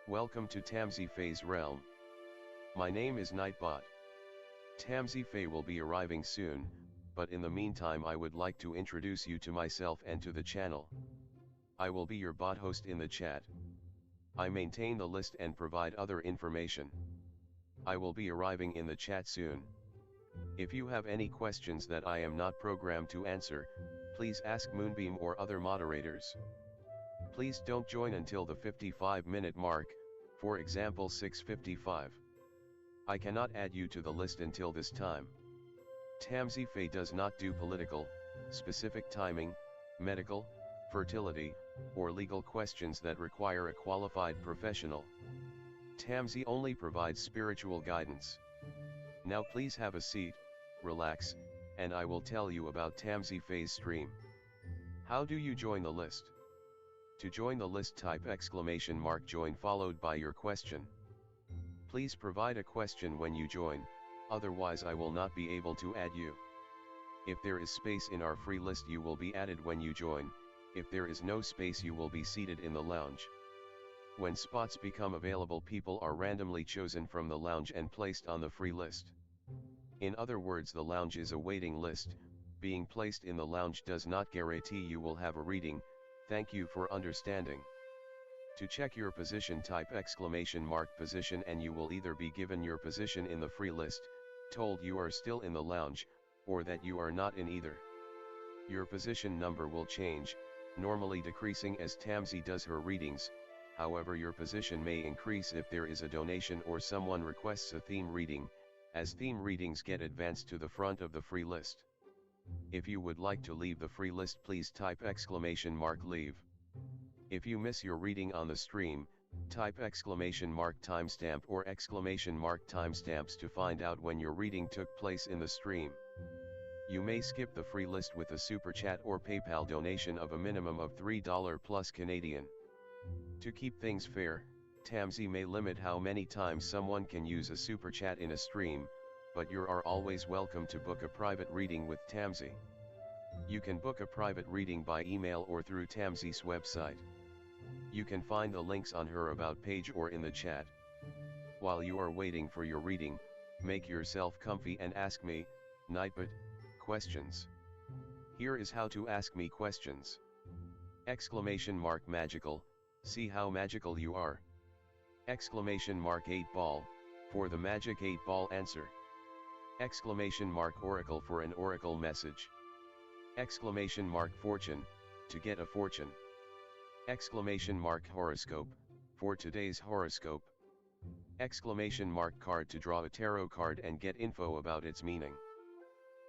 Welcome to Tamsyfae's realm. My name is Nightbot. Tamsyfae will be arriving soon, but in the meantime I would like to introduce you to myself and to the channel. I will be your bot host in the chat. I maintain the list and provide other information. I will be arriving in the chat soon. If you have any questions that I am not programmed to answer, please ask Moonbeam or other moderators. Please don't join until the 55-minute mark, for example 6:55. I cannot add you to the list until this time. Tamsyfae does not do political, specific timing, medical, fertility, or legal questions that require a qualified professional. Tamsy only provides spiritual guidance. Now please have a seat, relax, and I will tell you about Tamsyfae's stream. How do you join the list? To join the list, type !join followed by your question. Please provide a question when you join, otherwise I will not be able to add you. If there is space in our free list you will be added when you join, if there is no space you will be seated in the lounge. When spots become available, people are randomly chosen from the lounge and placed on the free list. In other words, the lounge is a waiting list. Being placed in the lounge does not guarantee you will have a reading. Thank you for understanding. To check your position, type !position and you will either be given your position in the free list, told you are still in the lounge, or that you are not in either. Your position number will change, normally decreasing as Tamsy does her readings. However, your position may increase if there is a donation or someone requests a theme reading, as theme readings get advanced to the front of the free list. If you would like to leave the free list, please type !leave. If you miss your reading on the stream, type !timestamp or !timestamps to find out when your reading took place in the stream. You may skip the free list with a super chat or PayPal donation of a minimum of $3 plus Canadian. To keep things fair, Tamsy may limit how many times someone can use a super chat in a stream, but you are always welcome to book a private reading with Tamsy. You can book a private reading by email or through Tamsy's website. You can find the links on her about page or in the chat. While you are waiting for your reading, make yourself comfy and ask me, Nightbot, questions. Here is how to ask me questions. !magical, see how magical you are. !8 ball, for the magic 8 ball answer. !oracle for an oracle message. !fortune, to get a fortune. !horoscope, for today's horoscope. !card to draw a tarot card and get info about its meaning.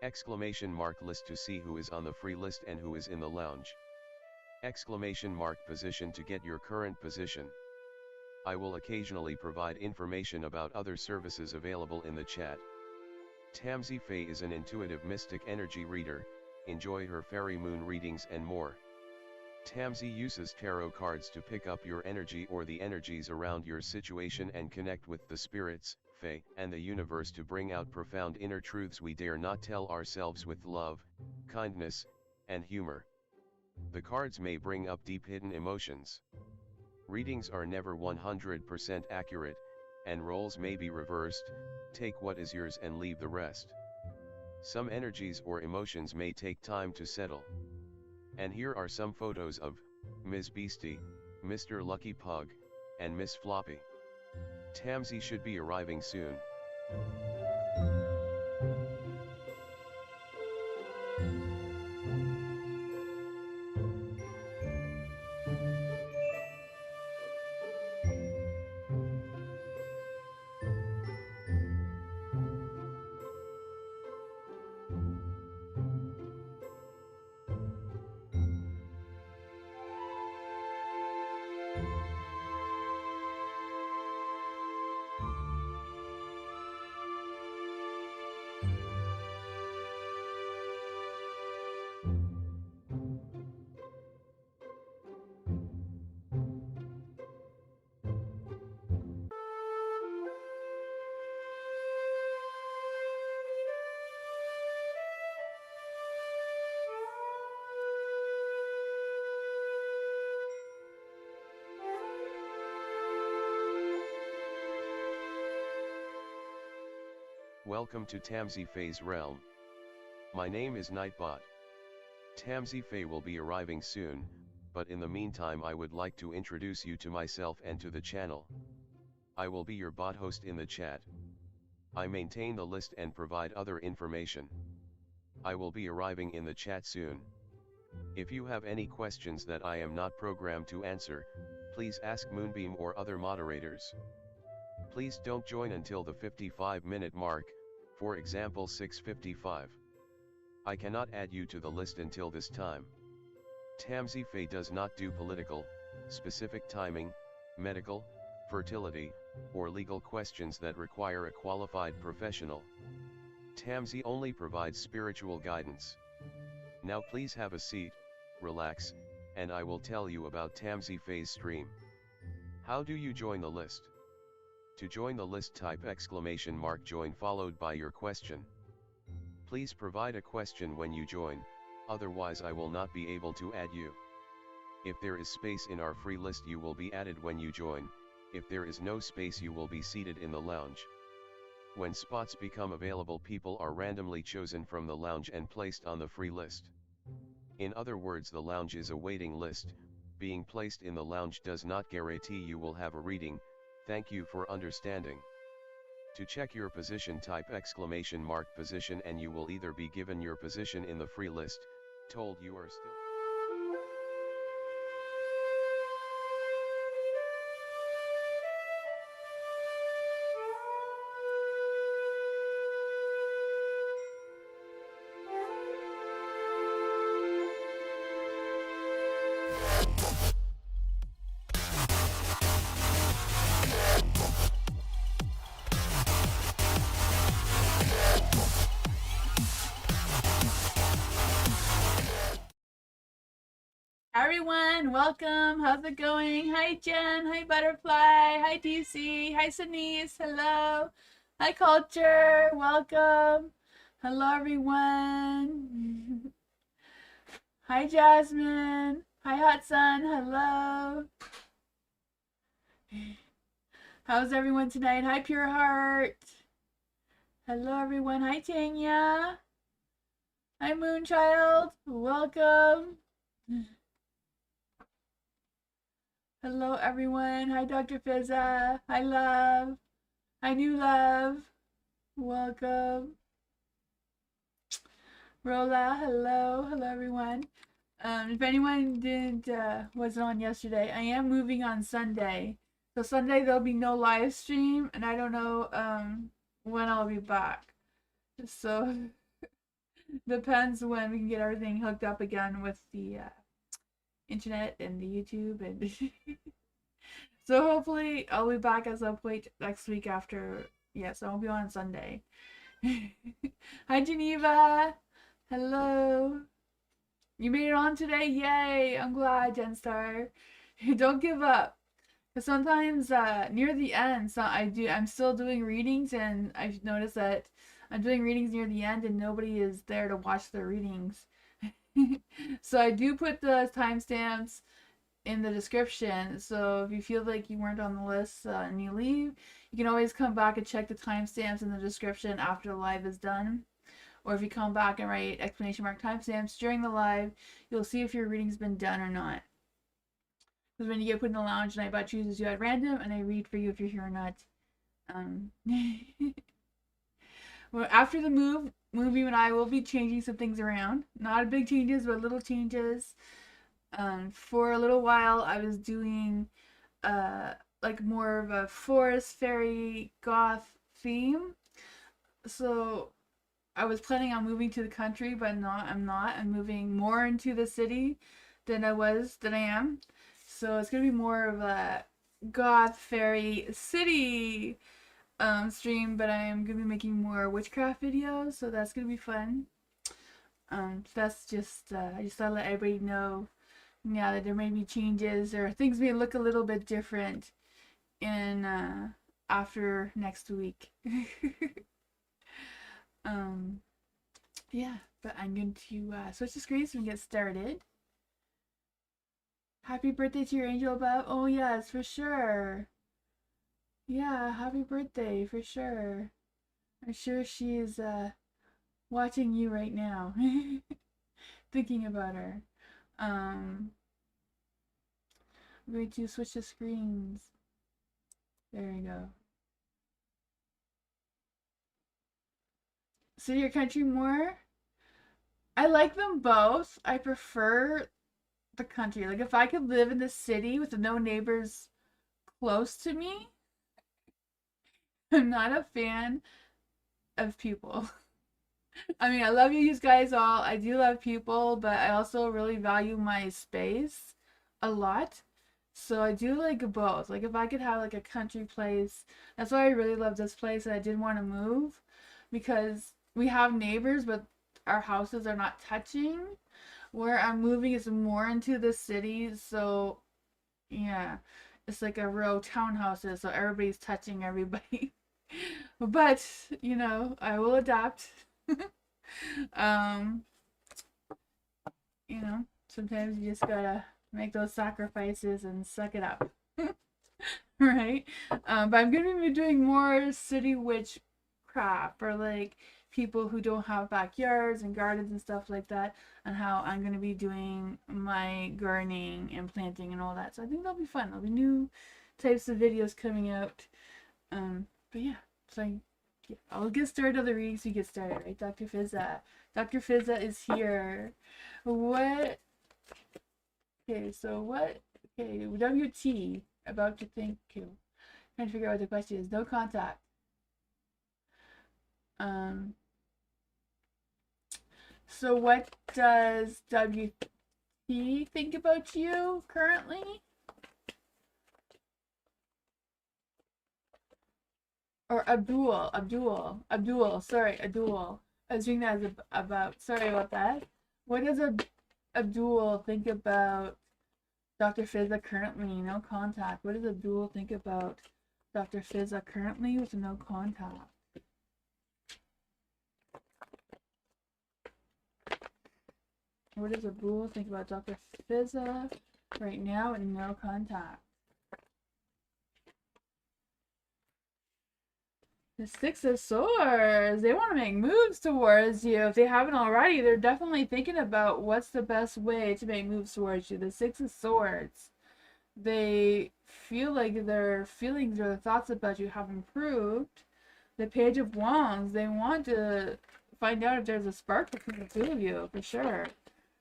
!list to see who is on the free list and who is in the lounge. !position to get your current position. I will occasionally provide information about other services available in the chat. Tamsyfae is an intuitive mystic energy reader. Enjoy her fairy moon readings and more. Tamsy uses tarot cards to pick up your energy or the energies around your situation and connect with the spirits, fae, and the universe to bring out profound inner truths we dare not tell ourselves with love, kindness, and humor. The cards may bring up deep hidden emotions. Readings are never 100% accurate, and roles may be reversed. Take what is yours and leave the rest. Some energies or emotions may take time to settle. And here are some photos of Ms. Beastie, Mr. Lucky Pug, and Miss Floppy. Tamsy should be arriving soon. Welcome to Tamsyfae's realm. My name is Nightbot. Tamsyfae will be arriving soon, but in the meantime I would like to introduce you to myself and to the channel. I will be your bot host in the chat. I maintain the list and provide other information. I will be arriving in the chat soon. If you have any questions that I am not programmed to answer, please ask Moonbeam or other moderators. Please don't join until the 55-minute mark, for example 6:55. I cannot add you to the list until this time. Tamsyfae does not do political, specific timing, medical, fertility, or legal questions that require a qualified professional. Tamsy only provides spiritual guidance. Now please have a seat, relax, and I will tell you about Tamsyfae's stream. How do you join the list? To join the list, type !join followed by your question. Please provide a question when you join, otherwise I will not be able to add you. If there is space in our free list you will be added when you join, if there is no space you will be seated in the lounge. When spots become available, people are randomly chosen from the lounge and placed on the free list. In other words, the lounge is a waiting list. Being placed in the lounge does not guarantee you will have a reading. Thank you for understanding. To check your position, type !position and you will either be given your position in the free list, told you are still. Everyone, welcome. How's it going? Hi Jen, hi Butterfly, hi DC, hi Denise, hello. Hi Culture, welcome. Hello everyone. Hi Jasmine, hi Hot Sun, hello. How's everyone tonight? Hi Pure Heart. Hello everyone, hi Tanya. Hi Moonchild, welcome. Hello everyone. Hi Dr. Fizza. Hi Love. Hi New Love. Welcome. Rola, hello. Hello everyone. If anyone wasn't on yesterday, I am moving on Sunday. So Sunday there'll be no live stream and I don't know when I'll be back. So depends when we can get everything hooked up again with the internet and the YouTube and so hopefully I'll be back at some point next week after. Yes, I'll be on Sunday. Hi Geneva. Hello. You made it on today? Yay! I'm glad, Genstar. Don't give up. Because sometimes near the end, I'm still doing readings and I've noticed that I'm doing readings near the end and nobody is there to watch the readings. So I do put the timestamps in the description, so if you feel like you weren't on the list and you leave, you can always come back and check the timestamps in the description after the live is done. Or if you come back and write !timestamps during the live, you'll see if your reading's been done or not. Because when you get put in the lounge, Nightbot chooses you at random and I read for you if you're here or not. Well, after the move, Moonbeam and I will be changing some things around. Not big changes, but little changes. For a little while, I was doing like more of a forest fairy goth theme. So I was planning on moving to the country, but I'm not. I'm moving more into the city than I am. So it's gonna be more of a goth fairy city stream, but I am gonna be making more witchcraft videos, so that's gonna be fun. So that's just I just thought to let everybody know, yeah, that there may be changes or things may look a little bit different in after next week. Yeah, but I'm going to switch the screens and get started. Happy birthday to your angel above. Oh yes, for sure. Yeah, happy birthday, for sure. I'm sure she's watching you right now, thinking about her. I'm going to switch the screens. There you go. City or country more? I like them both. I prefer the country. Like if I could live in the city with no neighbors close to me, I'm not a fan of people. I mean, I love you guys all. I do love people, but I also really value my space a lot. So I do like both. Like if I could have like a country place, that's why I really love this place and I didn't want to move because we have neighbors, but our houses are not touching. Where I'm moving is more into the city, so yeah, it's like a row townhouses, so everybody's touching everybody. But you know, I will adapt. um, you know, sometimes you just gotta make those sacrifices and suck it up. Right? But I'm gonna be doing more city witch crap for like people who don't have backyards and gardens and stuff like that, and how I'm gonna be doing my gardening and planting and all that. So I think that'll be fun. There'll be new types of videos coming out. But yeah, so yeah, I'll get started on the readings. We get started, right? Dr. Fizza. Dr. Fizza is here. What? Okay, so what? Okay, WT. About to think. Okay, trying to figure out what the question is. No contact. Um. So what does WT think about you currently? Or Abdul. Sorry, Abdul. I was reading that as about. Sorry about that. What does Abdul think about Dr. Fizza currently? No contact. What does Abdul think about Dr. Fizza currently with no contact? What does Abdul think about Dr. Fizza right now with no contact? The Six of Swords. They want to make moves towards you. If they haven't already, they're definitely thinking about what's the best way to make moves towards you. The Six of Swords. They feel like their feelings or their thoughts about you have improved. The Page of Wands. They want to find out if there's a spark between the two of you, for sure.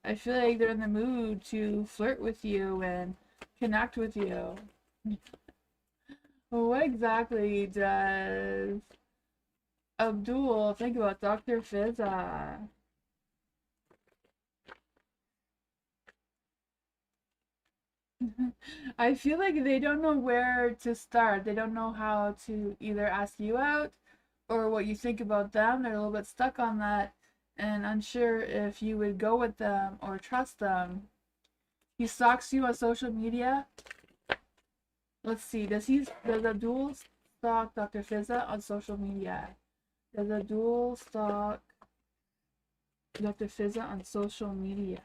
I feel like they're in the mood to flirt with you and connect with you. Well, what exactly does Abdul think about Dr. Fizza? I feel like they don't know where to start. They don't know how to either ask you out or what you think about them. They're a little bit stuck on that and unsure if you would go with them or trust them. He stalks you on social media. Let's see. Does Abdul stalk Dr. Fizza on social media? Does Abdul stalk Dr. Fizza on social media?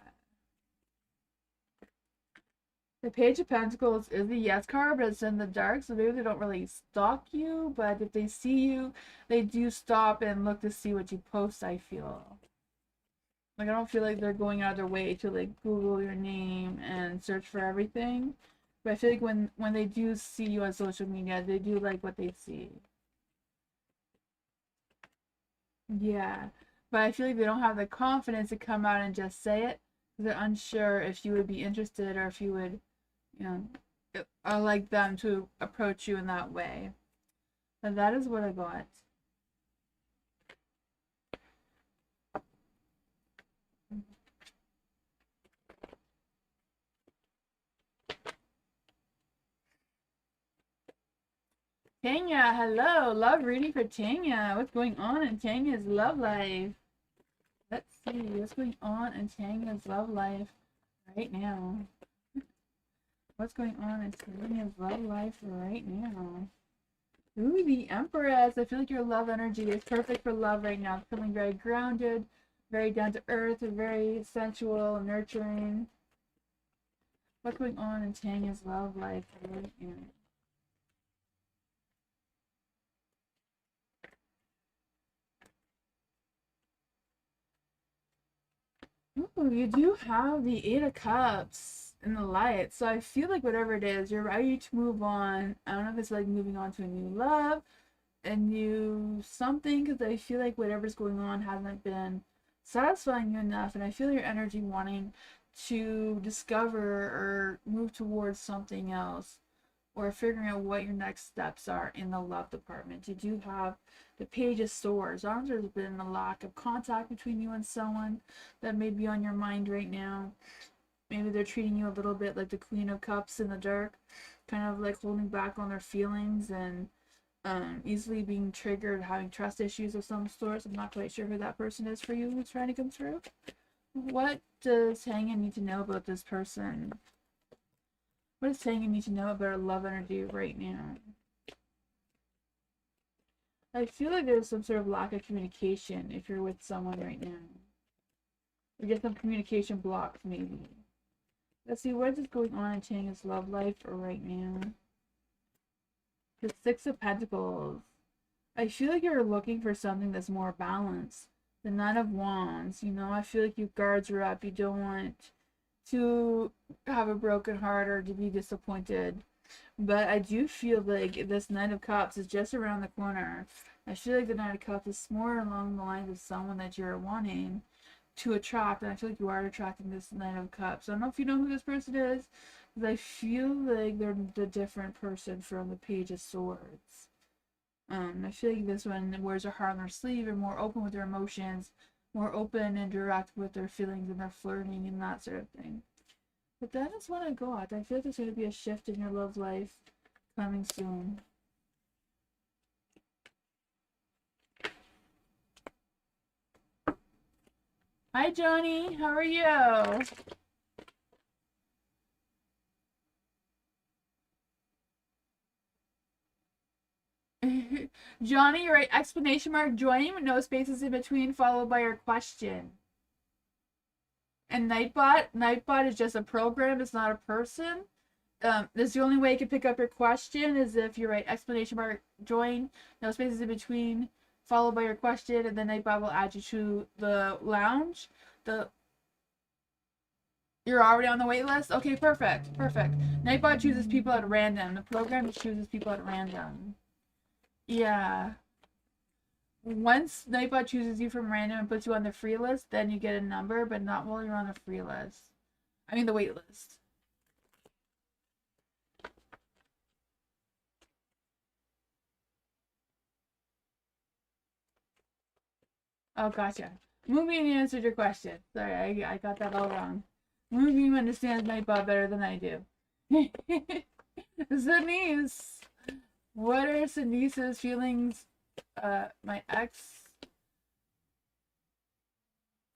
The Page of Pentacles is the yes card, but it's in the dark, so maybe they don't really stalk you, but if they see you, they do stop and look to see what you post, I feel. Like, I don't feel like they're going out of their way to, like, Google your name and search for everything. But I feel like when they do see you on social media, they do like what they see. Yeah. But I feel like they don't have the confidence to come out and just say it. They're unsure if you would be interested or if you would, you know, or like them to approach you in that way. But that is what I got. Tanya, hello. Love reading for Tanya. What's going on in Tanya's love life? Let's see what's going on in Tanya's love life right now. What's going on in Tanya's love life right now? Ooh, the Empress. I feel like your love energy is perfect for love right now. Feeling very grounded, very down to earth, very sensual, nurturing. What's going on in Tanya's love life right now? Ooh, you do have the Eight of Cups in the light. So I feel like whatever it is, you're ready to move on. I don't know if it's like moving on to a new love, a new something, because I feel like whatever's going on hasn't been satisfying you enough. And I feel your energy wanting to discover or move towards something else, or figuring out what your next steps are in the love department. You do have the Page of Swords. There's been a lack of contact between you and someone that may be on your mind right now. Maybe they're treating you a little bit like the Queen of Cups in the dark, kind of like holding back on their feelings and easily being triggered, having trust issues of some sort. I'm not quite sure who that person is for you who's trying to come through. What does Hangman need to know about this person? What does Hangman need to know about love energy right now? I feel like there's some sort of lack of communication if you're with someone right now. We get some communication blocks, maybe. Let's see, what is going on in Changa's love life right now? The Six of Pentacles. I feel like you're looking for something that's more balanced. The Nine of Wands, you know, I feel like your guards are up. You don't want to have a broken heart or to be disappointed. But I do feel like this Knight of Cups is just around the corner. I feel like the Knight of Cups is more along the lines of someone that you're wanting to attract. And I feel like you are attracting this Knight of Cups. I don't know if you know who this person is, but I feel like they're the different person from the Page of Swords. I feel like this one wears their heart on their sleeve and more open with their emotions, more open and direct with their feelings and their flirting and that sort of thing. But that is what I got. I feel like there's going to be a shift in your love life coming soon. Hi, Johnny. How are you? Johnny, right? Explanation mark join with no spaces in between, followed by your question. And Nightbot is just a program. It's not a person. That's the only way you can pick up your question is if you write explanation mark join, no spaces in between, followed by your question, and then Nightbot will add you to the lounge. You're already on the wait list? Okay, perfect. Perfect. Nightbot chooses people at random. The program chooses people at random. Yeah. Once Nightbot chooses you from random and puts you on the free list, then you get a number, but not while you're on the free list. I mean the wait list. Oh, gotcha. Moonbeam answered your question. Sorry, I got that all wrong. Moonbeam understands Nightbot better than I do. Denise! What are Sinisa's feelings? My ex.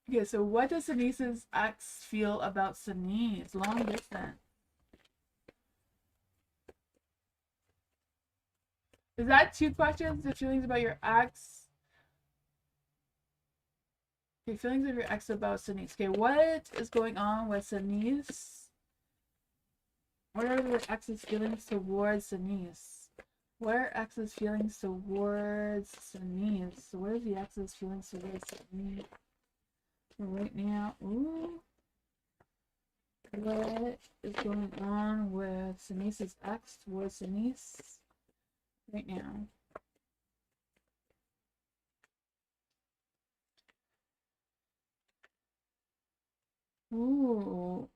Okay, so what does Sinisa's ex feel about Sinise? Long distance. Is that two questions? The feelings about your ex. Okay, feelings of your ex about Sinise. Okay, what is going on with Sinise? What are your ex's feelings towards Sinise? What are ex's feelings towards Sinise? What are the ex's feelings towards Sinise? Right now, ooh. What is going on with Sinise's ex towards Sinise right now? Ooh.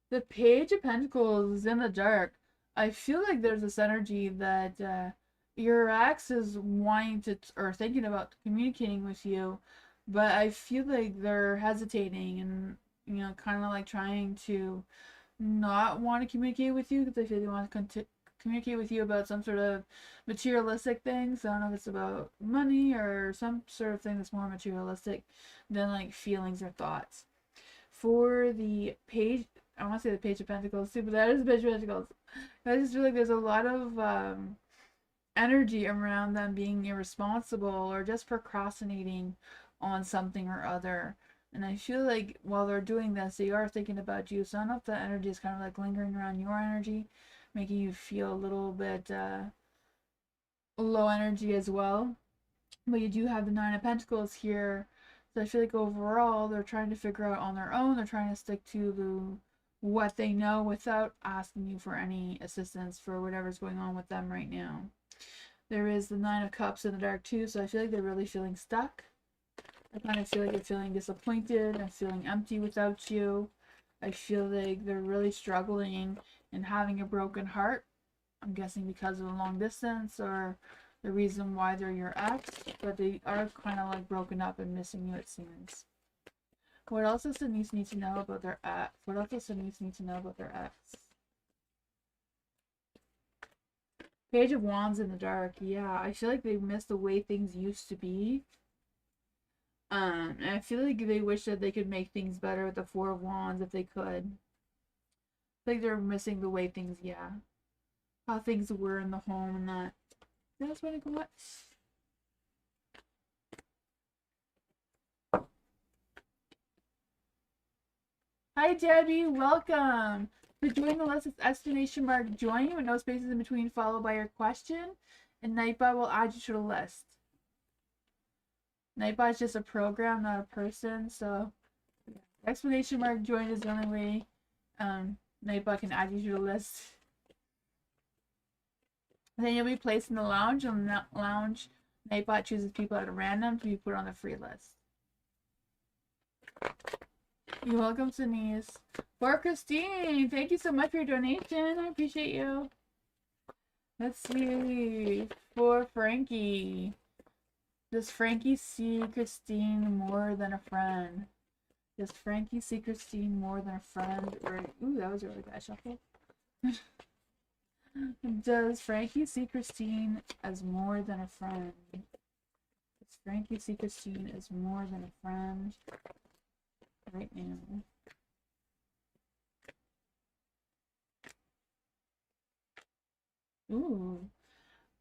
The Page of Pentacles is in the dark. I feel like there's this energy that your ex is wanting to, or thinking about communicating with you, but I feel like they're hesitating and, you know, kind of like trying to not want to communicate with you because I feel they want to communicate with you about some sort of materialistic things. I don't know if it's about money or some sort of thing that's more materialistic than like feelings or thoughts. For the page, I want to say the Page of Pentacles too, but that is the Page of Pentacles. I just feel like there's a lot of energy around them being irresponsible or just procrastinating on something or other. And I feel like while they're doing this, they are thinking about you. So I don't know if that energy is kind of like lingering around your energy, making you feel a little bit low energy as well. But you do have the Nine of Pentacles here. So I feel like overall they're trying to figure out on their own. They're trying to stick to what they know without asking you for any assistance for whatever's going on with them right now. There is the Nine of Cups in the dark too, so I feel like they're really feeling stuck. I kind of feel like they're feeling disappointed and feeling empty without you. I feel like they're really struggling and having a broken heart. I'm guessing because of the long distance or the reason why they're your ex, but they are kind of like broken up and missing you, it seems. What else does Denise need to know about their ex? What else does Denise need to know about their ex? Page of Wands in the dark. Yeah, I feel like they miss the way things used to be. And I feel like they wish that they could make things better with the Four of Wands if they could. I think they're missing the way things, yeah. How things were in the home and that. That's what I got. Hi Debbie, welcome. To join the list, it's exclamation mark join with no spaces in between followed by your question. And Nightbot will add you to the list. Nightbot is just a program, not a person, so exclamation mark join is the only way Nightbot can add you to the list. And then you'll be placed in the lounge. On the lounge, Nightbot chooses people at random to be put on the free list. You're welcome, Denise. For Christine, thank you so much for your donation. I appreciate you. Let's see. For Frankie. Does Frankie see Christine more than a friend? Does Frankie see Christine more than a friend? Or, ooh, that was a really bad shuffle. Does Frankie see Christine as more than a friend? Does Frankie see Christine as more than a friend right now? Ooh.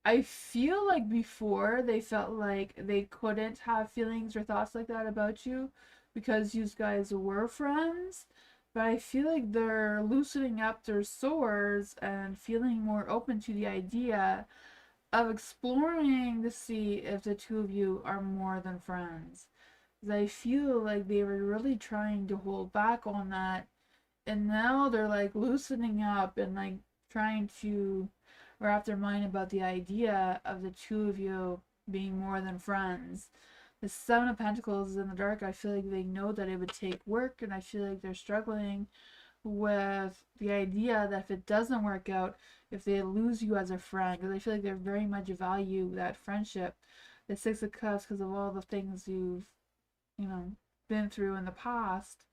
I feel like before they felt like they couldn't have feelings or thoughts like that about you because you guys were friends. But I feel like they're loosening up their swords and feeling more open to the idea of exploring to see if the two of you are more than friends. Because I feel like they were really trying to hold back on that. And now they're like loosening up and like trying to wrap their mind about the idea of the two of you being more than friends. The Seven of Pentacles in the dark, I feel like they know that it would take work, and I feel like they're struggling with the idea that if it doesn't work out, if they lose you as a friend, because I feel like they very much value that friendship. The Six of Cups, because of all the things you've, been through in the past,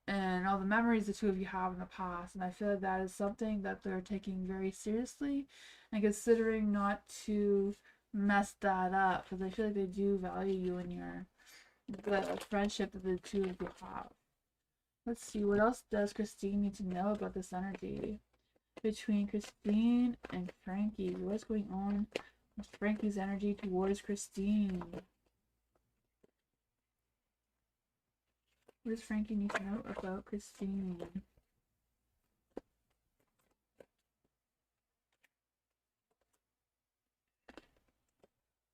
and all the memories the two of you have in the past. And I feel like that is something that they're taking very seriously and considering not to mess that up, because I feel like they do value you and the friendship that the two of you have. Let's see, what else does Christine need to know about this energy between Christine and Frankie? What's going on with Frankie's energy towards Christine? What does Frankie need to know about Christine?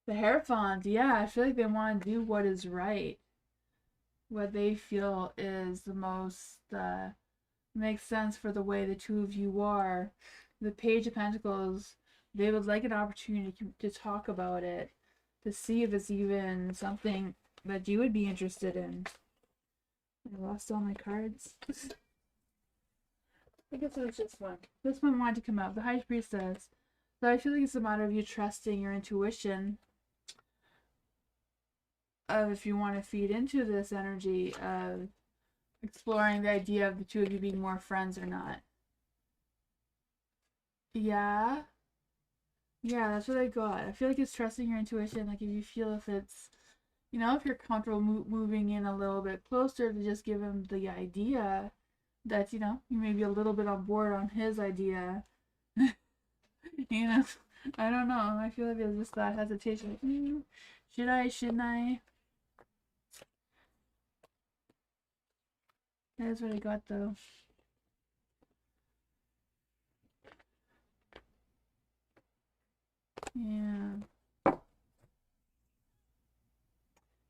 The Hierophant, yeah, I feel like they want to do what is right. What they feel is the most, makes sense for the way the two of you are. The Page of Pentacles, they would like an opportunity to talk about it, to see if it's even something that you would be interested in. I lost all my cards. I guess it was just one. This one wanted to come out. The High Priestess. So I feel like it's a matter of you trusting your intuition of if you want to feed into this energy of exploring the idea of the two of you being more friends or not. Yeah. Yeah, that's what I got. I feel like it's trusting your intuition. Like if you feel if it's, if you're comfortable moving in a little bit closer to just give him the idea that, you may be a little bit on board on his idea. I don't know. I feel like there's just that hesitation. Like, should I? Shouldn't I? That's what I got though. Yeah.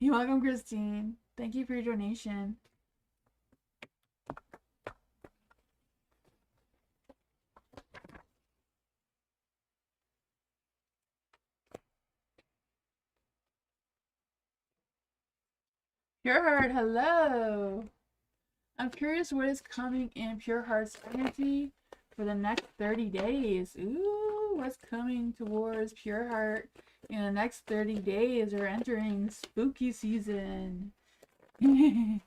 You're welcome, Christine. Thank you for your donation. Pure Heart, hello. I'm curious what is coming in Pure Heart's energy for the next 30 days. Ooh, what's coming towards Pure Heart in the next 30 days? We're entering spooky season. Oh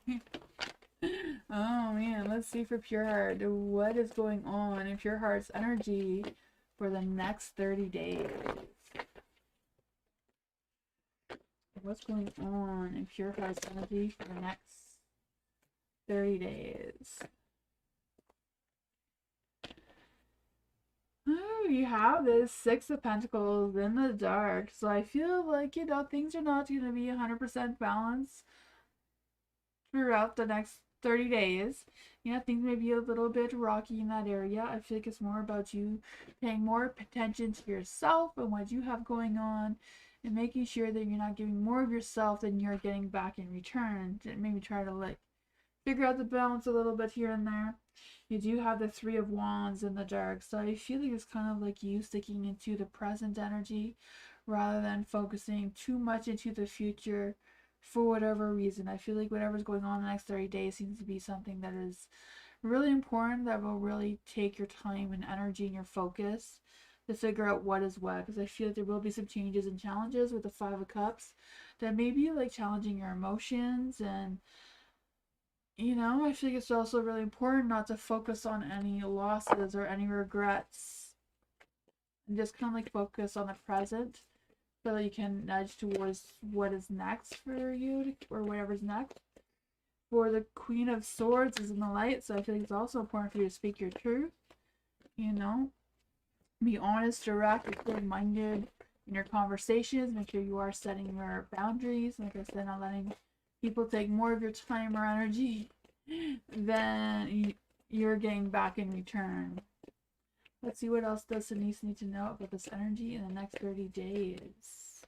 man, let's see for Pure Heart. What is going on in Pure Heart's energy for the next 30 days? What's going on in Pure Heart's energy for the next 30 days? Oh, you have this Six of Pentacles in the dark. So I feel like, you know, things are not going to be 100% balanced throughout the next 30 days. You know, things may be a little bit rocky in that area. I feel like it's more about you paying more attention to yourself and what you have going on and making sure that you're not giving more of yourself than you're getting back in return. Maybe try to like figure out the balance a little bit here and there. You do have the Three of Wands in the dark, so I feel like it's kind of like you sticking into the present energy rather than focusing too much into the future for whatever reason. I feel like whatever's going on the next 30 days seems to be something that is really important, that will really take your time and energy and your focus to figure out what is what, because I feel like there will be some changes and challenges with the Five of Cups that may be like challenging your emotions. And you know, I think it's also really important not to focus on any losses or any regrets and just kind of like focus on the present so that you can nudge towards what is next for you or whatever's next. For the Queen of Swords is in the light, so I feel like it's also important for you to speak your truth. You know, be honest, direct, clear-minded in your conversations. Make sure you are setting your boundaries. Like I said, not letting people take more of your time or energy than you're getting back in return. Let's see what else does Denise need to know about this energy in the next 30 days.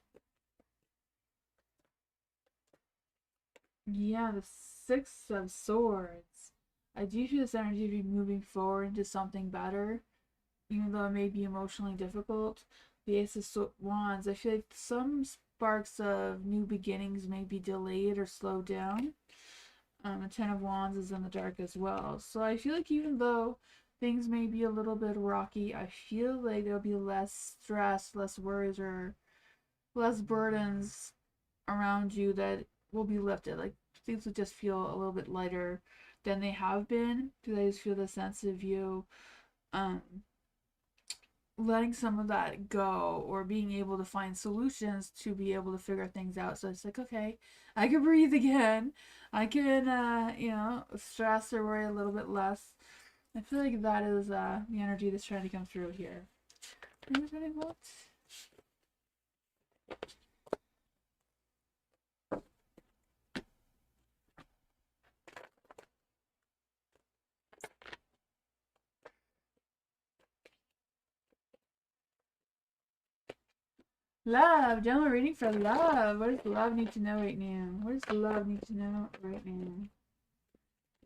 Yeah, the Six of Swords. I do feel this energy to be moving forward into something better, even though it may be emotionally difficult. The Ace of Wands. I feel like some sparks of new beginnings may be delayed or slowed down. The Ten of Wands is in the dark as well. So I feel like even though things may be a little bit rocky, I feel like there'll be less stress, less worries, or less burdens around you that will be lifted. Like things will just feel a little bit lighter than they have been, because I just feel the sense of you letting some of that go or being able to find solutions to be able to figure things out. So it's like, okay, I can breathe again. I can, you know, stress or worry a little bit less. I feel like that is the energy that's trying to come through here. What? Love, general reading for love. What does love need to know right now? What does love need to know right now?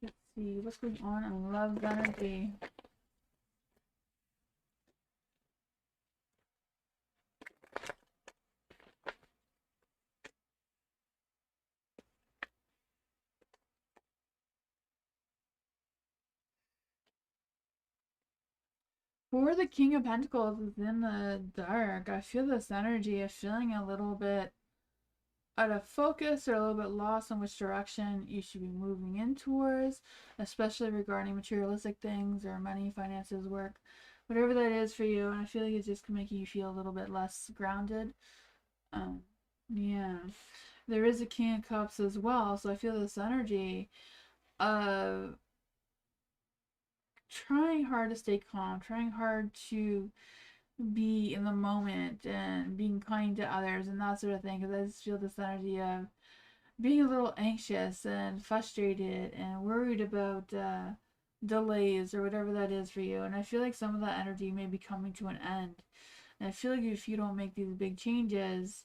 Let's see, what's going on in love's energy? For the King of Pentacles is in the dark. I feel this energy of feeling a little bit out of focus or a little bit lost on which direction you should be moving in towards, especially regarding materialistic things or money, finances, work, whatever that is for you. And I feel like it's just making you feel a little bit less grounded. Yeah. There is a King of Cups as well, so I feel this energy of trying hard to stay calm, trying hard to be in the moment and being kind to others and that sort of thing, because I just feel this energy of being a little anxious and frustrated and worried about delays or whatever that is for you. And I feel like some of that energy may be coming to an end. And I feel like if you don't make these big changes,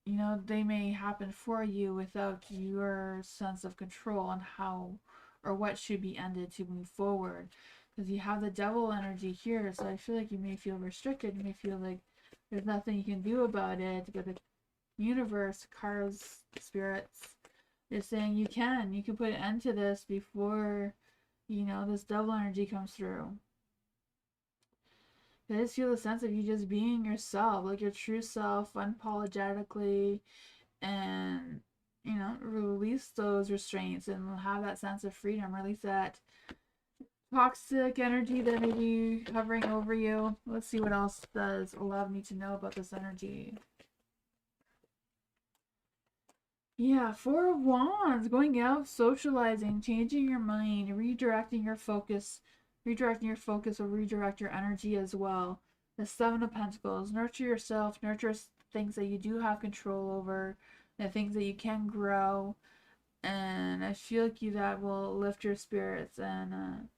you know, they may happen for you without your sense of control on how or what should be ended to move forward. Because you have the devil energy here, so I feel like you may feel restricted. You may feel like there's nothing you can do about it. But the universe, cards, spirits, they're saying you can. You can put an end to this before, you know, this devil energy comes through. I just feel a sense of you just being yourself, like your true self, unapologetically, and you know, release those restraints and have that sense of freedom. Release that toxic energy that may be hovering over you. Let's see what else does love need to know about this energy. Yeah, Four of Wands, going out, socializing, changing your mind, redirecting your focus. Redirecting your focus will redirect your energy as well. The Seven of Pentacles, nurture yourself, nurture things that you do have control over, the things that you can grow. And I feel like that will lift your spirits. And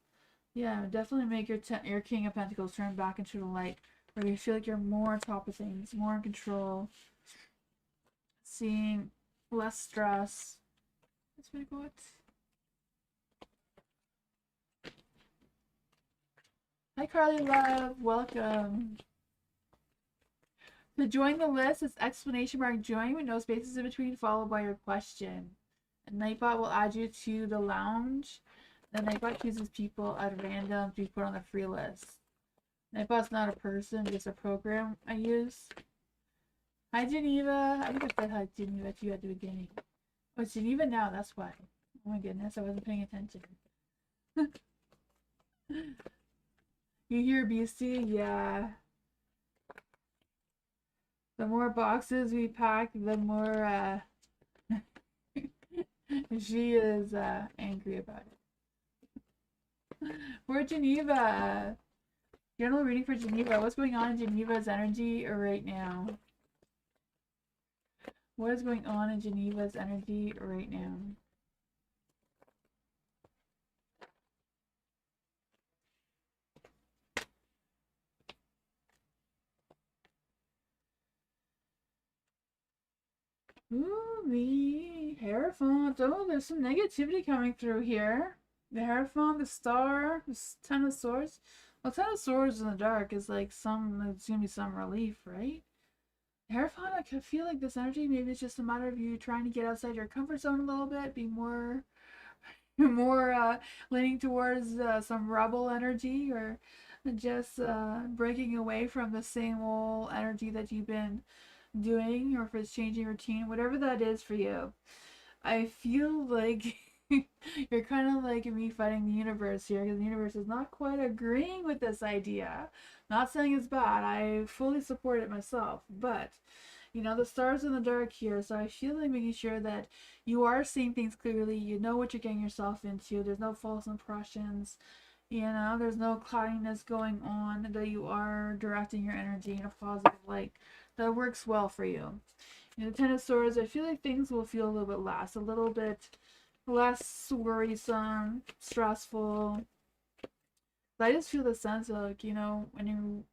yeah, definitely make your King of Pentacles turn back into the light, where you feel like you're more on top of things, more in control, seeing less stress. That's very good. Hi Carly Love, welcome. To join the list, it's exclamation mark join with no spaces in between, followed by your question. And Nightbot will add you to the lounge. Then Nightbot chooses people at random to be put on the free list. Nightbot's not a person, just a program I use. Hi Geneva. I think I said hi Geneva to you at the beginning. Oh, it's Geneva now, that's why. Oh my goodness, I wasn't paying attention. You hear BC? Yeah. The more boxes we pack, the more she is angry about it. For Geneva. General reading for Geneva. What's going on in Geneva's energy right now? What is going on in Geneva's energy right now? Ooh, the Hierophant. Oh, there's some negativity coming through here. The Hierophant, the Star, the Ten of Swords. Well, Ten of Swords in the dark is like it's gonna be some relief, right? Hierophant, I can feel like this energy, maybe it's just a matter of you trying to get outside your comfort zone a little bit, be more leaning towards some rebel energy, or just breaking away from the same old energy that you've been doing, or if it's changing routine, whatever that is for you. I feel like you're kind of like me fighting the universe here, because the universe is not quite agreeing with this idea. Not saying it's bad, I fully support it myself, but you know, the stars in the dark here, so I feel like making sure that you are seeing things clearly, you know what you're getting yourself into, there's no false impressions, you know, there's no cloudiness going on, that you are directing your energy in a positive light that works well for you. You know, the Ten of Swords, I feel like things will feel a little bit less, a little bit less worrisome, stressful. But I just feel the sense of, like, you know, when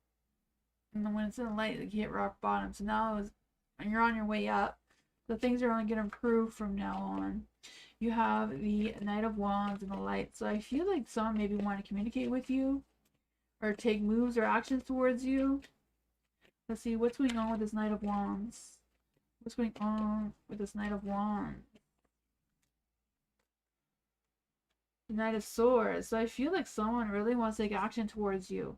it's in the light, like you hit rock bottom. So now you're on your way up. So things are only going to improve from now on. You have the Knight of Wands and the light. So I feel like someone maybe want to communicate with you, or take moves or actions towards you. Let's see, what's going on with this Knight of Wands? What's going on with this Knight of Wands? The Knight of Swords. So I feel like someone really wants to take action towards you.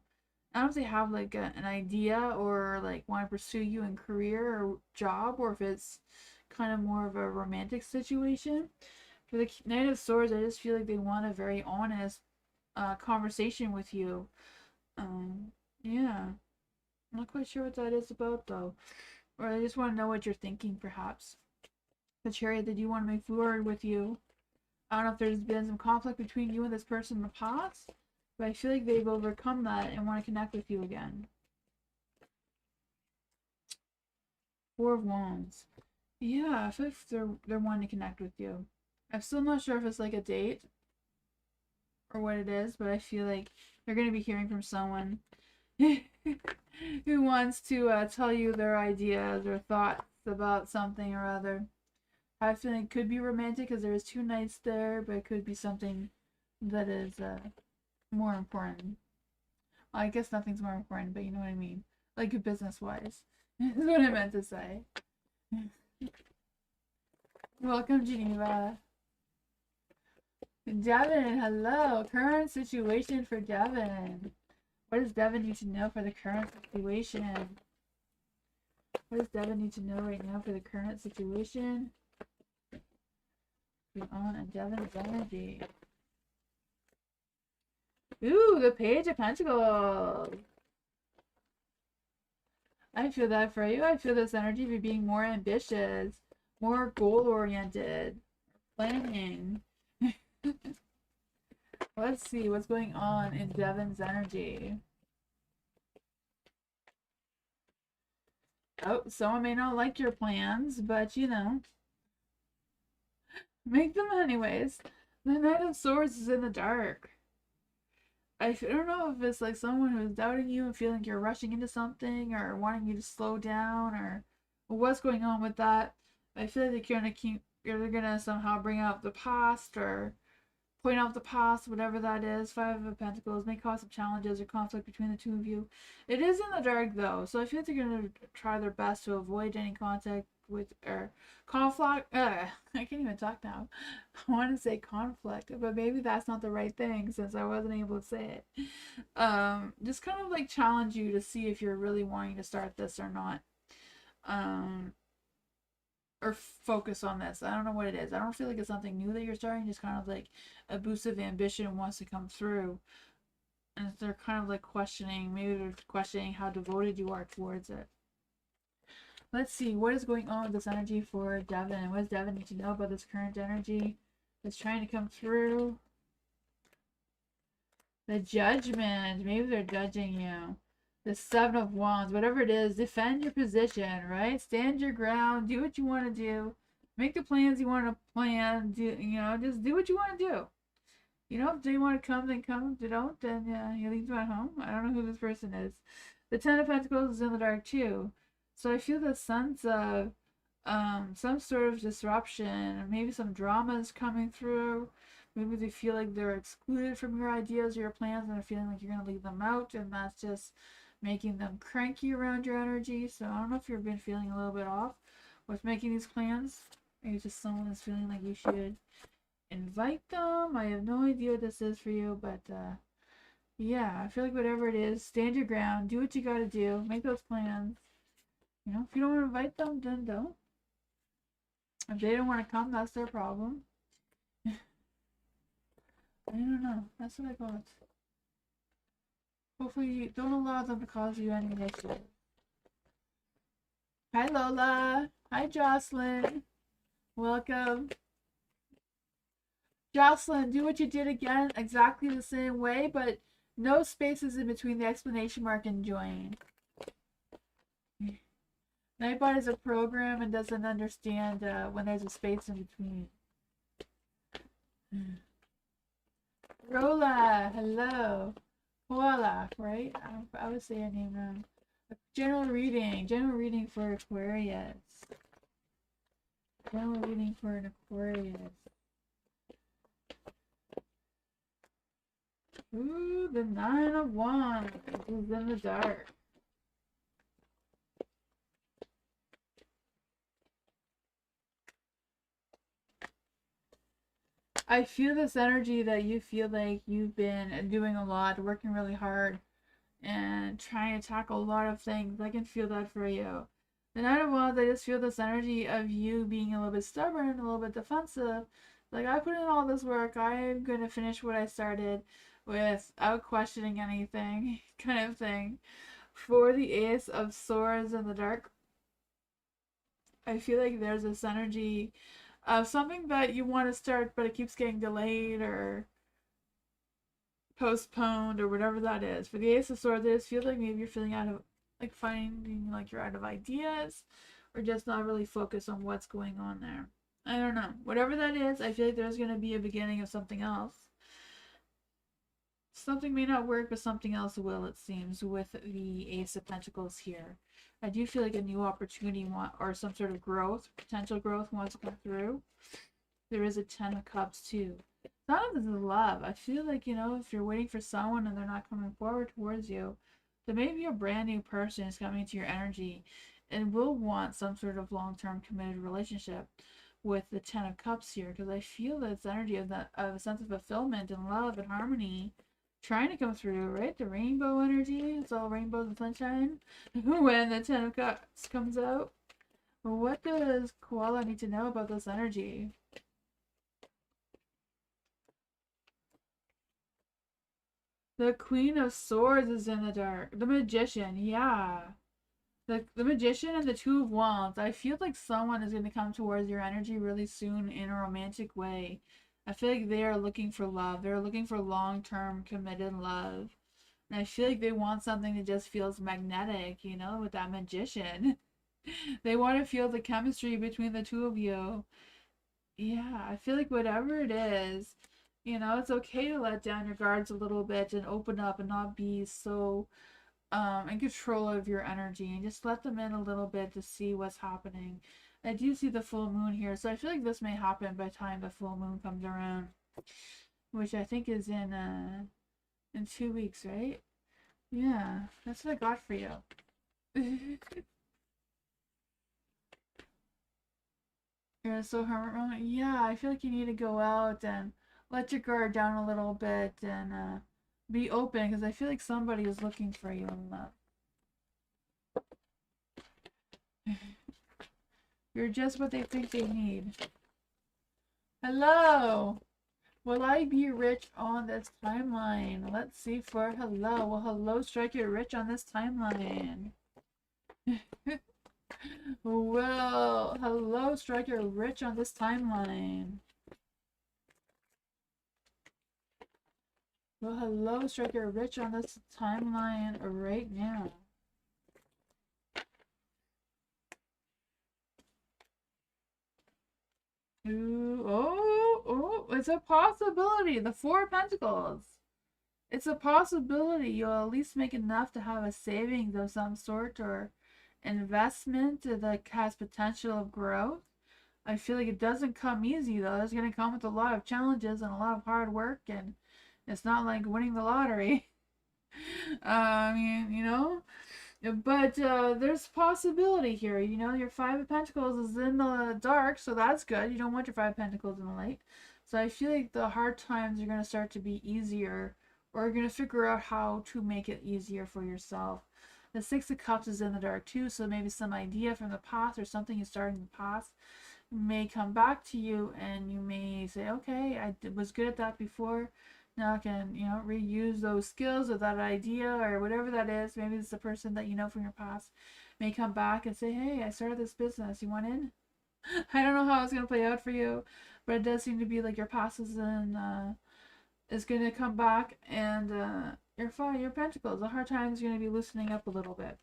I don't know if they have like an idea, or like want to pursue you in career or job, or if it's kind of more of a romantic situation. For the Knight of Swords, I just feel like they want a very honest conversation with you. Yeah. I'm not quite sure what that is about though. Or they just want to know what you're thinking, perhaps. The Chariot, they do want to move forward with you. I don't know if there's been some conflict between you and this person in the past, but I feel like they've overcome that and want to connect with you again. Four of Wands. Yeah, I feel like they're wanting to connect with you. I'm still not sure if it's like a date or what it is, but I feel like you're going to be hearing from someone who wants to tell you their ideas or thoughts about something or other. I have a feeling it could be romantic because there is 2 knights there, but it could be something that is more important. Well, I guess nothing's more important, but you know what I mean. Like business-wise. Is what I meant to say. Welcome, Geneva. Devin, hello. Current situation for Devin. What does Devin need to know for the current situation? What does Devin need to know right now for the current situation? Be on a Devin's energy. Ooh, the Page of Pentacles. I feel that for you. I feel this energy of you being more ambitious, more goal-oriented, planning. Let's see what's going on in Devin's energy. Oh, someone may not like your plans, but you know, make them anyways. The Knight of Swords is in the dark. I don't know if it's like someone who's doubting you and feeling you're rushing into something or wanting you to slow down or what's going on with that. I feel like they're gonna somehow bring up the past or point out the past, whatever that is. 5 of Pentacles may cause some challenges or conflict between the 2 of you. It is in the dark though, so I feel like they're gonna try their best to avoid any contact with or conflict. I can't even talk now. I want to say conflict, but maybe that's not the right thing since I wasn't able to say it. Just kind of like challenge you to see if you're really wanting to start this or not. Or focus on this. I don't know what it is. I don't feel like it's something new that you're starting. Just kind of like a boost of ambition wants to come through. And they're kind of like questioning, maybe they're questioning how devoted you are towards it. Let's see, what is going on with this energy for Devin? What does Devin need to know about this current energy that's trying to come through? The Judgment. Maybe they're judging you. The 7 of Wands. Whatever it is, defend your position, right? Stand your ground. Do what you want to do. Make the plans you want to plan. Just do what you want to do. If they want to come, then come. If they don't, then you leave them at home. I don't know who this person is. The 10 of Pentacles is in the dark too. So I feel the sense of some sort of disruption, maybe some drama is coming through. Maybe they feel like they're excluded from your ideas or your plans and are feeling like you're going to leave them out, and that's just making them cranky around your energy. So I don't know if you've been feeling a little bit off with making these plans. Maybe just someone is feeling like you should invite them. I have no idea what this is for you, but yeah, I feel like whatever it is, stand your ground, do what you got to do, make those plans. If you don't want to invite them, then don't. If they don't want to come, that's their problem. I don't know. That's what I got. Hopefully you don't allow them to cause you any issues. Hi Lola. Hi Jocelyn. Welcome. Jocelyn, do what you did again, exactly the same way, but no spaces in between the exclamation mark and join. Nightbot is a program and doesn't understand when there's a space in between. Rola, hello. Koala, right? I would say her name wrong. General reading for Aquarius. General reading for an Aquarius. Ooh, the 9 of Wands is in the dark. I feel this energy that you feel like you've been doing a lot, working really hard, and trying to tackle a lot of things. I can feel that for you. The Knight of Wands, I just feel this energy of you being a little bit stubborn, a little bit defensive. Like, I put in all this work, I'm going to finish what I started without questioning anything, kind of thing. For the Ace of Swords in the dark, I feel like there's this energy of something that you want to start, but it keeps getting delayed or postponed or whatever that is. For the Ace of Swords, I just feel like maybe you're feeling out of, like, finding like you're out of ideas or just not really focused on what's going on there. I don't know. Whatever that is, I feel like there's going to be a beginning of something else. Something may not work, but something else will, it seems, with the Ace of Pentacles here. I do feel like a new opportunity or some sort of growth, potential growth wants to come through. There is a Ten of Cups too. None of this is love. I feel like, you know, if you're waiting for someone and they're not coming forward towards you, then maybe a brand new person is coming into your energy and will want some sort of long-term committed relationship with the Ten of Cups here, because I feel that it's energy of a sense of fulfillment and love and harmony trying to come through, right? The rainbow energy, it's all rainbows and sunshine when the Ten of Cups comes out. What does Koala need to know about this energy? The Queen of Swords is in the dark. The Magician, yeah. The Magician and the Two of Wands. I feel like someone is going to come towards your energy really soon in a romantic way. I feel like they are looking for love. They're looking for long-term committed love. And I feel like they want something that just feels magnetic, you know, with that Magician. They want to feel the chemistry between the two of you. Yeah, I feel like whatever it is, you know, it's okay to let down your guards a little bit and open up and not be so in control of your energy, and just let them in a little bit to see what's happening. I do see the full moon here, so I feel like this may happen by the time the full moon comes around, which I think is in 2 weeks, right? Yeah, that's what I got for you. Yeah, so Hermit moment. Yeah, I feel like you need to go out and let your guard down a little bit and be open, because I feel like somebody is looking for you in love. You're just what they think they need. Hello! Will I be rich on this timeline? Let's see for hello. Will hello strike you rich on this timeline? Will hello strike you rich on this timeline? Will hello strike you rich on this timeline right now? Ooh, oh, it's a possibility. The Four of Pentacles. It's a possibility you'll at least make enough to have a savings of some sort or investment that has potential of growth. I feel like it doesn't come easy though. It's going to come with a lot of challenges and a lot of hard work, and it's not like winning the lottery. I mean, you know, but there's possibility here. You know, your Five of Pentacles is in the dark, so that's good. You don't want your Five of Pentacles in the light. So I feel like the hard times are going to start to be easier, or you're going to figure out how to make it easier for yourself. The Six of Cups is in the dark too, so maybe some idea from the past or something you started in the past may come back to you, and you may say, okay, I was good at that before. Now I can, you know, reuse those skills or that idea or whatever that is. Maybe it's a person that you know from your past may come back and say, hey, I started this business. You want in? I don't know how it's going to play out for you, but it does seem to be like your past is going to come back, and your Pentacles, the hard times are going to be loosening up a little bit.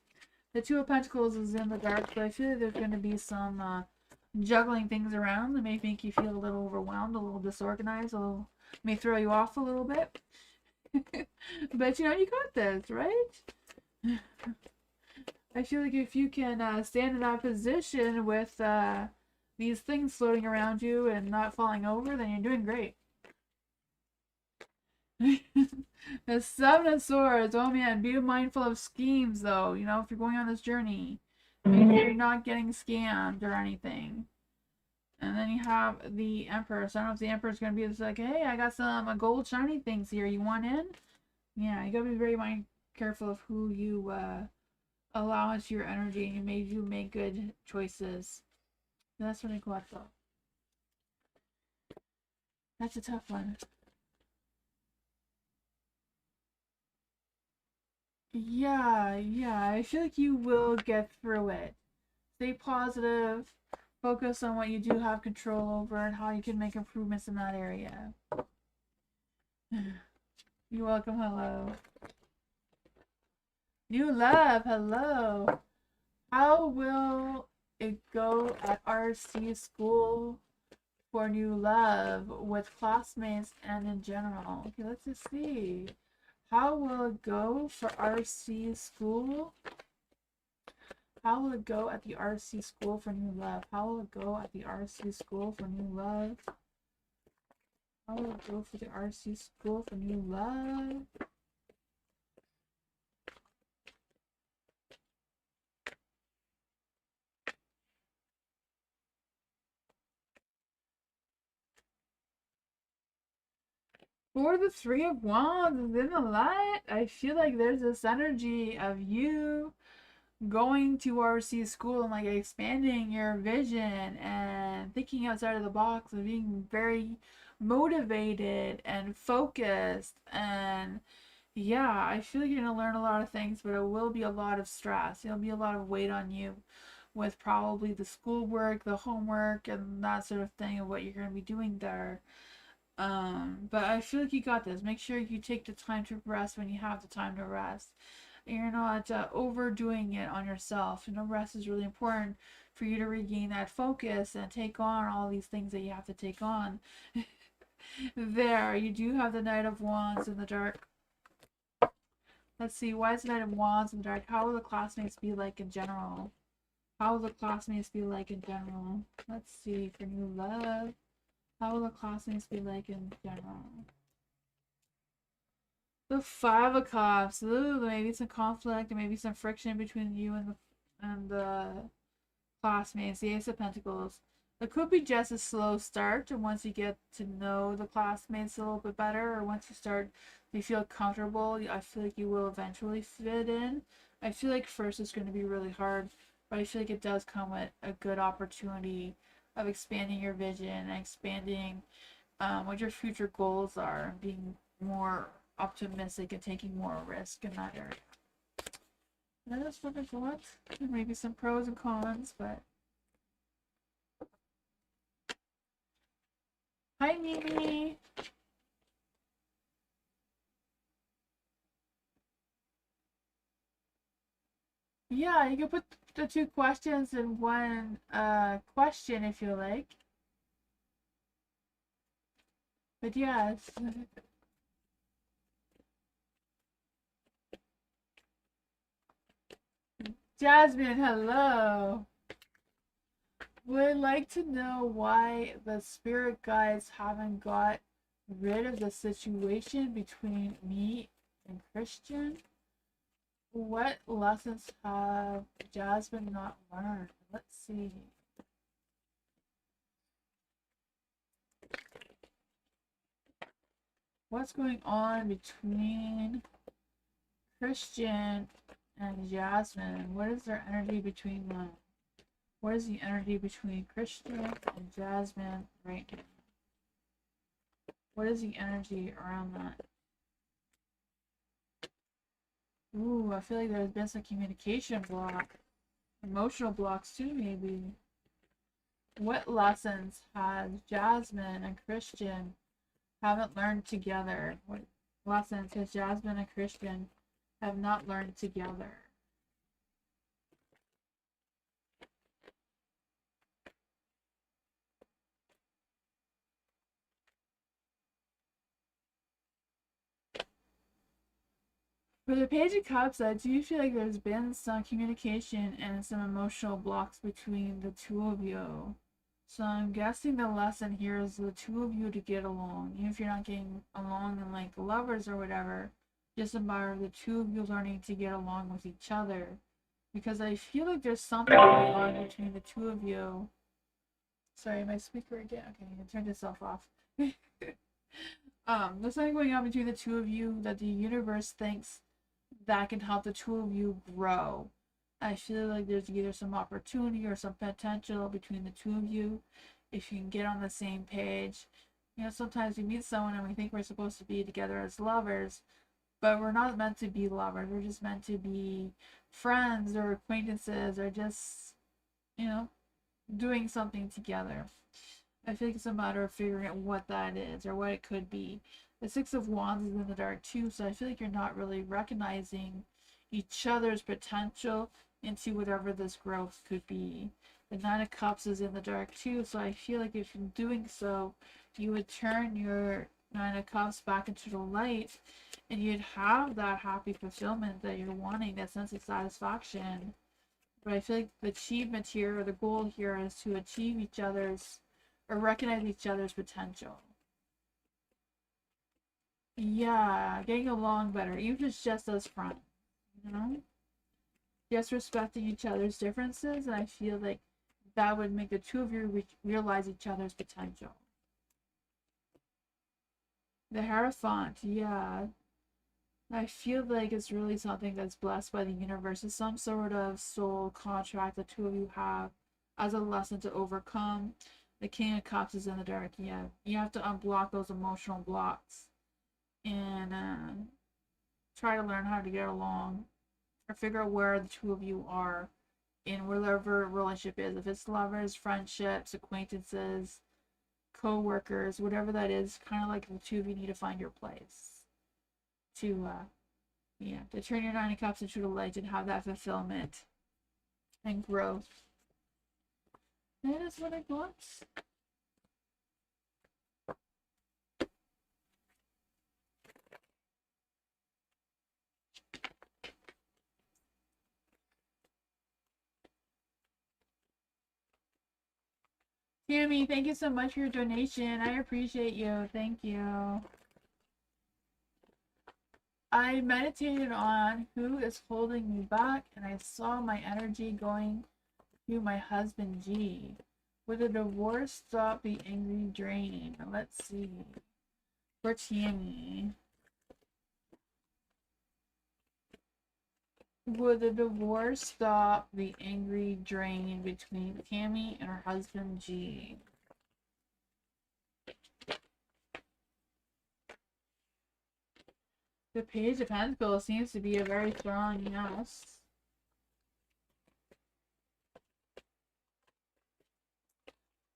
The Two of Pentacles is in the dark, but I feel like there's going to be some juggling things around that may make you feel a little overwhelmed, a little disorganized, may throw you off a little bit. But you know, you got this, right? I feel like if you can stand in that position with these things floating around you and not falling over, then you're doing great. The Seven of Swords. Oh man, be mindful of schemes though. You know, if you're going on this journey, make sure you're not getting scammed or anything. And then you have the Emperor. So I don't know if the Emperor is going to be just like, hey, I got some gold shiny things here. You want in? Yeah, you got to be very careful of who you allow into your energy. And you make good choices. That's really cool, though. That's a tough one. Yeah, I feel like you will get through it. Stay positive. Focus on what you do have control over and how you can make improvements in that area. You're welcome. Hello. New love. Hello. How will it go at RC school for new love with classmates and in general? Okay, let's just see. How will it go for RC school? How will it go at the RC school for new love? How will it go at the RC school for new love? How will it go for the RC school for new love? For the Three of Wands in the light, I feel like there's this energy of you going to RC school and like expanding your vision and thinking outside of the box and being very motivated and focused. And yeah, I feel like you're gonna learn a lot of things, but it will be a lot of stress. It'll be a lot of weight on you with probably the schoolwork, the homework, and that sort of thing of what you're gonna be doing there. But I feel like you got this. Make sure you take the time to rest when you have the time to rest. You're not overdoing it on yourself. You know, rest is really important for you to regain that focus and take on all these things that you have to take on. There, you do have the Knight of Wands in the dark. Let's see, why is the Knight of Wands in the dark? How will the classmates be like in general? How will the classmates be like in general? Let's see, for new love. How will the classmates be like in general? The Five of Cups. Ooh, maybe some conflict, maybe some friction between you and the classmates. The Ace of Pentacles. It could be just a slow start, and once you get to know the classmates a little bit better, or once you feel comfortable, I feel like you will eventually fit in. I feel like first it's going to be really hard, but I feel like it does come with a good opportunity of expanding your vision and expanding what your future goals are, and being more optimistic and taking more risk in that area. And that's what I thought. There may be some pros and cons, but hi, Mimi. Yeah, you can put the two questions in one question if you like. But yes. Jasmine, hello. Would like to know why the spirit guides haven't got rid of the situation between me and Christian. What lessons have Jasmine not learned? Let's see. What's going on between Christian and Jasmine? What is their energy between them? What is the energy between Christian and Jasmine right now? What is the energy around that? Ooh, I feel like there's been some communication block. Emotional blocks too, maybe. What lessons has Jasmine and Christian haven't learned together? What lessons has Jasmine and Christian have not learned together? For the Page of Cups, I do feel like there's been some communication and some emotional blocks between the two of you. So I'm guessing the lesson here is the two of you to get along. Even if you're not getting along in like lovers or whatever, just a matter of the two of you learning to get along with each other. Because I feel like there's something going on between the two of you. Sorry, my speaker again. Okay, you can turn yourself off. There's something going on between the two of you that the universe thinks that can help the two of you grow. I feel like there's either some opportunity or some potential between the two of you if you can get on the same page. You know, sometimes we meet someone and we think we're supposed to be together as lovers, but we're not meant to be lovers. We're just meant to be friends or acquaintances or just, you know, doing something together. I think it's a matter of figuring out what that is or what it could be. The Six of Wands is in the dark too, so I feel like you're not really recognizing each other's potential into whatever this growth could be. The Nine of Cups is in the dark too, so I feel like if you're doing so, you would turn your Nine of Cups back into the light, and you'd have that happy fulfillment that you're wanting, that sense of satisfaction. But I feel like the achievement here, or the goal here, is to achieve each other's, or recognize each other's potential. Yeah, getting along better, even if it's just as friends, you know? Just respecting each other's differences, and I feel like that would make the two of you realize each other's potential. The Hierophant, yeah. I feel like it's really something that's blessed by the universe. It's some sort of soul contract the two of you have as a lesson to overcome. The King of Cups is in the dark. Yeah, you have to unblock those emotional blocks and try to learn how to get along or figure out where the two of you are in whatever relationship is. If it's lovers, friendships, acquaintances, co-workers, whatever that is, kind of like the two of you need to find your place to to turn your Nine of Cups into the light and have that fulfillment and growth. That is what I got. Tammy, thank you so much for your donation. I appreciate you. Thank you. I meditated on who is holding me back, and I saw my energy going to my husband G. Would a divorce stop the angry drain? Let's see. For Tammy. Would the divorce stop the angry drain between Tammy and her husband G? The Page of Pentacles seems to be a very strong yes.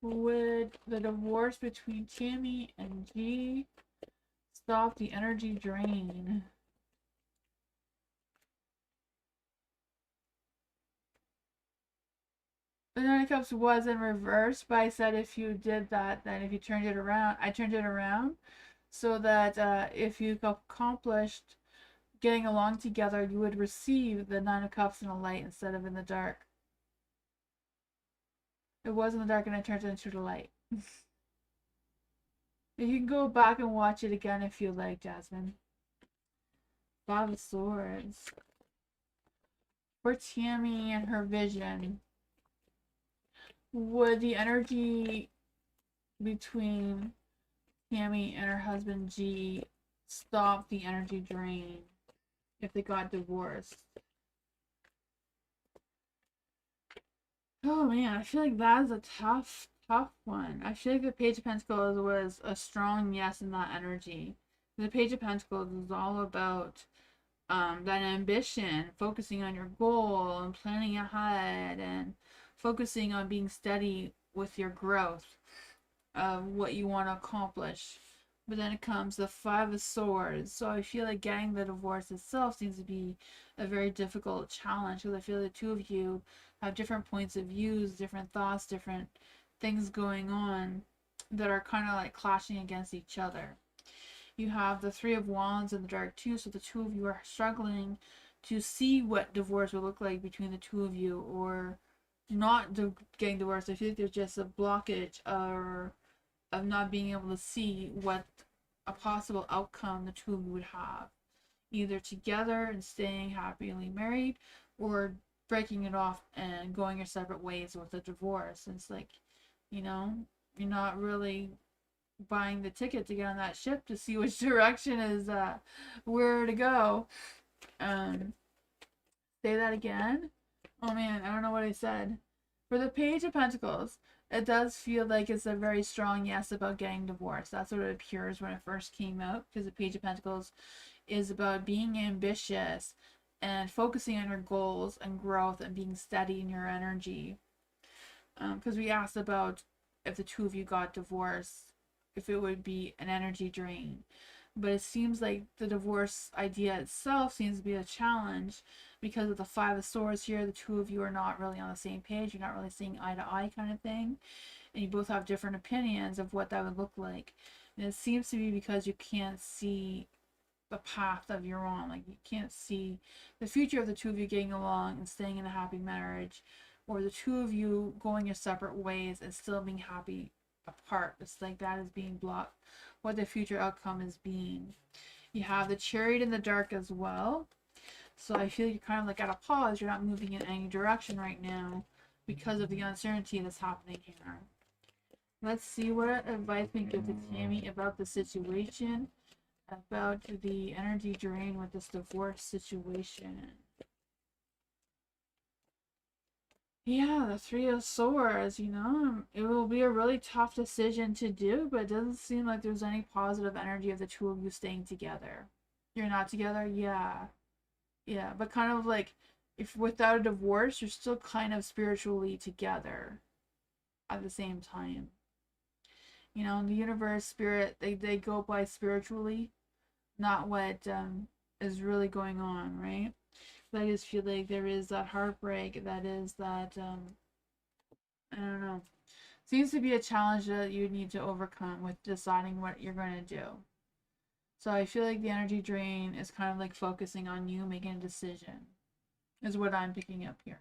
Would the divorce between Tammy and G stop the energy drain? The Nine of Cups was in reverse, but I said if you did that, then if you turned it around, I turned it around so that if you accomplished getting along together, you would receive the Nine of Cups in the light instead of in the dark. It was in the dark and I turned it into the light. You can go back and watch it again if you like, Jasmine. Five of Swords. For Tammy and her vision. Would the energy between Tammy and her husband G stop the energy drain if they got divorced? Oh man, I feel like that is a tough one. I feel like the Page of Pentacles was a strong yes in that energy. The Page of Pentacles is all about that ambition, focusing on your goal and planning ahead and focusing on being steady with your growth of what you want to accomplish. But then it comes the Five of Swords. So I feel like getting the divorce itself seems to be a very difficult challenge because I feel the two of you have different points of views, different thoughts, different things going on that are kind of like clashing against each other. You have the Three of Wands in the dark too, so the two of you are struggling to see what divorce would look like between the two of you, or not getting divorced. I feel like there's just a blockage or of not being able to see what a possible outcome the two of you would have, either together and staying happily married, or breaking it off and going your separate ways with a divorce. And it's like, you're not really buying the ticket to get on that ship to see which direction is where to go. Say that again. Oh man, I don't know what I said. For the Page of Pentacles, it does feel like it's a very strong yes about getting divorced. That's what it appears when it first came out, because the Page of Pentacles is about being ambitious and focusing on your goals and growth and being steady in your energy. Because we asked about if the two of you got divorced, if it would be an energy drain. But it seems like the divorce idea itself seems to be a challenge because of the Five of Swords here. The two of you are not really on the same page. You're not really seeing eye to eye kind of thing. And you both have different opinions of what that would look like. And it seems to be because you can't see the path of your own. Like you can't see the future of the two of you getting along and staying in a happy marriage, or the two of you going your separate ways and still being happy apart. It's like that is being blocked. What the future outcome is being. You have the Chariot in the dark as well. So I feel you're kind of like at a pause. You're not moving in any direction right now because of the uncertainty that's happening here. Let's see what advice we can give to Tammy about the situation, about the energy drain with this divorce situation. Yeah, the Three of Swords, you know, it will be a really tough decision to do, but it doesn't seem like there's any positive energy of the two of you staying together. You're not together? Yeah. Yeah, but kind of like, if without a divorce, you're still kind of spiritually together at the same time. You know, in the universe, spirit, they go by spiritually, not what is really going on, right? But I just feel like there is that heartbreak, that is that, I don't know. Seems to be a challenge that you need to overcome with deciding what you're going to do. So I feel like the energy drain is kind of like focusing on you making a decision, is what I'm picking up here.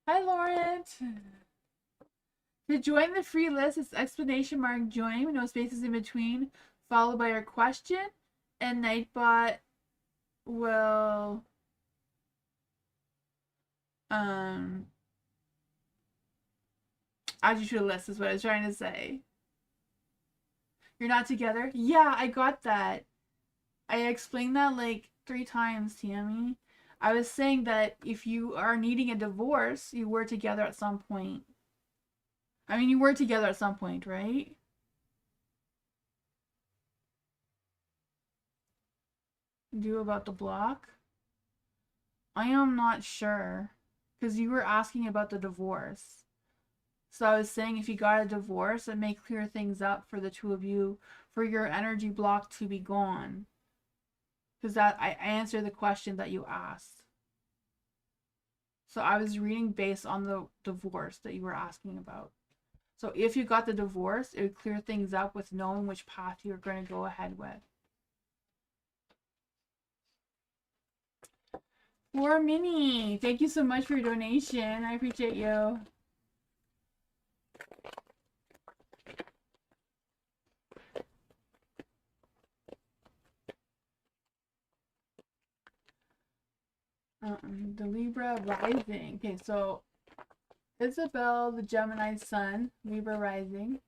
Hi, Lauren. To join the free list, it's exclamation mark join with no spaces in between, followed by your question, and Nightbot will add you to the list is what I was trying to say. You're not together? Yeah, I got that. I explained that like 3 times, Tammy. I was saying that if you are needing a divorce, you were together at some point. I mean, you were together at some point, right? Do about the block? I am not sure. Because you were asking about the divorce. So I was saying if you got a divorce, it may clear things up for the two of you, for your energy block to be gone. Because that I answered the question that you asked. So I was reading based on the divorce that you were asking about. So if you got the divorce, it would clear things up with knowing which path you're going to go ahead with. Poor Minnie, thank you so much for your donation. I appreciate you. The Libra rising. Okay, so Isabel, the Gemini sun, Libra rising.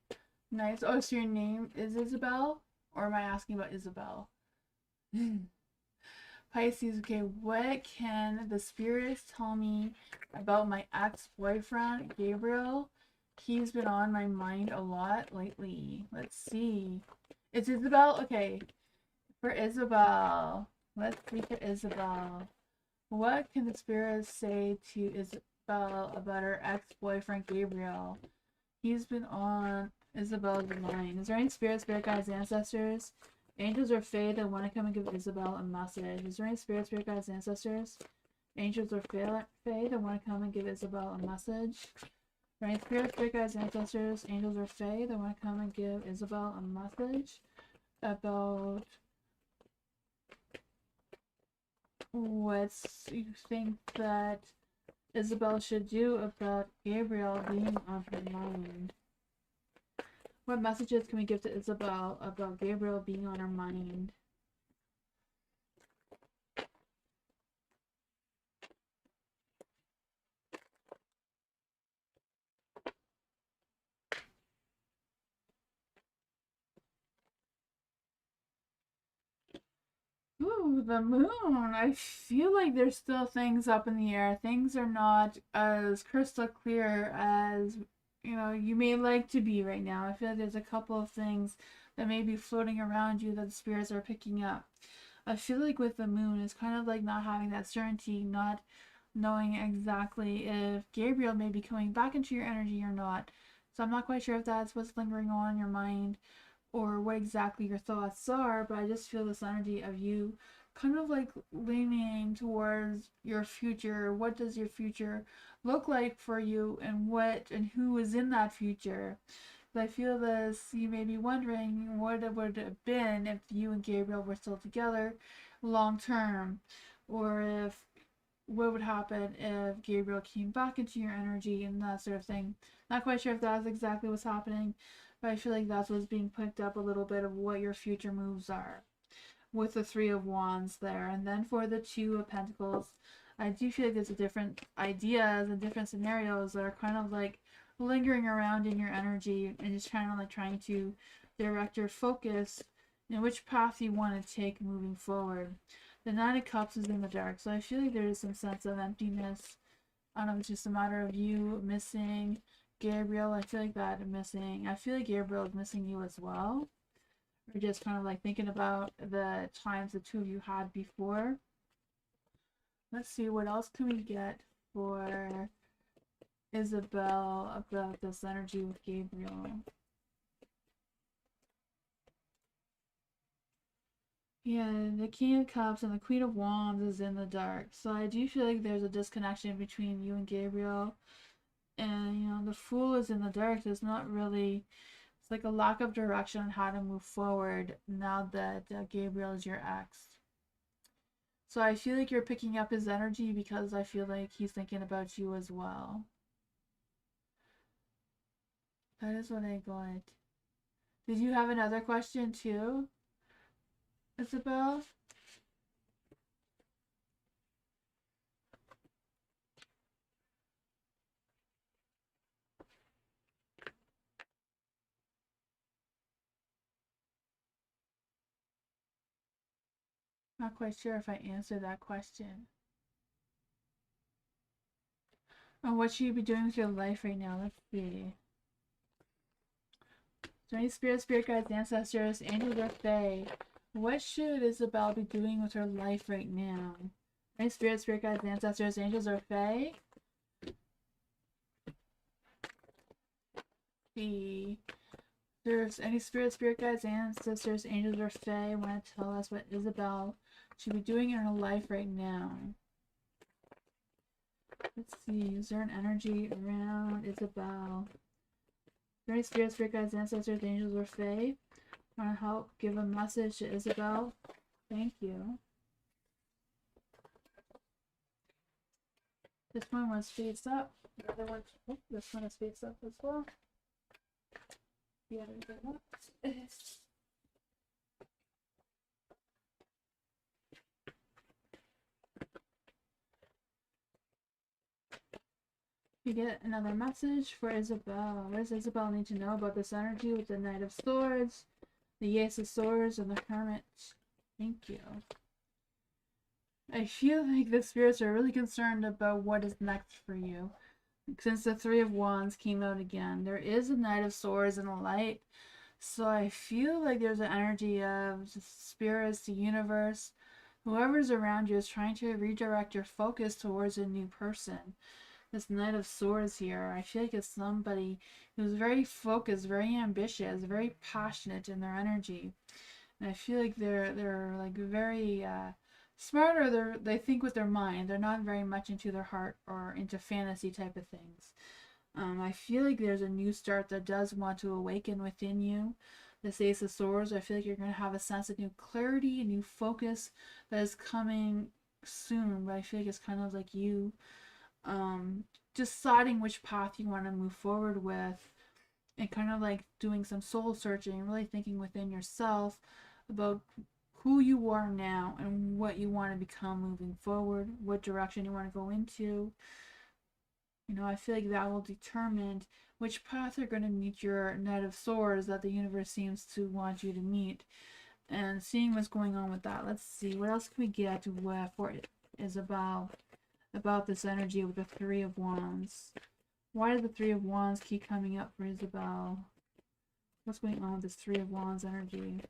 Nice. Oh, so your name is Isabel? Or am I asking about Isabel? Pisces, okay, what can the spirits tell me about my ex-boyfriend, Gabriel? He's been on my mind a lot lately. Let's see. It's Isabel? Okay. For Isabel. Let's see for Isabel. What can the spirits say to Isabel about her ex-boyfriend, Gabriel? He's been on Isabel's mind. Is there any spirit guides, ancestors? Angels or fae that want to come and give Isabel a message? Is there any spirit guides, ancestors? Angels or fae that want to come and give Isabel a message? Is there any spirit guides, ancestors? Angels or fae that want to come and give Isabel a message about what you think that Isabel should do about Gabriel being on her mind? What messages can we give to Isabel about Gabriel being on her mind? Ooh, the moon. I feel like there's still things up in the air. Things are not as crystal clear as, you know, you may like to be right now. I feel like there's a couple of things that may be floating around you that the spirits are picking up. I feel like with the moon, it's kind of like not having that certainty, not knowing exactly if Gabriel may be coming back into your energy or not. So I'm not quite sure if that's what's lingering on in your mind or what exactly your thoughts are, but I just feel this energy of you kind of like leaning towards your future. What does your future look like for you, and what and who is in that future? I feel this, you may be wondering what it would have been if you and Gabriel were still together long term, or if what would happen if Gabriel came back into your energy and that sort of thing. Not quite sure if that's exactly what's happening, but I feel like that's what's being picked up a little bit of what your future moves are with the Three of Wands there. And then for the Two of Pentacles, I do feel like there's a different ideas and different scenarios that are kind of like lingering around in your energy and just trying to direct your focus in which path you want to take moving forward. The Nine of Cups is in the dark, so I feel like there is some sense of emptiness. I don't know if it's just a matter of you missing Gabriel. I feel like that missing. I feel like Gabriel is missing you as well. Or just kind of like thinking about the times the two of you had before. Let's see, what else can we get for Isabel about this energy with Gabriel? Yeah, the King of Cups and the Queen of Wands is in the dark. So I do feel like there's a disconnection between you and Gabriel. And, you know, the Fool is in the dark. There's not really, it's like a lack of direction on how to move forward now that Gabriel is your ex. So I feel like you're picking up his energy because I feel like he's thinking about you as well. That is what I got. Did you have another question too, Isabel? Not quite sure if I answered that question. Oh, what should you be doing with your life right now? Let's see. So any spirit guides, ancestors, angels, or fae, what should Isabel be doing with her life right now? Any spirit guides, ancestors, angels, or fae? See. There's any spirit guides, ancestors, angels, or fae want to tell us what Isabel should be doing in her life right now. Let's see. Is there an energy around Isabel? Any spirit guides, ancestors, angels, or fae want to help give a message to Isabel? Thank you. This one was spaced up. The other one, oh, this one is spaced up as well. The other one. You get another message for Isabel. What does Isabel need to know about this energy with the Knight of Swords, the Ace of Swords, and the Hermit? Thank you. I feel like the spirits are really concerned about what is next for you. Since the Three of Wands came out again, there is a Knight of Swords and a Light. So I feel like there's an energy of spirits, the universe, whoever's around you is trying to redirect your focus towards a new person. This Knight of Swords here, I feel like it's somebody who's very focused, very ambitious, very passionate in their energy. And I feel like they're like very smart, or they think with their mind. They're not very much into their heart or into fantasy type of things. I feel like there's a new start that does want to awaken within you. This Ace of Swords, I feel like you're going to have a sense of new clarity, a new focus that is coming soon. But I feel like it's kind of like you deciding which path you want to move forward with, and kind of like doing some soul searching, really thinking within yourself about who you are now and what you want to become moving forward, what direction you want to go into. You know, I feel like that will determine which path you're going to meet your Knight of Swords that the universe seems to want you to meet. And seeing what's going on with that. Let's see, what else can we get for Isabel about this energy with the Three of Wands? Why does the Three of Wands keep coming up for Isabel? What's going on with this Three of Wands energy?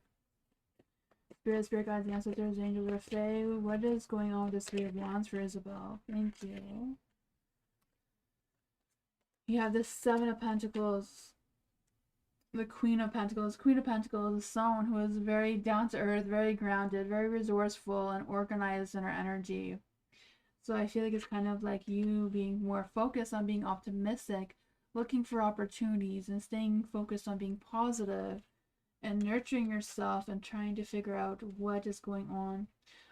Spirit guides, ancestors, angels, or fae. What is going on with this Three of Wands for Isabel? Thank you. You have this Seven of Pentacles. the Queen of Pentacles. Queen of Pentacles is someone who is very down to earth, very grounded, very resourceful, and organized in her energy. So I feel like it's kind of like you being more focused on being optimistic, looking for opportunities, and staying focused on being positive and nurturing yourself and trying to figure out what is going on,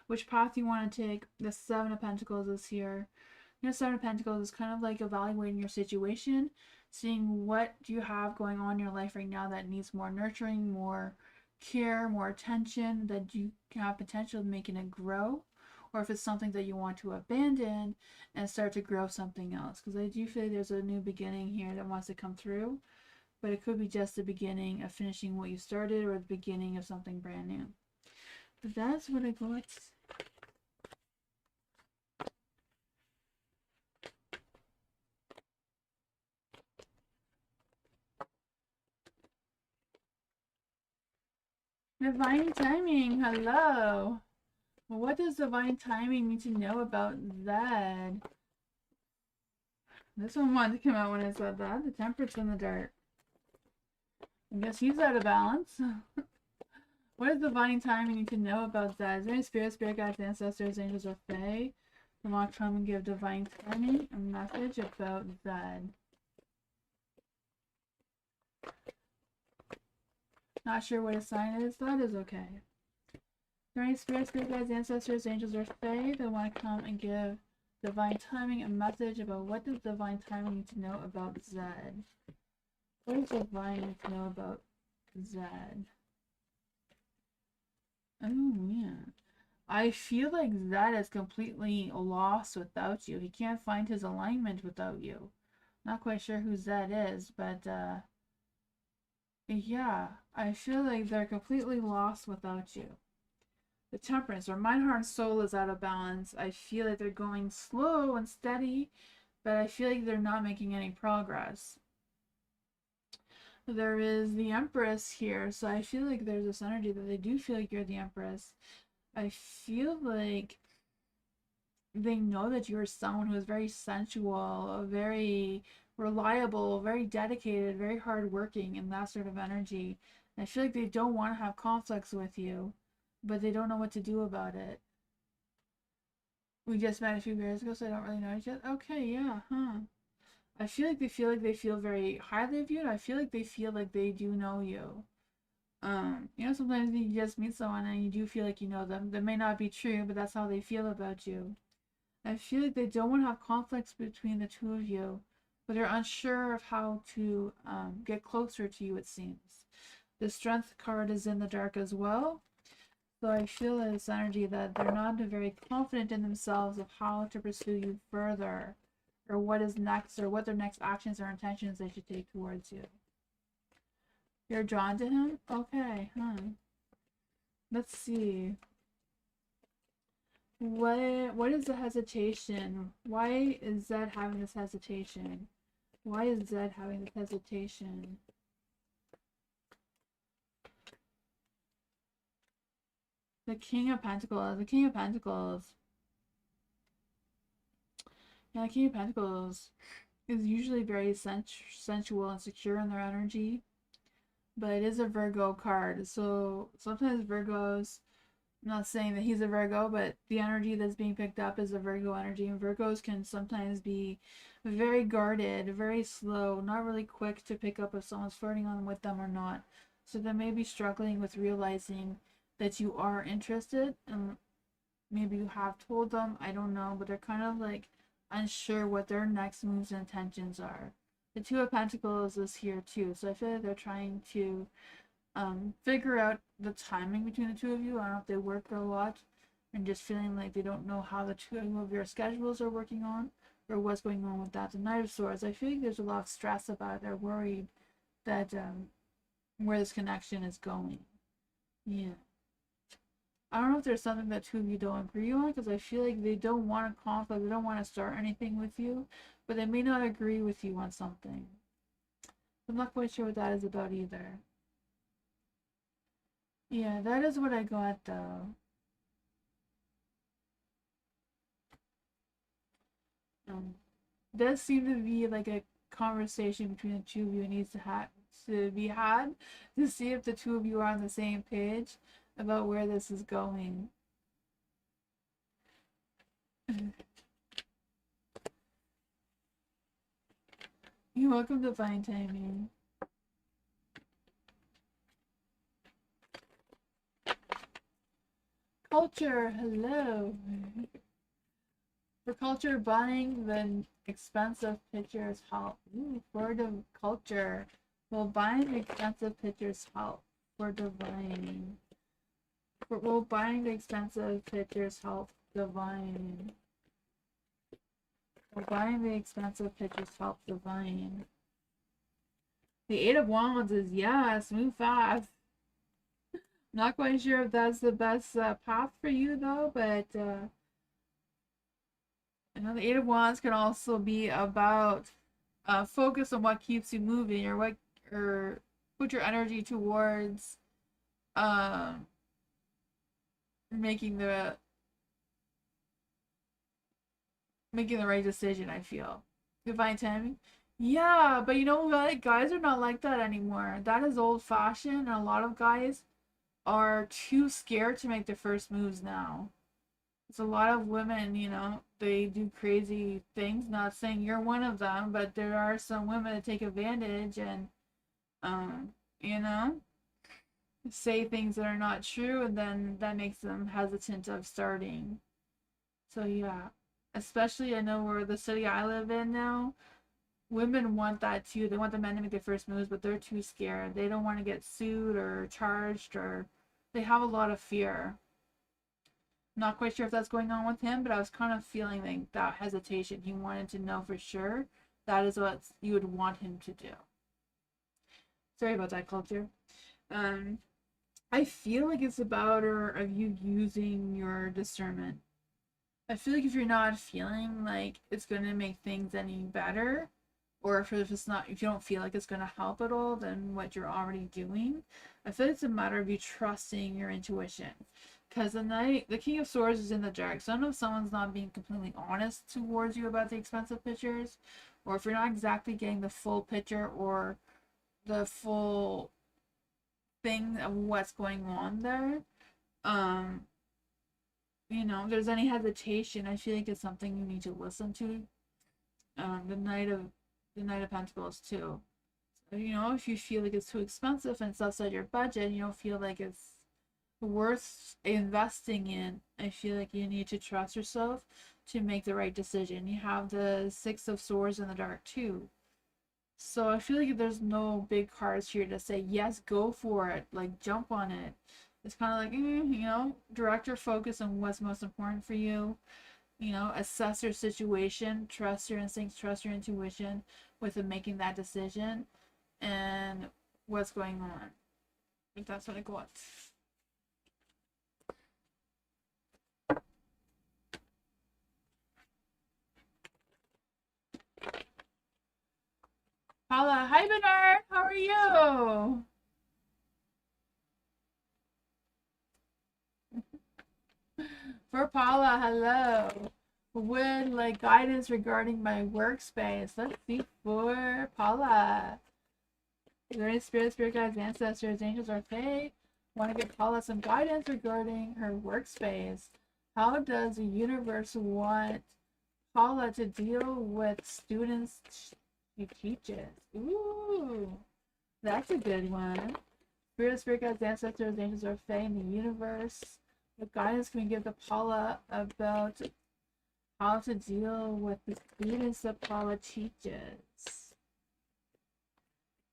which path you want to take. The Seven of Pentacles is here. You know, Seven of Pentacles is kind of like evaluating your situation, seeing what do you have going on in your life right now that needs more nurturing, more care, more attention, that you have potential of making it grow, or if it's something that you want to abandon and start to grow something else. Because I do feel like there's a new beginning here that wants to come through, but it could be just the beginning of finishing what you started or the beginning of something brand new. But that's what I got. Divine timing, hello. What does divine timing need to know about Zed? This one wanted to come out when I said that. The Temperance in the dirt. I guess he's out of balance. What does divine timing need to know about Zed? Is there any spirit guides, ancestors, angels, or fae who want to come and give divine timing a message about Zed? Not sure what his sign is. That is okay. Is there any spirit guides, ancestors, angels, or fae that want to come and give divine timing a message about what does divine timing need to know about Zed? What does divine need to know about Zed? Oh man. I feel like Zed is completely lost without you. He can't find his alignment without you. Not quite sure who Zed is, but yeah, I feel like they're completely lost without you. The Temperance, or mind, heart, and soul is out of balance. I feel like they're going slow and steady, but I feel like they're not making any progress. There is the Empress here, so I feel like there's this energy that they do feel like you're the Empress. I feel like they know that you're someone who is very sensual, very reliable, very dedicated, very hardworking, and that sort of energy. And I feel like they don't want to have conflicts with you, but they don't know what to do about it. We just met a few years ago, so I don't really know each other. Okay, yeah, huh. I feel like they feel very highly of you, and I feel like they feel like they do know you. You know, sometimes you just meet someone and you do feel like you know them. That may not be true, but that's how they feel about you. I feel like they don't want to have conflicts between the two of you, but they're unsure of how to get closer to you, it seems. The Strength card is in the dark as well. So I feel this energy that they're not very confident in themselves of how to pursue you further, or what is next, or what their next actions or intentions they should take towards you. You're drawn to him? Okay, huh. Let's see. What is the hesitation? Why is Zed having this hesitation? Why is Zed having this hesitation? The King of Pentacles. The King of Pentacles. Yeah, the King of Pentacles is usually very sensual and secure in their energy. But it is a Virgo card. So sometimes Virgos, I'm not saying that he's a Virgo, but the energy that's being picked up is a Virgo energy. And Virgos can sometimes be very guarded, very slow, not really quick to pick up if someone's flirting on with them or not. So they may be struggling with realizing that you are interested, and maybe you have told them, I don't know, but they're kind of like unsure what their next moves and intentions are. The Two of Pentacles is here too, so I feel like they're trying to figure out the timing between the two of you. I don't know if they work a lot and just feeling like they don't know how the two of your schedules are working on, or what's going on with that. The Knight of Swords, I feel like there's a lot of stress about it. They're worried that where this connection is going. Yeah. I don't know if there's something that two of you don't agree on, because I feel like they don't want a conflict, they don't want to start anything with you, but they may not agree with you on something. I'm not quite sure what that is about either. Yeah, that is what I got though. Does seem to be like a conversation between the two of you needs to to be had to see if the two of you are on the same page about where this is going. You're welcome to Divine Timing. Culture, hello. For culture, buying the expensive pictures help. Ooh, for the culture. Will buying expensive pictures help? For divine. Will buying the expensive pictures help divine? Will buying the expensive pictures help divine? The Eight of Wands is yes, move fast. Not quite sure if that's the best path for you though, but you know, the Eight of Wands can also be about focus on what keeps you moving, or put your energy towards making the right decision. I feel divine timing. Yeah, but you know what? Guys are not like that anymore. That is old fashioned, and a lot of guys are too scared to make the first moves now. It's a lot of women, you know, they do crazy things. Not saying you're one of them, but there are some women that take advantage and, you know, say things that are not true, and then that makes them hesitant of starting. So yeah, especially I know where the city I live in now, women want that too. They want the men to make their first moves, but they're too scared. They don't want to get sued or charged, or they have a lot of fear. Not quite sure if that's going on with him, but I was kind of feeling like that hesitation. He wanted to know for sure that is what you would want him to do. Sorry about that, culture. I feel like it's about or of you using your discernment. I feel like if you're not feeling like it's gonna make things any better, or if it's not, if you don't feel like it's gonna help at all, then what you're already doing, I feel like it's a matter of you trusting your intuition. Because the King of Swords is in the dark. So I don't know if someone's not being completely honest towards you about the expensive pictures, or if you're not exactly getting the full picture or the full thing of what's going on there. You know, if there's any hesitation, I feel like it's something you need to listen to. The Knight of Pentacles too. So, you know, if you feel like it's too expensive and it's outside your budget, you don't feel like it's worth investing in, I feel like you need to trust yourself to make the right decision. You have the Six of Swords in the dark too. So I feel like there's no big cards here to say, yes, go for it, like jump on it. It's kind of like, you know, direct your focus on what's most important for you. You know, assess your situation, trust your instincts, trust your intuition with making that decision and what's going on. If that's what I got. Paula, hi Bernard, how are you? For Paula, hello. Would like guidance regarding my workspace. Let's see for Paula. Is there any spirit guides, ancestors, angels, or fae? Want to give Paula some guidance regarding her workspace. How does the universe want Paula to deal with students she teaches? Ooh, that's a good one. Spirit guides, ancestors, angels, or fae in the universe. What guidance can we give to Paula about how to deal with the students that Paula teaches?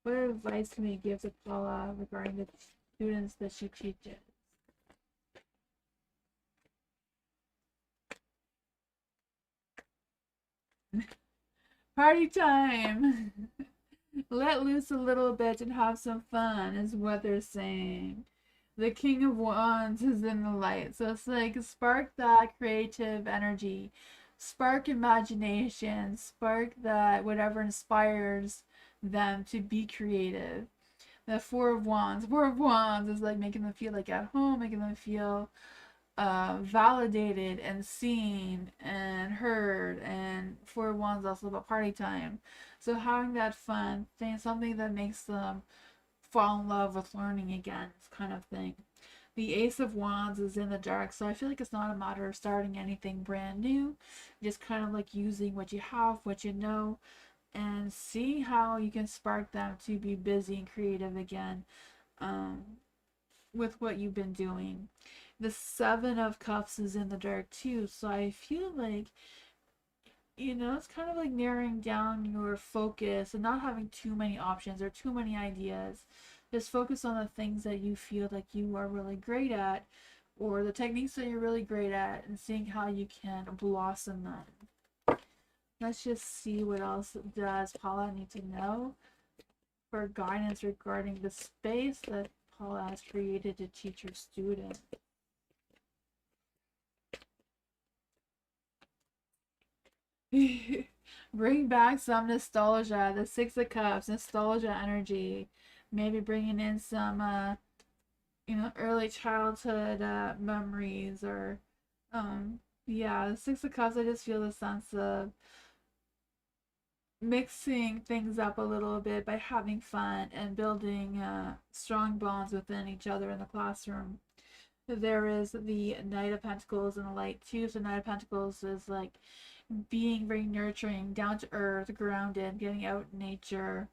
What advice can we give to Paula regarding the students that she teaches? Party time! Let loose a little bit and have some fun is what they're saying. The King of Wands is in the light. So it's like spark that creative energy. Spark imagination. Spark that whatever inspires them to be creative. The Four of Wands. Four of Wands is like making them feel like at home, making them feel validated and seen and heard and Four of Wands is also about party time. So having that fun thing, something that makes them fall in love with learning again, kind of thing. The Ace of Wands is in the dark, so I feel like it's not a matter of starting anything brand new. Just kind of like using what you have, what you know, and see how you can spark them to be busy and creative again, um, with what you've been doing. The Seven of Cups is in the dark too, so I feel like, it's kind of like narrowing down your focus and not having too many options or too many ideas. Just focus on the things that you feel like you are really great at, or the techniques that you're really great at, and seeing how you can blossom them. Let's just see what else does Paula need to know for guidance regarding the space that Paula has created to teach her student. Bring back some nostalgia. The Six of Cups, nostalgia energy. Maybe bringing in some, early childhood memories, or, yeah, the Six of Cups. I just feel the sense of mixing things up a little bit by having fun and building strong bonds within each other in the classroom. There is the Knight of Pentacles and the Light too. So Knight of Pentacles is like being very nurturing, down to earth, grounded, getting out in nature,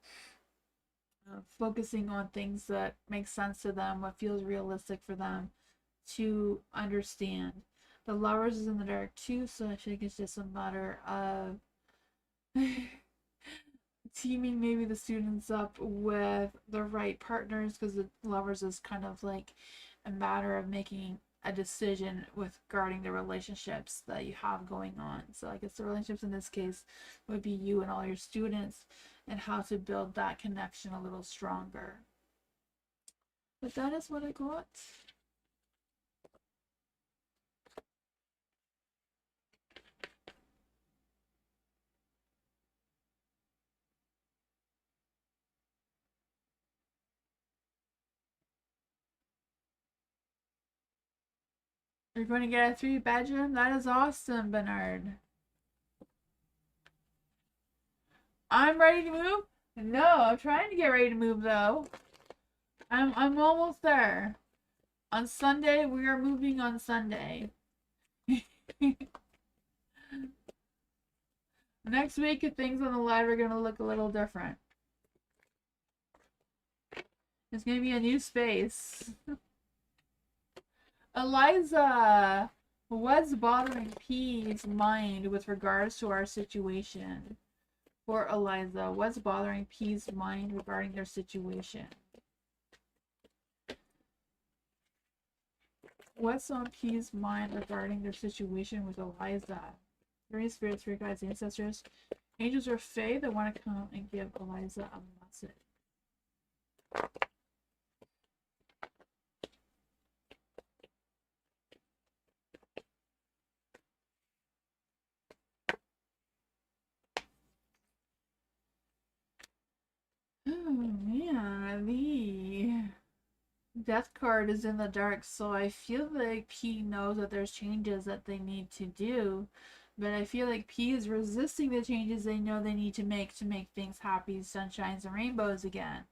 focusing on things that make sense to them, what feels realistic for them to understand. The Lovers is in the dark too, so I think it's just a matter of teaming maybe the students up with the right partners, because the Lovers is kind of like a matter of making a decision with regarding the relationships that you have going on. So I guess the relationships in this case would be you and all your students, and how to build that connection a little stronger. But that is what I got. You're going to get a 3-bedroom? That is awesome, Bernard. I'm ready to move? No, I'm trying to get ready to move though. I'm almost there. On Sunday, we are moving on Sunday. Next week, things on the ladder are going to look a little different. It's going to be a new space. Eliza, what's bothering P's mind with regards to our situation? For Eliza, what's bothering P's mind regarding their situation? What's on P's mind regarding their situation with Eliza? Three spirits, three guides, ancestors, angels, or fae that want to come and give Eliza a message. Oh man, the Death card is in the dark, so I feel like P knows that there's changes that they need to do, but I feel like P is resisting the changes they know they need to make things happy, sunshines, and rainbows again.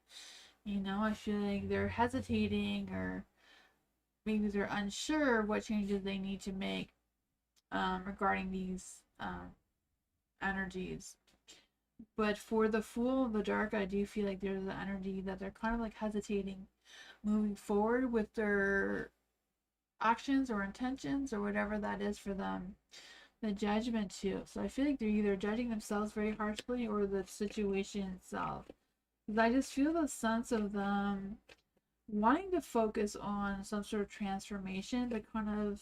I feel like they're hesitating, or maybe they're unsure what changes they need to make regarding these energies. But for the Fool of the Dark, I do feel like there's an energy that they're kind of like hesitating moving forward with their actions or intentions or whatever that is for them. The Judgment too. So I feel like they're either judging themselves very harshly or the situation itself. Because I just feel the sense of them wanting to focus on some sort of transformation, but kind of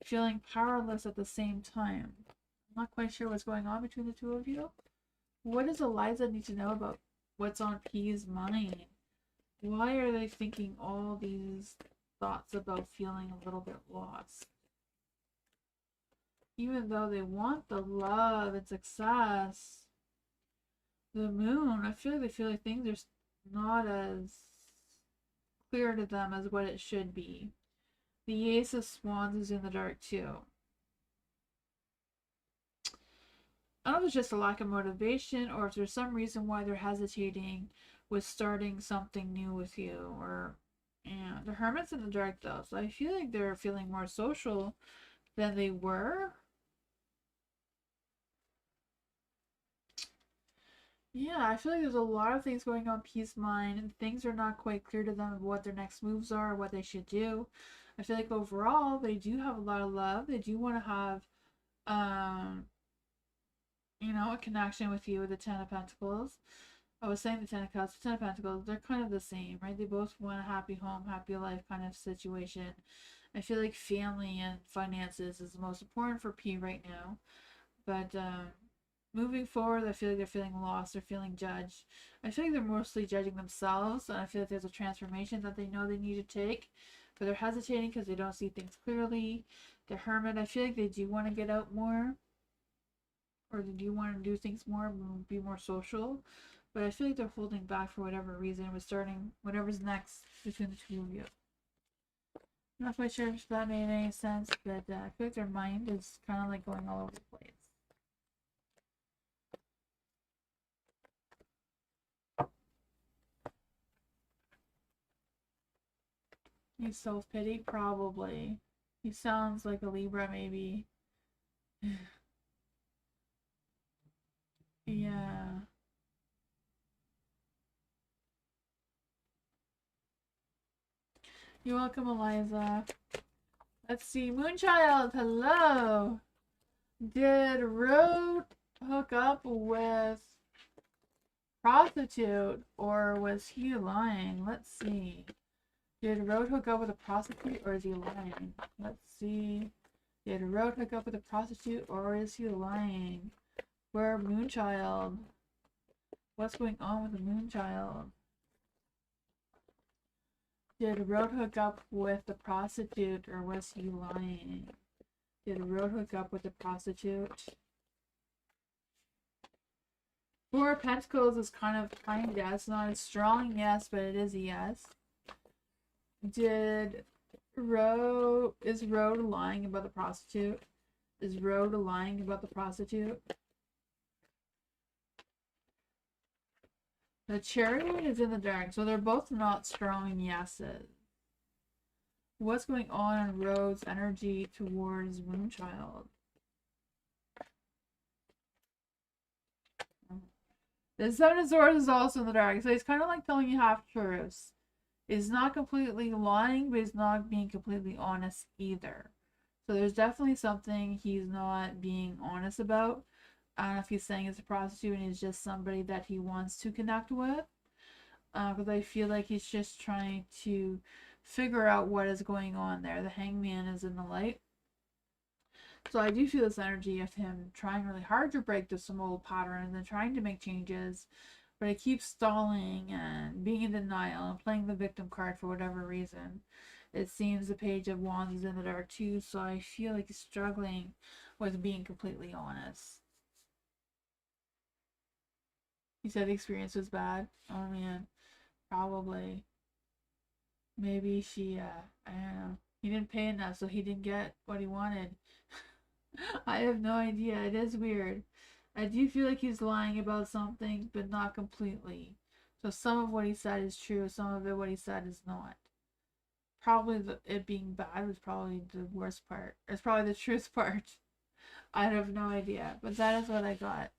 feeling powerless at the same time. I'm not quite sure what's going on between the two of you. What does Eliza need to know about what's on P's mind? Why are they thinking all these thoughts about feeling a little bit lost? Even though they want the love and success, the Moon, I feel like things are not as clear to them as what it should be. The Ace of Wands is in the dark too. I don't know if it's just a lack of motivation or if there's some reason why they're hesitating with starting something new with you. Or, yeah, the Hermit's in the dark though, so I feel like they're feeling more social than they were. Yeah, I feel like there's a lot of things going on Peace Mind, and things are not quite clear to them of what their next moves are, what they should do. I feel like overall they do have a lot of love. They do want to have, um, a connection with you with the Ten of Pentacles. I was saying the Ten of Cups, the Ten of Pentacles, they're kind of the same, right? They both want a happy home, happy life kind of situation. I feel like family and finances is the most important for P right now. But moving forward, I feel like they're feeling lost, they're feeling judged. I feel like they're mostly judging themselves, and I feel like there's a transformation that they know they need to take, but they're hesitating because they don't see things clearly. The Hermit, I feel like they do want to get out more, or they do want to do things more, be more social, but I feel like they're holding back for whatever reason with starting whatever's next between the two of you. I'm not quite sure if that made any sense, but I feel like their mind is kind of like going all over the place. You self-pity? Probably. He sounds like a Libra, maybe. Yeah. You're welcome, Eliza. Let's see. Moonchild, hello. Did Road hook up with prostitute or was he lying? Let's see. Did Road hook up with a prostitute or is he lying? Let's see. Did Road hook up with a prostitute or is he lying? We're Moonchild. What's going on with the Moonchild? Did Road hook up with the prostitute or was he lying? Did Road hook up with the prostitute? Four of Pentacles is kind of yes. Not a strong yes, but it is a yes. Is Road lying about the prostitute? Is Road lying about the prostitute? The Chariot is in the dark, so they're both not strong yeses. What's going on in Road's energy towards Moonchild? The Seven of Swords is also in the dark, so he's kind of like telling you half truths. He's not completely lying, but he's not being completely honest either. So there's definitely something he's not being honest about. I don't know if he's saying it's a prostitute and he's just somebody that he wants to connect with. Because I feel like he's just trying to figure out what is going on there. The Hangman is in the light. So I do feel this energy of him trying really hard to break some old patterns and trying to make changes, but he keeps stalling and being in denial and playing the victim card for whatever reason. It seems the Page of Wands is in the dark too, so I feel like he's struggling with being completely honest. He said the experience was bad. Oh man, probably. Maybe I don't know. He didn't pay enough, so he didn't get what he wanted. I have no idea. It is weird. I do feel like he's lying about something, but not completely. So some of what he said is true, some of what he said is not. Probably it being bad was probably the worst part. It's probably the truth part. I have no idea, but that is what I got.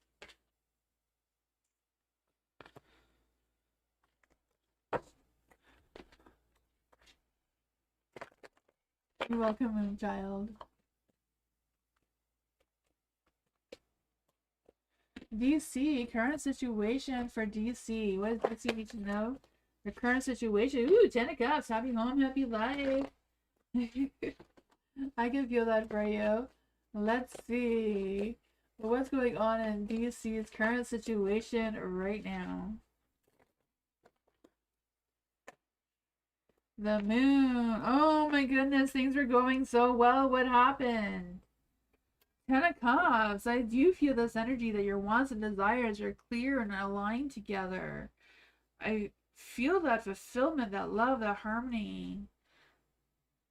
You're welcome, Moonchild. DC, current situation for DC. What does DC need to know? The current situation. Ooh, 10 of Cups. Happy home, happy life. I can feel that for you. Let's see. What's going on in DC's current situation right now? The moon. Oh my goodness, things were going so well. What happened? 10 of Cups. I do feel this energy that your wants and desires are clear and aligned together. I feel that fulfillment, that love, that harmony.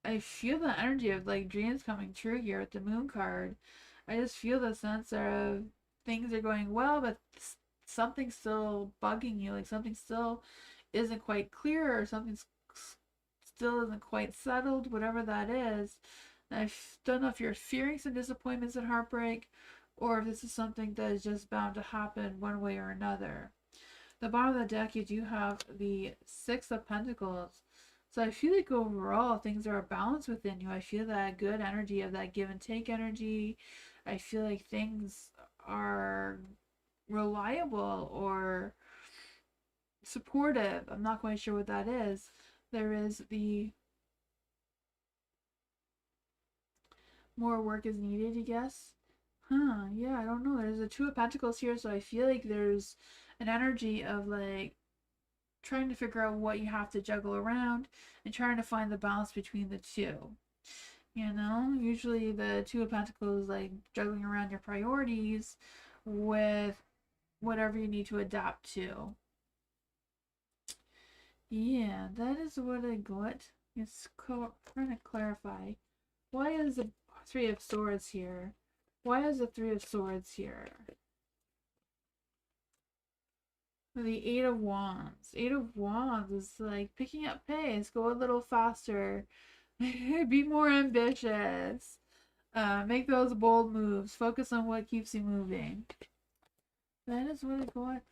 I feel the energy of like dreams coming true here with the moon card. I just feel the sense of things are going well, but something's still bugging you, like something still isn't quite clear, or something still isn't quite settled, whatever that is. And I don't know if you're fearing some disappointments and heartbreak, or if this is something that is just bound to happen one way or another. The bottom of the deck, you do have the Six of Pentacles. So I feel like overall things are balanced within you. I feel that good energy of that give and take energy. I feel like things are reliable or supportive. I'm not quite sure what that is. There is the more work is needed, I guess. Yeah, I don't know. There's a Two of Pentacles here, so I feel like there's an energy of like trying to figure out what you have to juggle around and trying to find the balance between the two. You know, usually the Two of Pentacles is like juggling around your priorities with whatever you need to adapt to. Yeah, that is what I got. It's trying to clarify. Why is the Three of Swords here? Why is the Three of Swords here? The Eight of Wands. Eight of Wands is like picking up pace. Go a little faster. Be more ambitious. Make those bold moves. Focus on what keeps you moving. That is what I got.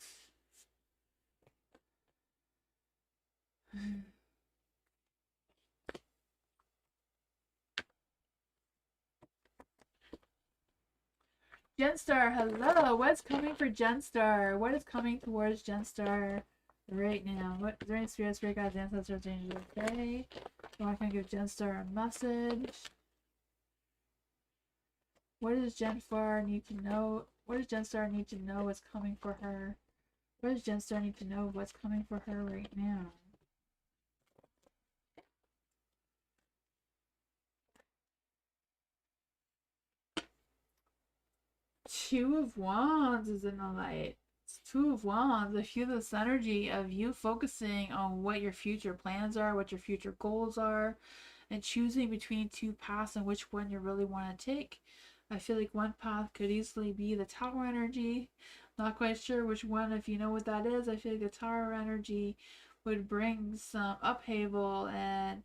Genstar, hello. What's coming for Genstar? What is coming towards Genstar right now? What is there any spirit guides, ancestors, angels? Okay. I'm gonna give Genstar a message. What does Genstar need to know? What does Genstar need to know what's coming for her? What does Genstar need to know what's coming for her right now? Two of Wands is in the light. It's Two of Wands. I feel this energy of you focusing on what your future plans are, what your future goals are, and choosing between two paths and which one you really want to take. I feel like one path could easily be the Tower energy. Not quite sure which one, if you know what that is. I feel like the Tower energy would bring some upheaval and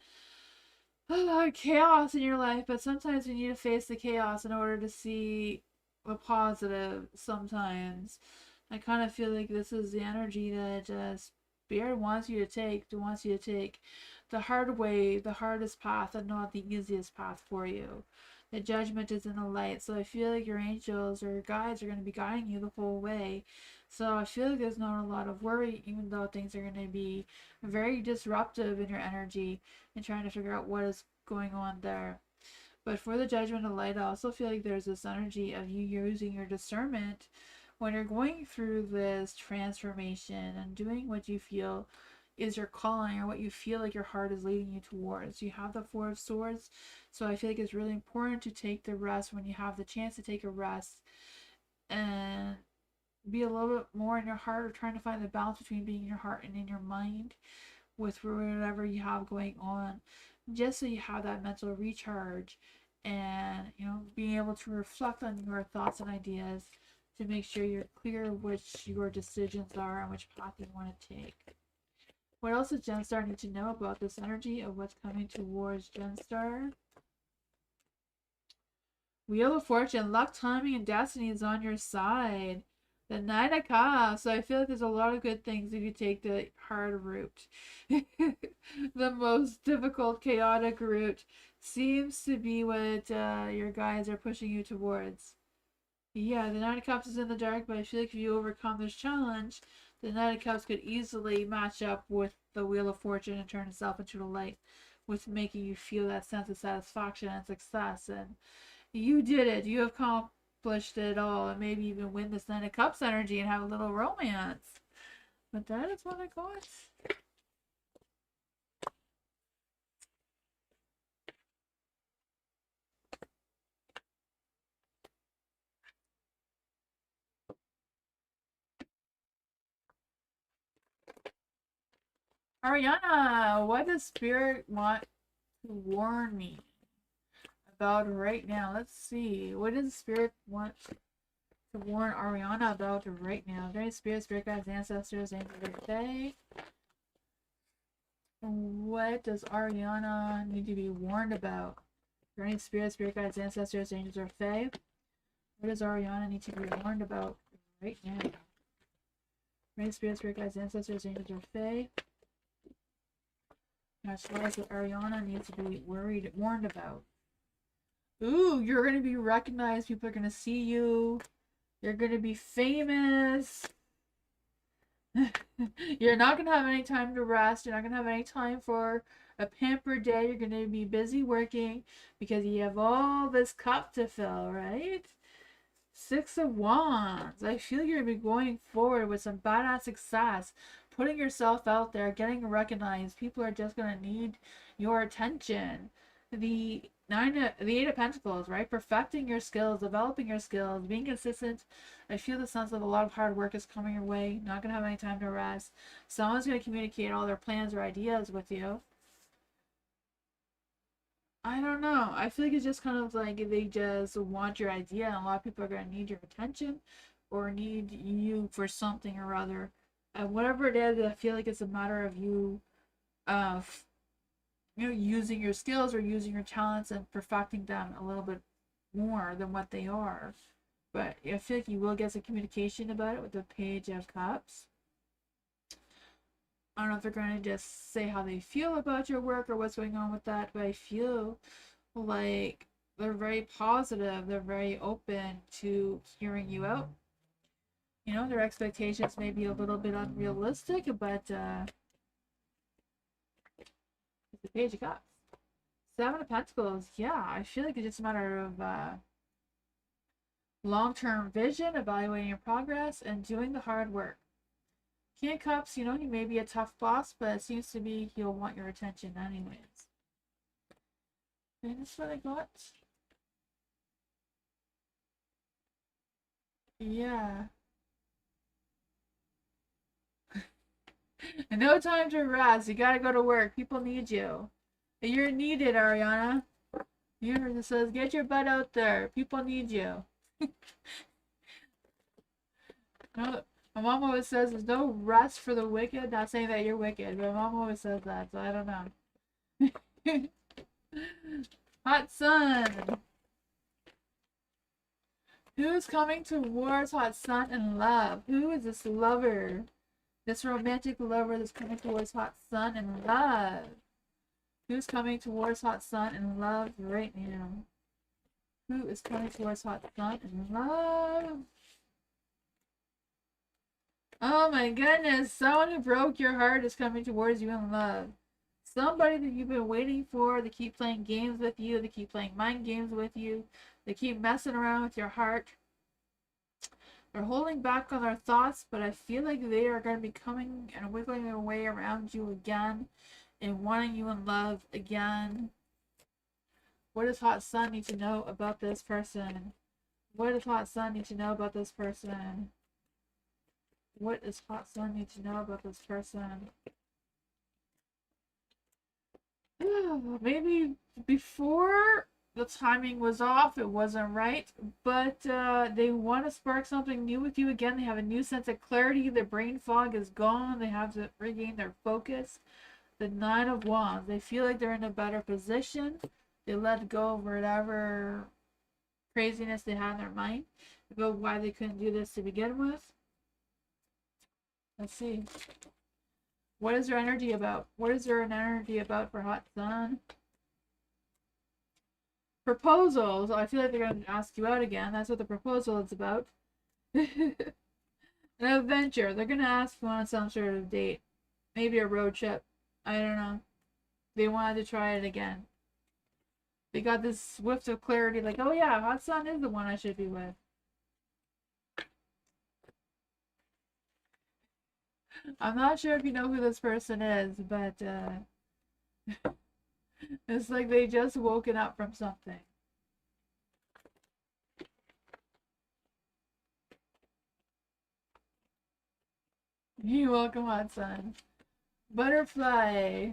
chaos in your life, but sometimes you need to face the chaos in order to see the positive sometimes. I kind of feel like this is the energy that Spirit wants you to take, the hard way, the hardest path, and not the easiest path for you. The judgment is in the light, so I feel like your angels or your guides are going to be guiding you the whole way. So I feel like there's not a lot of worry, even though things are going to be very disruptive in your energy and trying to figure out what is going on there. But for the judgment of light, I also feel like there's this energy of you using your discernment when you're going through this transformation and doing what you feel is your calling or what you feel like your heart is leading you towards. You have the Four of Swords, so I feel like it's really important to take the rest when you have the chance to take a rest and be a little bit more in your heart, or trying to find the balance between being in your heart and in your mind with whatever you have going on, just so you have that mental recharge and, you know, being able to reflect on your thoughts and ideas to make sure you're clear which your decisions are and which path you want to take. What else does Genstar need to know about this energy of what's coming towards Genstar? Wheel of Fortune, luck, timing, and destiny is on your side. The Knight of Cups. So I feel like there's a lot of good things if you take the hard route. The most difficult, chaotic route seems to be what your guides are pushing you towards. Yeah, the Knight of Cups is in the dark, but I feel like if you overcome this challenge, the Knight of Cups could easily match up with the Wheel of Fortune and turn itself into the light, with making you feel that sense of satisfaction and success. And you did it. You accomplished it all, and maybe even win this Knight of Cups energy and have a little romance. But that is what I got. Ariana, what does Spirit want to warn me about right now? Let's see. What does Spirit want to warn Ariana about right now? Very spirit guides, ancestors, angels, and fae. What does Ariana need to be warned about? Any spirit guides, ancestors, angels, or fae? What does Ariana need to be warned about right now? Any spirit guides, ancestors, angels, or fae? As far as what Ariana needs to be warned about. Ooh, you're going to be recognized. People are going to see you. You're going to be famous. You're not going to have any time to rest. You're not going to have any time for a pampered day. You're going to be busy working because you have all this cup to fill, right? 6 of Wands. I feel you're going to be going forward with some badass success. Putting yourself out there, getting recognized. People are just going to need your attention. The Eight of Pentacles, right? Perfecting your skills, developing your skills, being consistent. I feel the sense of a lot of hard work is coming your way. Not going to have any time to rest. Someone's going to communicate all their plans or ideas with you. I don't know. I feel like it's just kind of like they just want your idea, and a lot of people are going to need your attention or need you for something or other. Whatever it is, I feel like it's a matter of you, using your skills or using your talents and perfecting them a little bit more than what they are. But I feel like you will get some communication about it with the Page of Cups. I don't know if they're going to just say how they feel about your work or what's going on with that, but I feel like they're very positive. They're very open to hearing you out. Their expectations may be a little bit unrealistic, but it's the Page of Cups. 7 of Pentacles. Yeah, I feel like it's just a matter of long-term vision, evaluating your progress, and doing the hard work. King of Cups, he may be a tough boss, but it seems to be he'll want your attention anyways. And that's what I got. Yeah. And no time to rest. You gotta go to work. People need you. You're needed, Ariana. Universe says, get your butt out there. People need you. No, my mom always says there's no rest for the wicked. Not saying that you're wicked, but my mom always says that, so I don't know. Hot Sun. Who's coming towards Hot Sun and love? Who is this lover? This romantic lover that's coming towards Hot Sun and love. Who's coming towards Hot Sun and love right now? Who is coming towards Hot Sun and love? Oh my goodness, someone who broke your heart is coming towards you in love. Somebody that you've been waiting for, they keep playing games with you, they keep playing mind games with you, they keep messing around with your heart. They're holding back on their thoughts, but I feel like they are going to be coming and wiggling their way around you again and wanting you in love again. What does Hot Sun need to know about this person? What does Hot Sun need to know about this person? What does Hot Sun need to know about this person? Maybe before the timing was off, it wasn't right, but they want to spark something new with you again. They have a new sense of clarity. Their brain fog is gone. They have to regain their focus. The 9 of Wands. They feel like they're in a better position. They let go of whatever craziness they had in their mind about why they couldn't do this to begin with. Let's see. What is their energy about? What is their energy about for Hot Sun? Proposals. I feel like they're going to ask you out again. That's what the proposal is about. An adventure. They're going to ask you on some sort of date. Maybe a road trip. I don't know. They wanted to try it again. They got this whiff of clarity like, oh yeah, Hot Sun is the one I should be with. I'm not sure if you know who this person is, but it's like they just woken up from something. You're welcome, Hot Sun. Butterfly.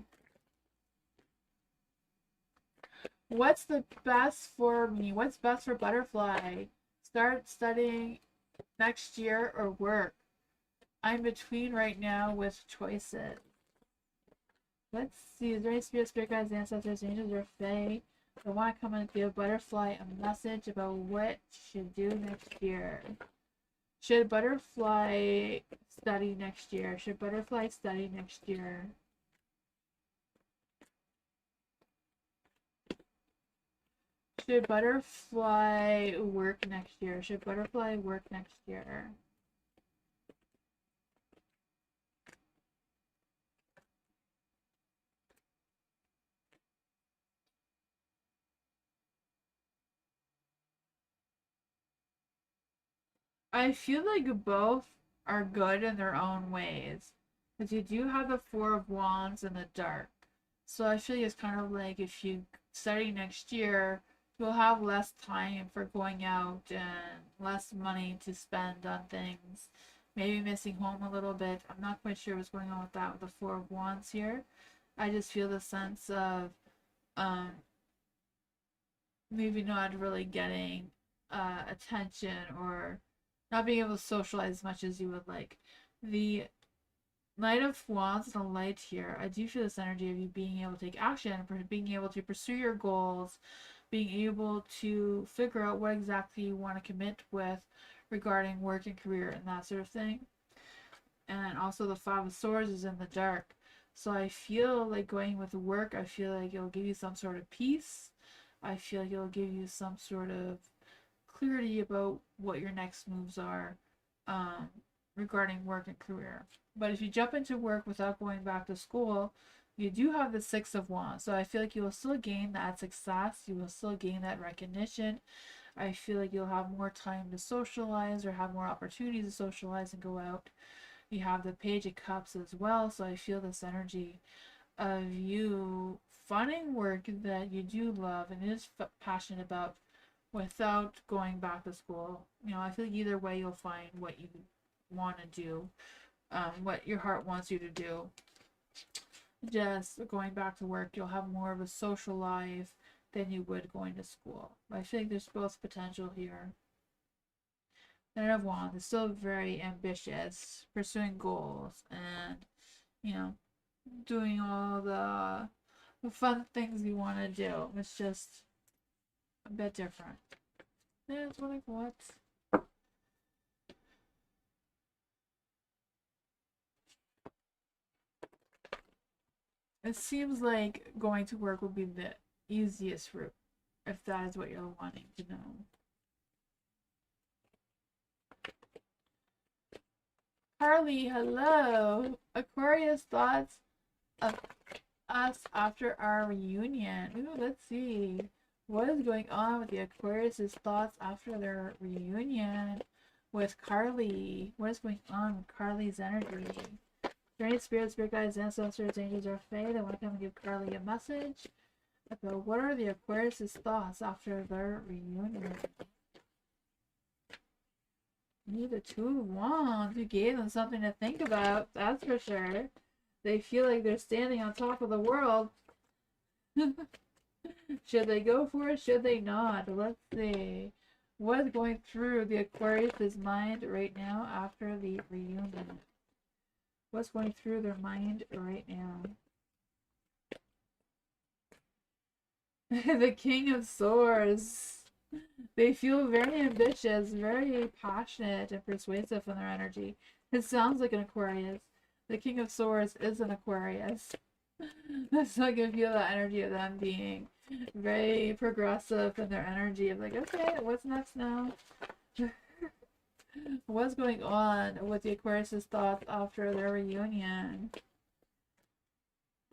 What's the best for me? What's best for Butterfly? Start studying next year or work. I'm between right now with choices. Let's see. Is there any spirit guides, ancestors, angels, or fae that want to come and give Butterfly a message about what she should do next year? Should Butterfly study next year? Should Butterfly study next year? Should Butterfly work next year? Should Butterfly work next year? I feel like both are good in their own ways. Because you do have the Four of Wands in the dark. So I feel like it's kind of like if you study next year, you'll have less time for going out and less money to spend on things. Maybe missing home a little bit. I'm not quite sure what's going on with that with the Four of Wands here. I just feel the sense of um, maybe not really getting attention or not being able to socialize as much as you would like. The Knight of Wands and the light here, I do feel this energy of you being able to take action, being able to pursue your goals, being able to figure out what exactly you want to commit with regarding work and career and that sort of thing. And also the Five of Swords is in the dark. So I feel like going with work, I feel like it'll give you some sort of peace. I feel like it'll give you some sort of clarity about what your next moves are regarding work and career. But if you jump into work without going back to school, you do have the Six of Wands. So I feel like you will still gain that success. You will still gain that recognition. I feel like you'll have more time to socialize or have more opportunities to socialize and go out. You have the Page of Cups as well. So I feel this energy of you finding work that you do love and is passionate about without going back to school. You know, I feel like either way you'll find what you want to do, what your heart wants you to do. Just going back to work, you'll have more of a social life than you would going to school. I think there's both potential here. Knight of Wands is still very ambitious, pursuing goals, and you know, doing all the fun things you want to do. It's just a bit different. Yeah, it's like what? It seems like going to work would be the easiest route, if that is what you're wanting to know. Carly, hello! Aquarius thoughts of us after our reunion. Ooh, let's see. What is going on with the Aquarius' thoughts after their reunion with Carly? What is going on with Carly's energy? Strange spirits, spirit guides, ancestors, angels, or fae that want to come and give Carly a message about what are the Aquarius' thoughts after their reunion. The Two of Wands. You gave them something to think about, that's for sure. They feel like they're standing on top of the world. Should they go for it? Should they not? Let's see. What is going through the Aquarius' mind right now after the reunion? What's going through their mind right now? The King of Swords. They feel very ambitious, very passionate and persuasive in their energy. It sounds like an Aquarius. The King of Swords is an Aquarius. So I can feel that energy of them being very progressive in their energy of like, okay, what's next now? What's going on with the Aquarius' thoughts after their reunion?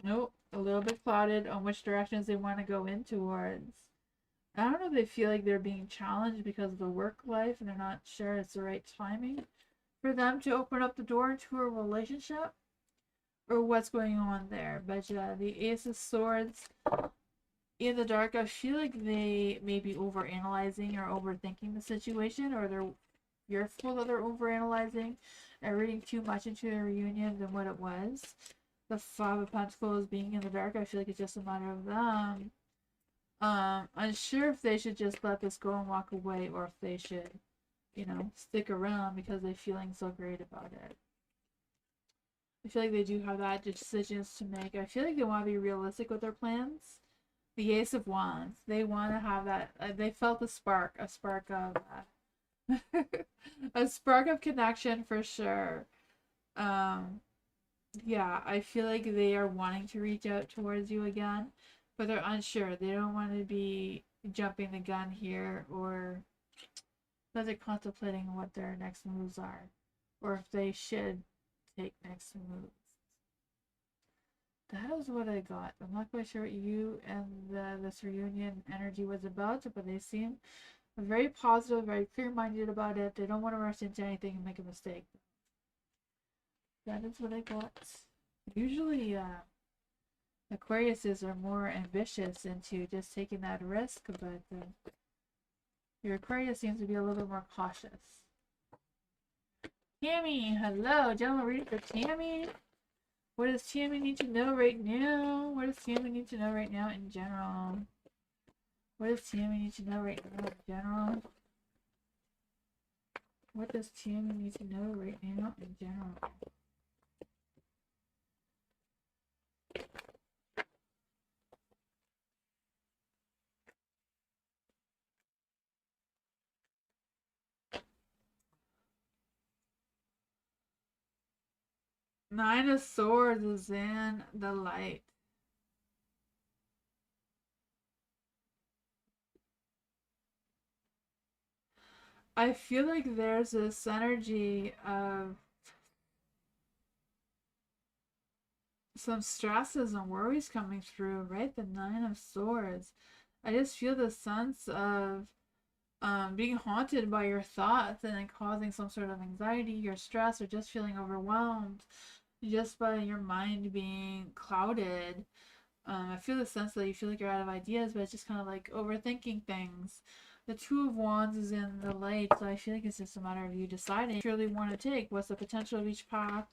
Nope, a little bit clouded on which directions they want to go in towards. I don't know if they feel like they're being challenged because of the work life and they're not sure it's the right timing for them to open up the door into a relationship or what's going on there. But yeah, the Ace of Swords in the dark, I feel like they may be overanalyzing or overthinking the situation, or they're fearful that they're overanalyzing and reading too much into the reunion than what it was. The Five of Pentacles being in the dark, I feel like it's just a matter of them unsure if they should just let this go and walk away or if they should you know, stick around because they're feeling so great about it. I feel like they do have that decisions to make. I feel like they want to be realistic with their plans. The Ace of Wands. They want to have that. They felt a spark of a spark of connection for sure. Um, yeah, I feel like they are wanting to reach out towards you again, but they're unsure. They don't want to be jumping the gun here, or that they're contemplating what their next moves are, or if they should take next moves. That is what I got. I'm not quite sure what you and this reunion energy was about, but they seem very positive, very clear-minded about it. They don't want to rush into anything and make a mistake. That is what I got. Usually, Aquariuses are more ambitious into just taking that risk, but your Aquarius seems to be a little bit more cautious. Tammy, hello. General reading for Tammy. What does Tammy need to know right now? What does Tammy need to know right now in general? What does Tammy need to know right now in general? What does Tammy need to know right now in general? Nine of Swords is in the light. I feel like there's this energy of some stresses and worries coming through, right? The Nine of Swords. I just feel the sense of being haunted by your thoughts and then causing some sort of anxiety or stress or just feeling overwhelmed just by your mind being clouded. I feel the sense that you feel like you're out of ideas, but it's just kind of like overthinking things. The Two of Wands is in the light, so I feel like it's just a matter of you deciding what you really want to take. What's the potential of each path?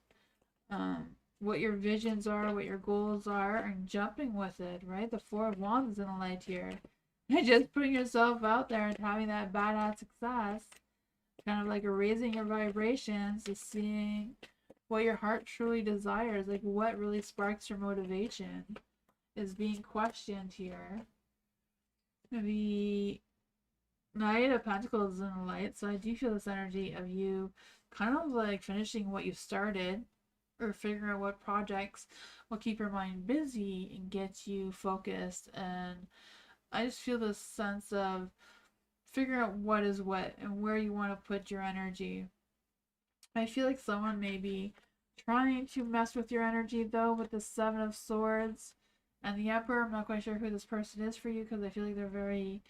What your visions are, what your goals are, and jumping with it, right? The Four of Wands is in the light here. And just putting yourself out there and having that badass success, kind of like raising your vibrations, is seeing what your heart truly desires, like what really sparks your motivation is being questioned here. The Knight of Pentacles is in the light, so I do feel this energy of you kind of like finishing what you started or figuring out what projects will keep your mind busy and get you focused. And I just feel this sense of figuring out what is what and where you want to put your energy. I feel like someone may be trying to mess with your energy though with the Seven of Swords and the Emperor. I'm not quite sure who this person is for you because I feel like they're very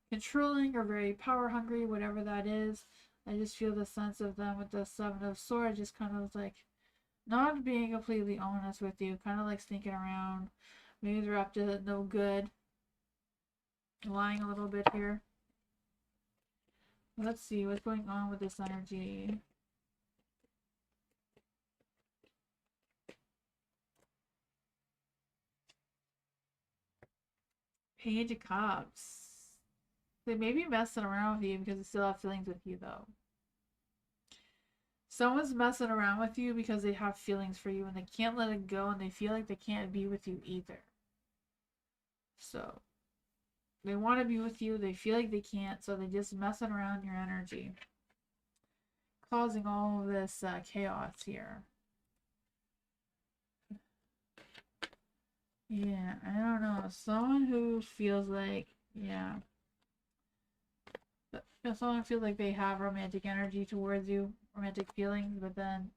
controlling or very power hungry, whatever that is. I just feel the sense of them with the Seven of Swords just kind of like not being completely honest with you, kind of like sneaking around. Maybe they're up to no good. Lying a little bit here. Let's see what's going on with this energy. Page of Cups. They may be messing around with you because they still have feelings with you though. Someone's messing around with you because they have feelings for you and they can't let it go and they feel like they can't be with you either. So they want to be with you, they feel like they can't, so they're just messing around your energy, causing all of this chaos here. Yeah, I don't know. Someone who feels like, yeah. Someone feels like they have romantic energy towards you, romantic feelings, but then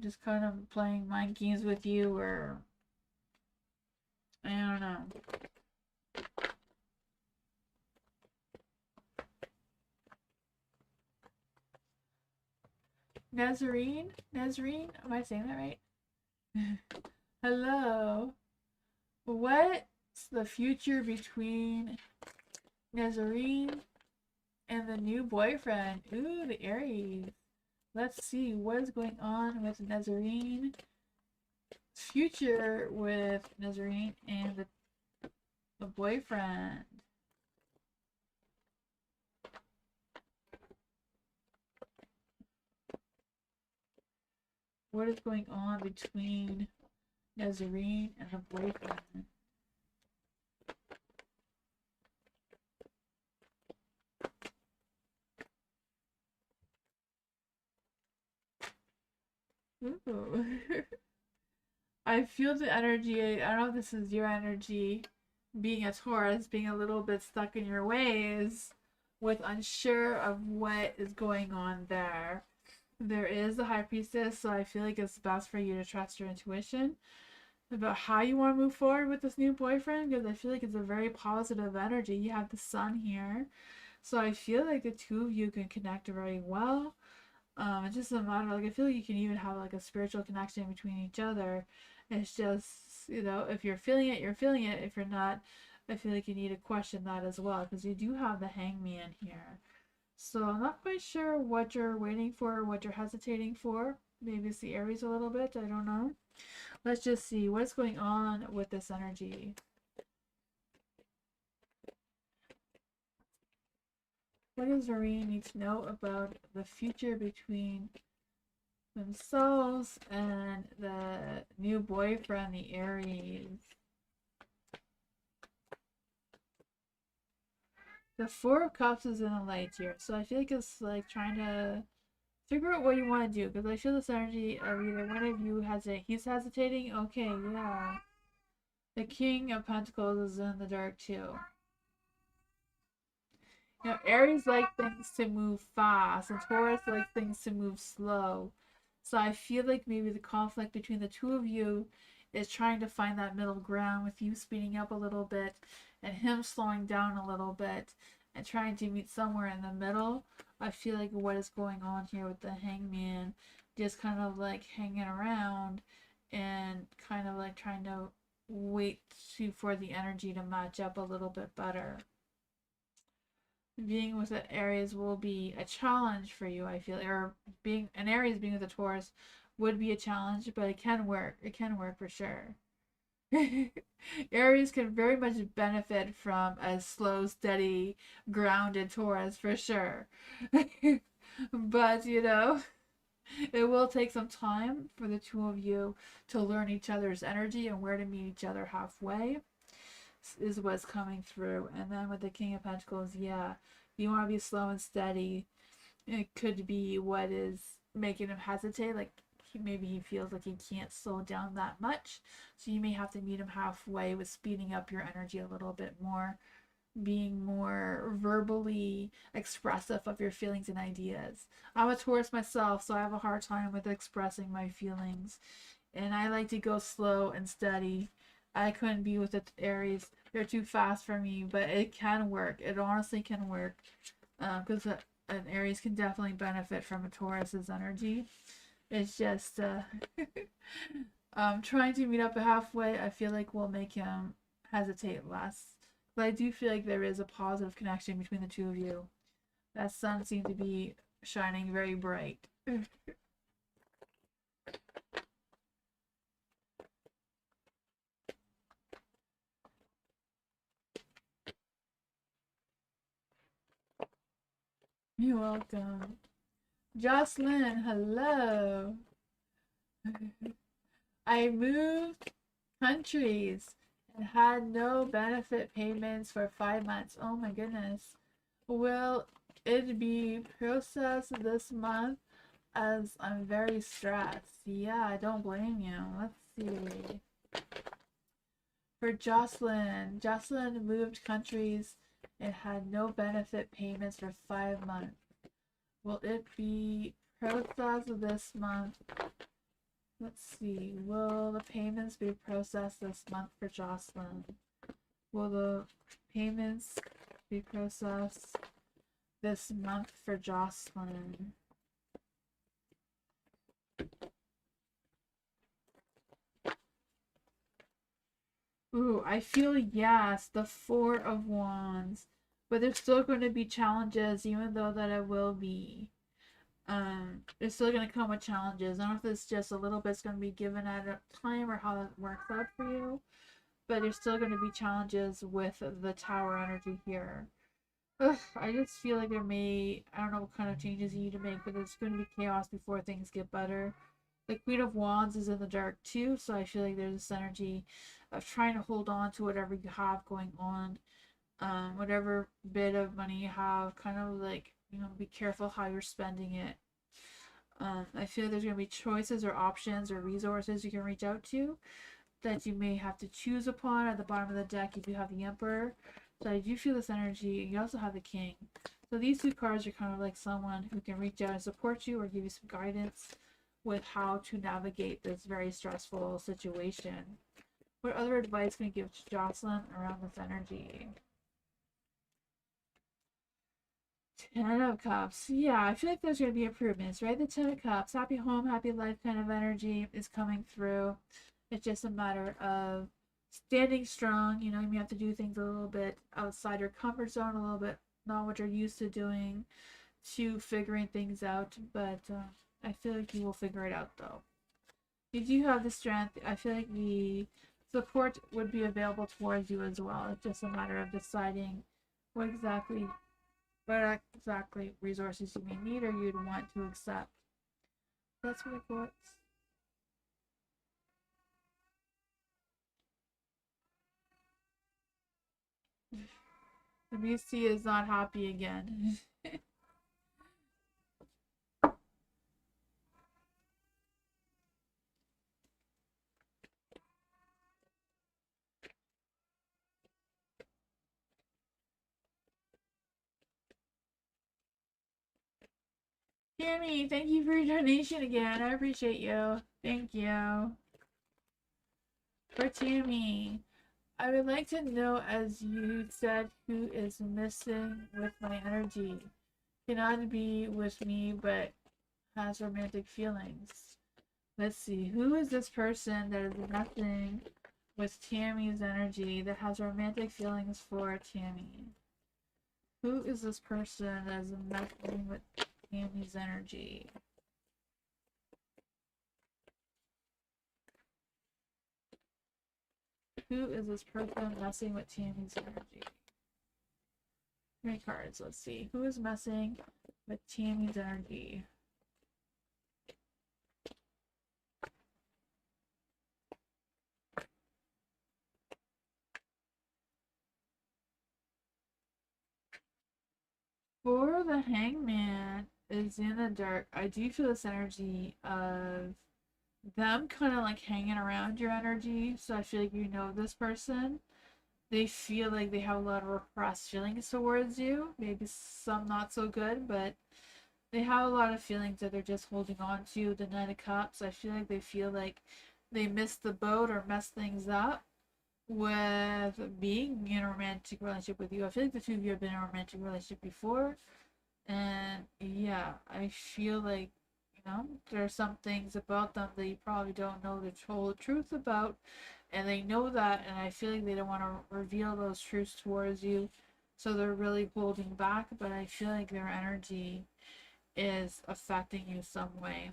just kind of playing mind games with you, or I don't know. Nazarene? Nazarene? Am I saying that right? Hello. What's the future between Nazarene and the new boyfriend? Ooh, the Aries. Let's see what is going on with Nazarene. Future with Nazarene and the boyfriend. what is going on between Nazarene and the boyfriend. Ooh. I feel the energy. I don't know if this is your energy. Being a Taurus, being a little bit stuck in your ways with unsure of what is going on there. There is the High Priestess, so I feel like it's best for you to trust your intuition about how you want to move forward with this new boyfriend, because I feel like it's a very positive energy. You have the Sun here, so I feel like the two of you can connect very well. It's just a matter, like, I feel like you can even have like a spiritual connection between each other. It's just, you know, if you're feeling it, you're feeling it. If you're not, I feel like you need to question that as well, because you do have the Hangman here. So I'm not quite sure what you're waiting for, what you're hesitating for. Maybe it's the Aries a little bit, I don't know. Let's just see what's going on with this energy. What does Zareen need to know about the future between themselves and the new boyfriend, the Aries? The Four of Cups is in the light here, so I feel like it's like trying to figure out what you want to do, because I feel this energy of either one of you he's hesitating. Okay, yeah. The King of Pentacles is in the dark too. You know, Aries like things to move fast, and Taurus like things to move slow. So I feel like maybe the conflict between the two of you is trying to find that middle ground, with you speeding up a little bit and him slowing down a little bit, and trying to meet somewhere in the middle. I feel like what is going on here with the Hangman, just kind of like hanging around and kind of like trying to wait for the energy to match up a little bit better. Being with the Aries will be a challenge for you, I feel, or being an Aries being with a Taurus would be a challenge, but it can work. It can work for sure. Aries can very much benefit from a slow, steady, grounded Taurus for sure. But, you know, it will take some time for the two of you to learn each other's energy and where to meet each other halfway, is what's coming through. And then with the King of Pentacles, yeah, you want to be slow and steady. It could be what is making him hesitate. Like, maybe he feels like he can't slow down that much. So you may have to meet him halfway with speeding up your energy a little bit more, being more verbally expressive of your feelings and ideas. I'm a Taurus myself, so I have a hard time with expressing my feelings. And I like to go slow and steady. I couldn't be with the Aries. They're too fast for me, but it can work. It honestly can work. Because an Aries can definitely benefit from a Taurus's energy. It's just trying to meet up halfway, I feel like will make him hesitate less. But I do feel like there is a positive connection between the two of you. That sun seems to be shining very bright. You're welcome. Jocelyn, hello. I moved countries and had no benefit payments for 5 months. Oh my goodness. Will it be processed this month, as I'm very stressed? Yeah, I don't blame you. Let's see. For Jocelyn, Jocelyn moved countries and had no benefit payments for 5 months. Will it be processed this month? Let's see. Will the payments be processed this month for Jocelyn? Will the payments be processed this month for Jocelyn? Ooh, I feel yes, the Four of Wands. But there's still going to be challenges, even though that it will be. It's still going to come with challenges. I don't know if it's just a little bit's going to be given at a time or how that works out for you. But there's still going to be challenges with the Tower energy here. Ugh, I just feel like I don't know what kind of changes you need to make, but there's going to be chaos before things get better. The Queen of Wands is in the dark too, so I feel like there's this energy of trying to hold on to whatever you have going on, whatever bit of money you have, kind of like, be careful how you're spending it. I feel there's going to be choices or options or resources you can reach out to that you may have to choose upon. At the bottom of the deck, you do have the Emperor. So I do feel this energy. You also have the King. So these two cards are kind of like someone who can reach out and support you or give you some guidance with how to navigate this very stressful situation. What other advice can you give to Jocelyn around this energy? Ten of Cups. Yeah, I feel like there's going to be improvements, right? The Ten of Cups, happy home, happy life kind of energy is coming through. It's just a matter of standing strong. You may have to do things a little bit outside your comfort zone, a little bit not what you're used to doing, to figuring things out. But I feel like you will figure it out, though. You do have the strength. I feel like the support would be available towards you as well. It's just a matter of deciding what exactly resources you may need or you'd want to accept. That's what it was. The BC is not happy again. Tammy, thank you for your donation again. I appreciate you. Thank you. For Tammy, I would like to know, as you said, who is missing with my energy. Cannot be with me, but has romantic feelings. Let's see. Who is this person that is messing with Tammy's energy that has romantic feelings for Tammy? Who is this person that is messing with Tammy's energy? Who is this person messing with Tammy's energy? Three cards. Let's see. Who is messing with Tammy's energy? For the Hangman is in the dark, I do feel this energy of them kind of like hanging around your energy. So I feel like this person. They feel like they have a lot of repressed feelings towards you. Maybe some not so good, but they have a lot of feelings that they're just holding on to. The Knight of Cups, I feel like they feel like they missed the boat or messed things up with being in a romantic relationship with you. I feel like the two of you have been in a romantic relationship before. And yeah, I feel like, there are some things about them that you probably don't know the whole truth about. And they know that, and I feel like they don't want to reveal those truths towards you. So they're really holding back, but I feel like their energy is affecting you some way.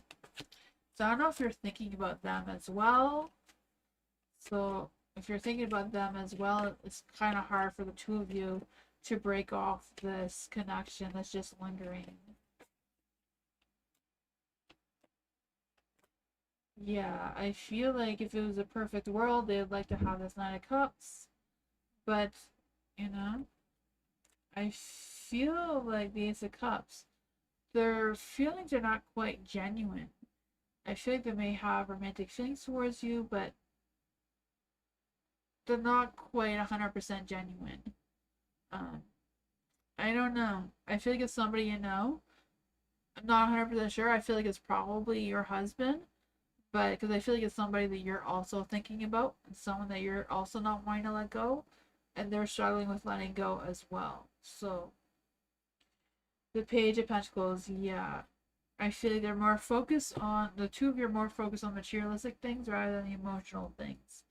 So I don't know if you're thinking about them as well. So if you're thinking about them as well, it's kind of hard for the two of you to break off this connection that's just lingering. Yeah, I feel like if it was a perfect world, they would like to have this Nine of Cups. But, I feel like the Ace of Cups, their feelings are not quite genuine. I feel like they may have romantic feelings towards you, but they're not quite 100% genuine. Um, I don't know. I feel like it's somebody you know. I'm not 100% sure. I feel like it's probably your husband, but because I feel like it's somebody that you're also thinking about, and someone that you're also not wanting to let go, and they're struggling with letting go as well. So, the Page of Pentacles, yeah. I feel like they're more focused on, the two of you are more focused on materialistic things rather than the emotional things.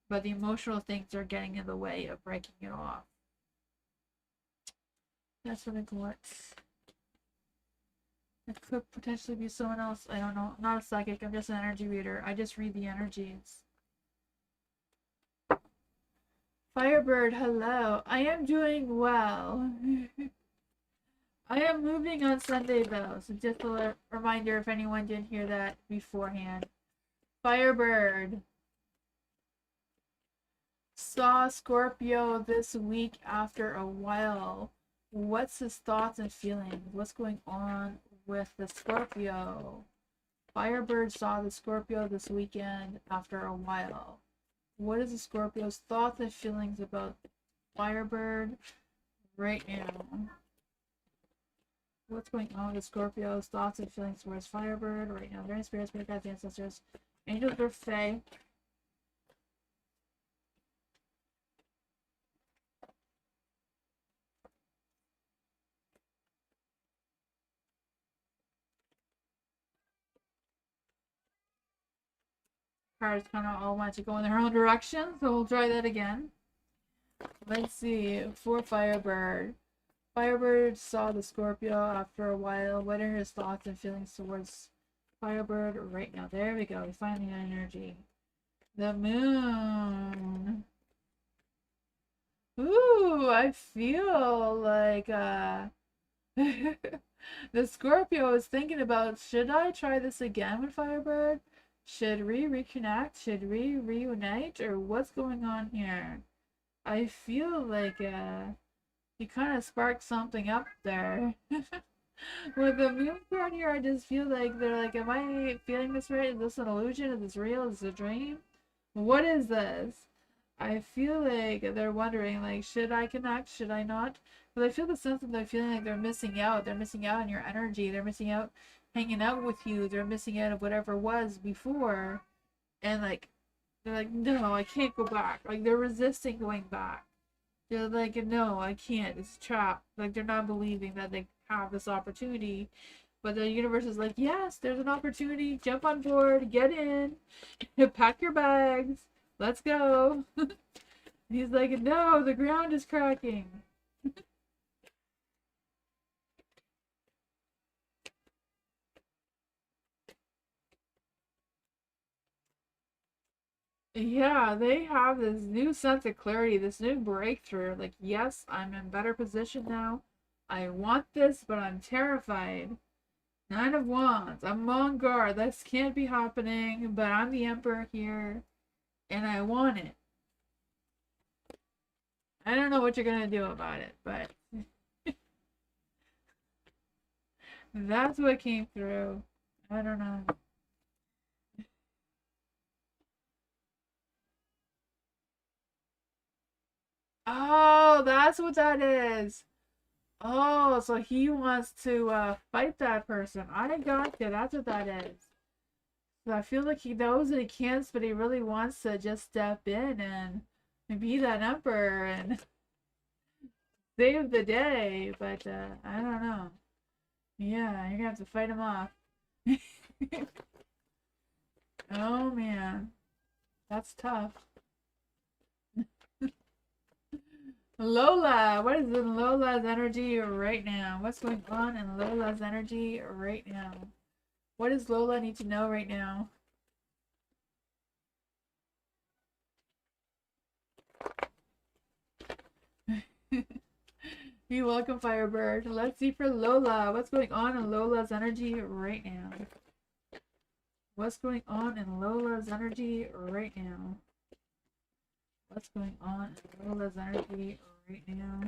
But the emotional things are getting in the way of breaking it off. That's what I got. It could potentially be someone else. I don't know. I'm not a psychic. I'm just an energy reader. I just read the energies. Firebird, hello. I am doing well. I am moving on Sunday though, so just a reminder if anyone didn't hear that beforehand. Firebird. Saw Scorpio this week after a while. What's his thoughts and feelings? What's going on with the Scorpio? Firebird saw the Scorpio this weekend after a while. What is the Scorpio's thoughts and feelings about Firebird right now? What's going on with the Scorpio's thoughts and feelings towards Firebird right now? Their spirits, spirit guides, ancestors, angels, or fae. Cards kind of all want to go in their own direction, so we'll try that again. Let's see. For Firebird. Firebird saw the Scorpio after a while. What are his thoughts and feelings towards Firebird right now? There we go. We find the energy. The moon. Ooh, I feel like the Scorpio is thinking about, should I try this again with Firebird? Should we reconnect? Should we reunite? Or what's going on here? I feel like you kind of sparked something up there. With the moon card here, I just feel like they're like, am I feeling this right? Is this an illusion? Is this real? Is this a dream? What is this? I feel like they're wondering, like, should I connect? Should I not? But I feel the sense that they're feeling like they're missing out. They're missing out on your energy. They're missing out hanging out with you. They're missing out of whatever was before. And, like, they're like, no, I can't go back. Like, they're resisting going back. They're like, no, I can't. It's trapped. Like, they're not believing that they have this opportunity. But the universe is like, yes, there's an opportunity. Jump on board. Get in. Pack your bags. Let's go. He's like, no, the ground is cracking. Yeah, they have this new sense of clarity, this new breakthrough. Like, yes, I'm in better position now. I want this, but I'm terrified. Nine of Wands. I'm on guard. This can't be happening, but I'm the Emperor here, and I want it. I don't know what you're gonna do about it, but that's what came through. I don't know. Oh, that's what that is. Oh, so he wants to fight that person. I got you. That's what that is. So I feel like he knows that he can't, but he really wants to just step in and be that emperor and save the day. But I don't know. Yeah, you're gonna have to fight him off. Oh man, that's tough. Lola, what is in Lola's energy right now? What's going on in Lola's energy right now? What does Lola need to know right now? You're welcome, Firebird. Let's see for Lola. What's going on in Lola's energy right now? What's going on in Lola's energy right now? What's going on in Lola's energy right now?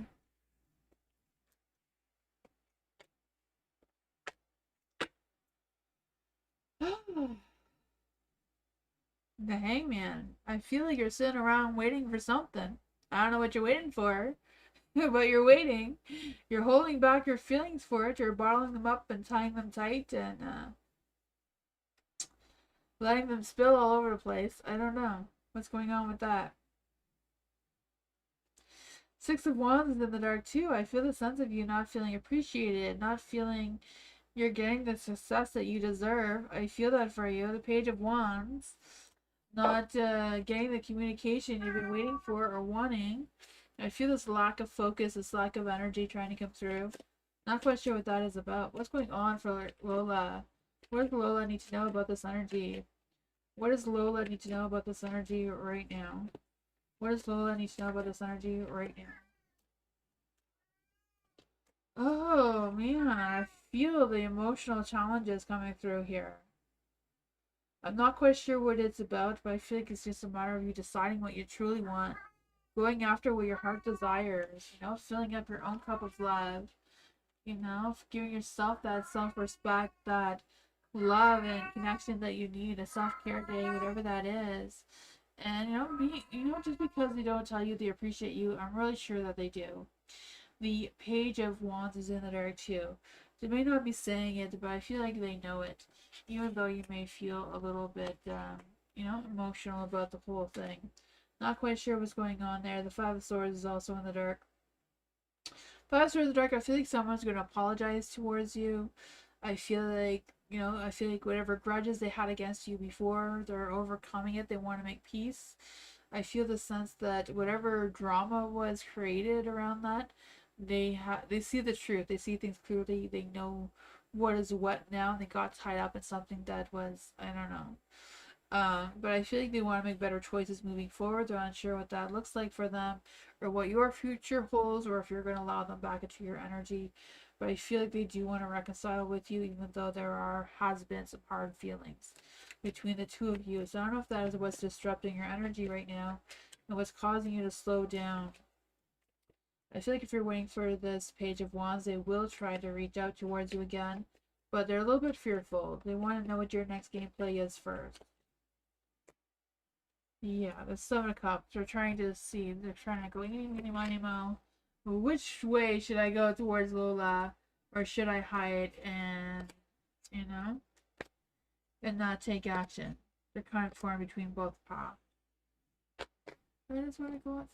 The Hangman. I feel like you're sitting around waiting for something. I don't know what you're waiting for, but you're waiting. You're holding back your feelings for it. You're bottling them up and tying them tight and letting them spill all over the place. I don't know what's going on with that. Six of Wands is in the dark too. I feel the sense of you not feeling appreciated, not feeling you're getting the success that you deserve. I feel that for you. The Page of Wands, not getting the communication you've been waiting for or wanting. I feel this lack of focus, this lack of energy trying to come through. Not quite sure what that is about. What's going on for Lola? What does Lola need to know about this energy? What does Lola need to know about this energy right now? What does Lola need to know about this energy right now? Oh man, I feel the emotional challenges coming through here. I'm not quite sure what it's about, but I feel like it's just a matter of you deciding what you truly want, going after what your heart desires, filling up your own cup of love, giving yourself that self respect, that love and connection that you need, a self care day, whatever that is. And just because they don't tell you they appreciate you, I'm really sure that they do. The Page of Wands is in the dark too. They may not be saying it, but I feel like they know it, even though you may feel a little bit, emotional about the whole thing. Not quite sure what's going on there. The Five of Swords is also in the dark. Five of Swords in the dark. I feel like someone's going to apologize towards you. I feel like whatever grudges they had against you before, they're overcoming it. They want to make peace. I feel the sense that whatever drama was created around that, they see the truth. They see things clearly. They know what is what now. They got tied up in something that was, I don't know. But I feel like they want to make better choices moving forward. They're unsure what that looks like for them, or what your future holds, or if you're going to allow them back into your energy. But I feel like they do want to reconcile with you, even though has been some hard feelings between the two of you. So I don't know if that is what's disrupting your energy right now, and what's causing you to slow down. I feel like if you're waiting for this Page of Wands, they will try to reach out towards you again, but they're a little bit fearful. They want to know what your next gameplay is first. Yeah, the Seven of Cups. They're trying to see. They're trying to go, money, mo. Which way should I go towards Lola? Or should I hide and, you know, and not take action? They're kind of torn between both paths. That is what I got.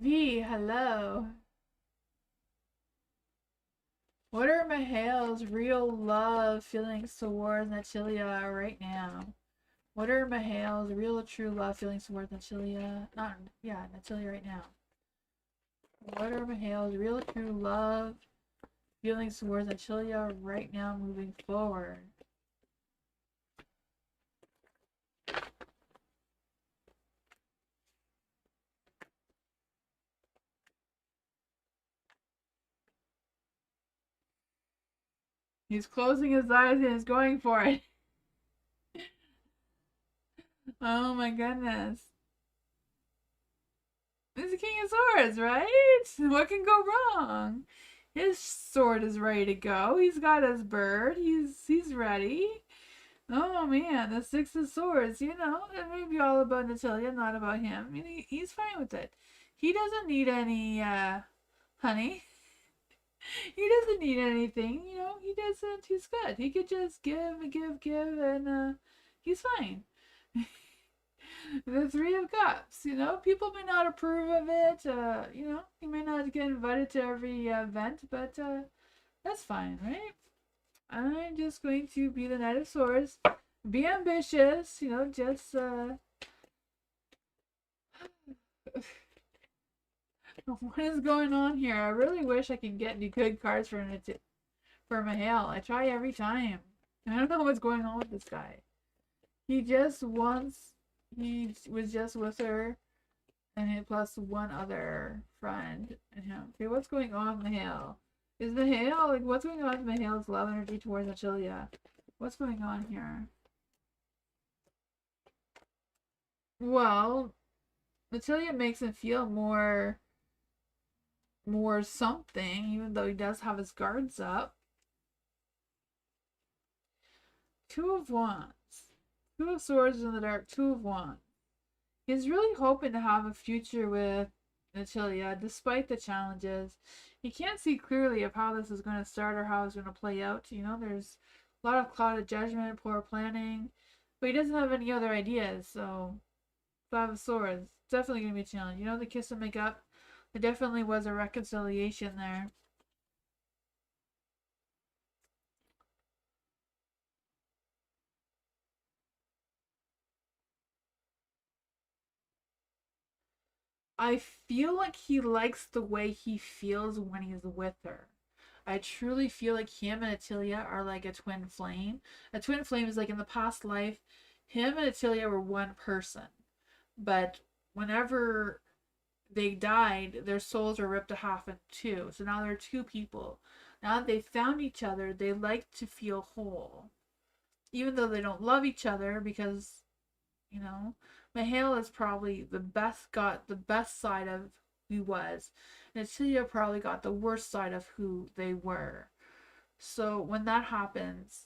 V, hello. What are Mihail's real love feelings towards Natalia right now? What are Mihail's real true love feelings towards Natalia? Natalia right now. What are Mihail's real true love feelings towards Natalia right now moving forward? He's closing his eyes and is going for it. Oh my goodness. He's the King of Swords, right? What can go wrong? His sword is ready to go. He's got his bird. He's ready. Oh man, the Six of Swords. It may be all about Natalia, not about him. I mean, he's fine with it. He doesn't need any honey. He doesn't need anything. He doesn't. He's good. He could just give, and he's fine. The Three of Cups. People may not approve of it. He may not get invited to every event, but that's fine, right? I'm just going to be the Knight of Swords. Be ambitious. Just what is going on here? I really wish I could get any good cards for Mahale. I try every time. I don't know what's going on with this guy. He was just with her, and plus one other friend and him. Okay, what's going on with Mahale? Is Mahale, what's going on with Mahale's love energy towards Natalia? What's going on here? Well, Natalia makes him feel more something, even though he does have his guards up. Two of Wands. Two of Swords in the dark. Two of Wands. He's really hoping to have a future with Natalia, despite the challenges. He can't see clearly of how this is going to start or how it's going to play out. There's a lot of clouded judgment, poor planning, but he doesn't have any other ideas. So, Five of Swords, definitely going to be a challenge. The kiss and make up. There definitely was a reconciliation there. I feel like he likes the way he feels when he's with her. I truly feel like him and Atilia are like a twin flame. A twin flame is like in the past life, him and Atilia were one person. But whenever they died, their souls were ripped to half in two. So now they're two people. Now that they found each other, they like to feel whole. Even though they don't love each other because, you know, Mahale is probably got the best side of who he was. And Atilia probably got the worst side of who they were. So when that happens,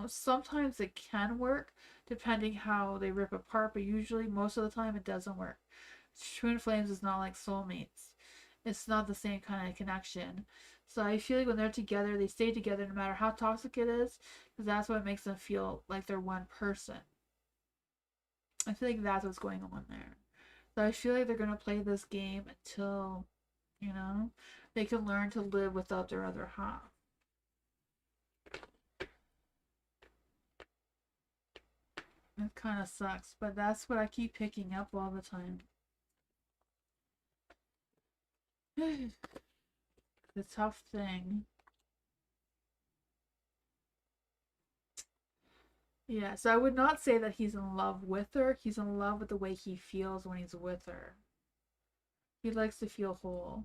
sometimes it can work depending how they rip apart, but usually most of the time it doesn't work. Twin flames is not like soulmates. It's not the same kind of connection. So I feel like when they're together, they stay together no matter how toxic it is, because that's what makes them feel like they're one person. I feel like that's what's going on there. So I feel like they're gonna play this game until, they can learn to live without their other half. It kind of sucks, but that's what I keep picking up all the time. The tough thing. Yeah, so I would not say that he's in love with her. He's in love with the way he feels when he's with her. He likes to feel whole.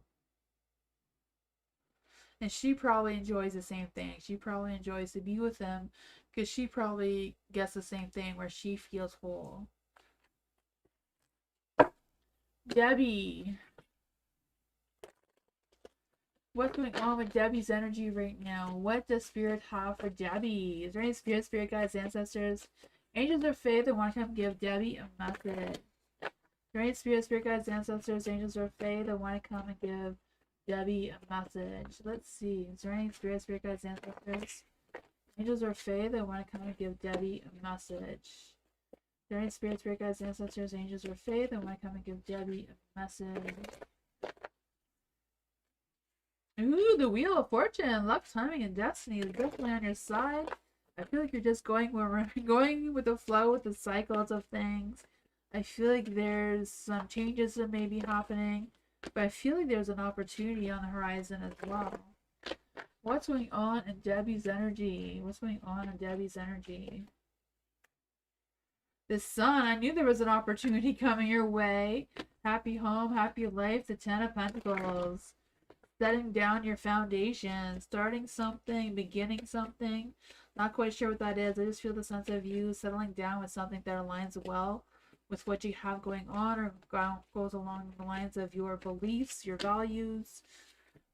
And she probably enjoys the same thing. She probably enjoys to be with him because she probably gets the same thing where she feels whole. Debbie. What's going on with Debbie's energy right now? What does Spirit have for Debbie? Is there any spirit guides, ancestors, angels, or faith that want to come give Debbie a message? Is there any spirit guides, ancestors, angels, or faith that want to come and give Debbie a message? Let's see. Is there any spirit guides, ancestors, angels, or faith that want to come and give Debbie a message? Is there any spirit guides, ancestors, angels, or faith that want to come and give Debbie a message? Ooh, the Wheel of Fortune, luck, timing, and destiny is definitely on your side. I feel like you're just going with the flow, with the cycles of things. I feel like there's some changes that may be happening, but I feel like there's an opportunity on the horizon as well. What's going on in Debbie's energy? What's going on in Debbie's energy? The Sun, I knew there was an opportunity coming your way. Happy home, happy life, the Ten of Pentacles. Setting down your foundation, starting something, beginning something. Not quite sure what that is. I just feel the sense of you settling down with something that aligns well with what you have going on or goes along the lines of your beliefs, your values,